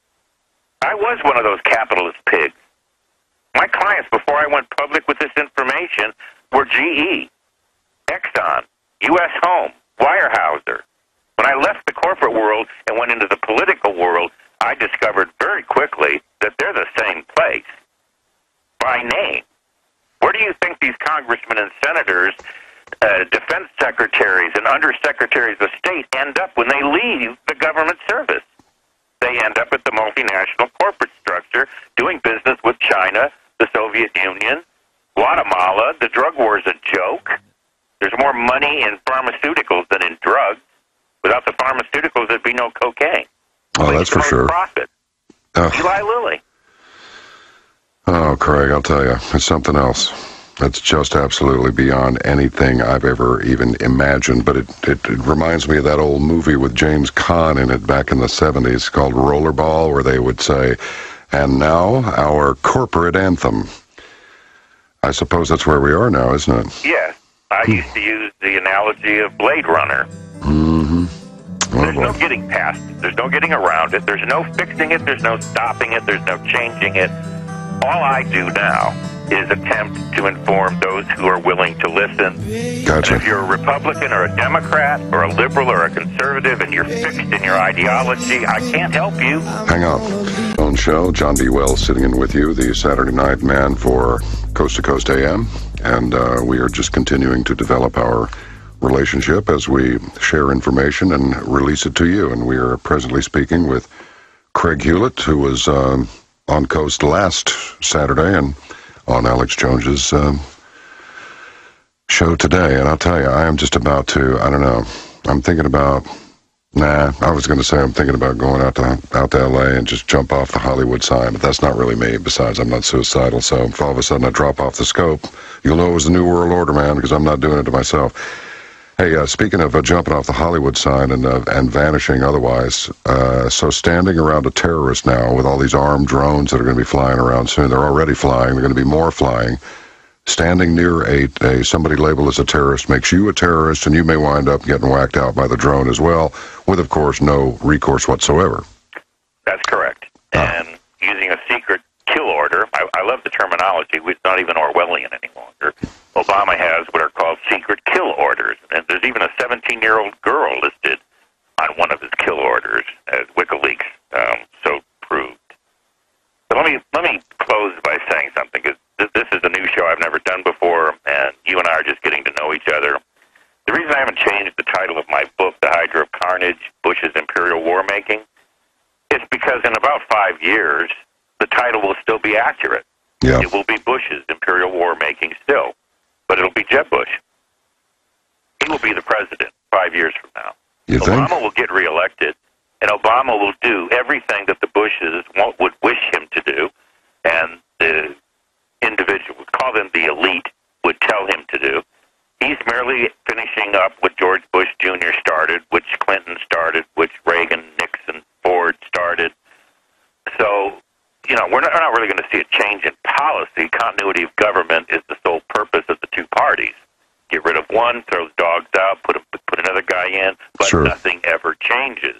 I was one of those capitalist pigs. My clients, before I went public with this information, were GE, Exxon, U.S. Home, Weyerhaeuser. When I left the corporate world and went into the political world, I discovered very quickly that they're the same place by name. Where do you think these congressmen and senators, defense secretaries and undersecretaries of state end up when they leave the government service? They end up at the multinational corporate structure doing business with China, the Soviet Union, Guatemala. The drug war is a joke. There's more money in pharmaceuticals than in drugs. Without the pharmaceuticals, there'd be no cocaine. Oh, that's for sure. Profit. Eli Lilly. Oh, Craig, I'll tell you, it's something else. It's just absolutely beyond anything I've ever even imagined. But it reminds me of that old movie with James Caan in it back in the 70s called Rollerball, where they would say, "And now our corporate anthem." I suppose that's where we are now, isn't it? Yes. I used to use the analogy of Blade Runner. Mm-hmm. There's no getting past it. There's no getting around it. There's no fixing it. There's no stopping it. There's no changing it. All I do now is attempt to inform those who are willing to listen. Gotcha. And if you're a Republican or a Democrat or a liberal or a conservative and you're fixed in your ideology, I can't help you. Hang on. Own show, John B. Wells sitting in with you, the Saturday night man for Coast to Coast AM. And we are just continuing to develop our relationship as we share information and release it to you. And we are presently speaking with Craig Hulet, who was on Coast last Saturday and on Alex Jones's show today. And I'll tell you, I am just about to, I don't know, I'm thinking about, I was going to say I'm thinking about going out to L.A. and just jump off the Hollywood sign, but that's not really me. Besides, I'm not suicidal, so if all of a sudden I drop off the scope, you'll know it was the New World Order, man, because I'm not doing it to myself. Hey, speaking of jumping off the Hollywood sign and vanishing otherwise, so standing around a terrorist now with all these armed drones that are going to be flying around soon, they're already flying, they're going to be more flying, standing near a somebody labeled as a terrorist makes you a terrorist, and you may wind up getting whacked out by the drone as well, with, of course, no recourse whatsoever. That's correct. And using a secret kill order, I love the terminology. It's not even Orwellian any longer. Obama has what are called secret kill orders, and there's even a 17-year-old girl listed on one of his kill orders, as WikiLeaks so proved. But let me close by saying something, because this is a new show I've never done before, and you and I are just getting to know each other. The change the title of my book, The Hydra of Carnage, Bush's Imperial War Making, it's because in about 5 years, the title will still be accurate. Yeah. It will be Bush's Imperial War Making still, but it'll be Jeb Bush. He will be the president 5 years from now. You think? Obama will get reelected, and Obama will do everything that the Bushes would wish him to do, and the individual, call them the elite, would tell him to do. He's merely finishing up what George Bush Jr. started, which Clinton started, which Reagan, Nixon, Ford started. So, you know, we're not really going to see a change in policy. Continuity of government is the sole purpose of the two parties. Get rid of one, throw the dogs out, put another guy in, but Sure. Nothing ever changes.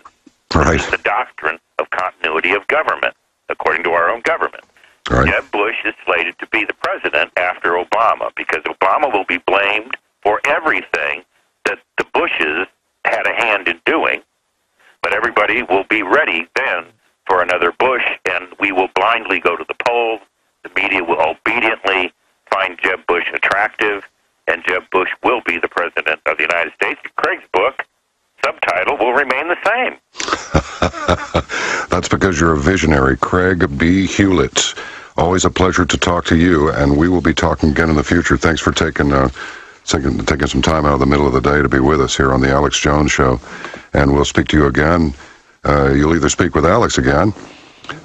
Right. This is the doctrine of continuity of government, according to our own government. Right. Jeb Bush is slated to be the president after Obama because Obama will be blamed for everything that the Bushes had a hand in doing, but everybody will be ready then for another Bush, and we will blindly go to the polls. The media will obediently find Jeb Bush attractive, and Jeb Bush will be the president of the United States. Craig's book, subtitle, will remain the same. That's because you're a visionary. Craig B Hulet. Always a pleasure to talk to you, and we will be talking again in the future. Thanks for taking some time out of the middle of the day to be with us here on the Alex Jones Show, and we'll speak to you again. You'll either speak with Alex again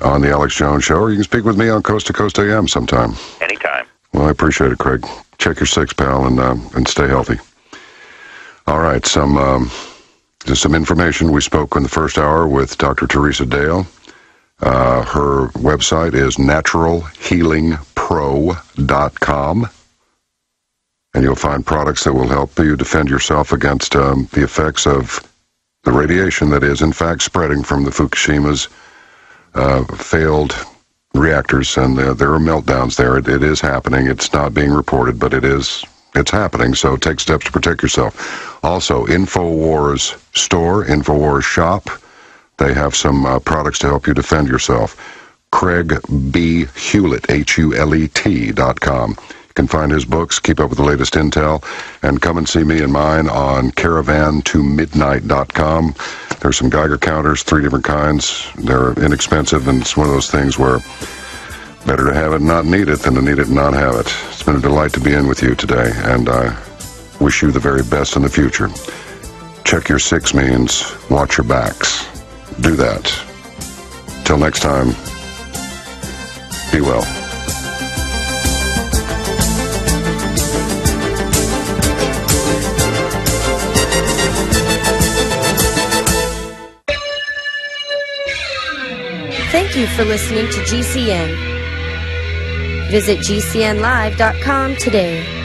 on the Alex Jones Show, or you can speak with me on Coast to Coast AM sometime. Anytime. Well, I appreciate it, Craig. Check your six, pal, and stay healthy. All right, just some information. We spoke in the first hour with Dr. Theresa Dale. Her website is naturalhealingpro.com, and you'll find products that will help you defend yourself against the effects of the radiation that is, in fact, spreading from the Fukushima's failed reactors, and there are meltdowns there. It is happening. It's not being reported, but it's happening, so take steps to protect yourself. Also, InfoWars store, InfoWars shop, they have some products to help you defend yourself. Craig B Hulet, HULET.com. You can find his books, keep up with the latest intel, and come and see me and mine on caravantomidnight.com. There's some Geiger counters, 3 different kinds. They're inexpensive, and it's one of those things where better to have it and not need it than to need it and not have it. It's been a delight to be in with you today, and I wish you the very best in the future. Check your six means watch your backs. Do that. Till next time, be well. Thank you for listening to GCN. Visit GCNlive.com today.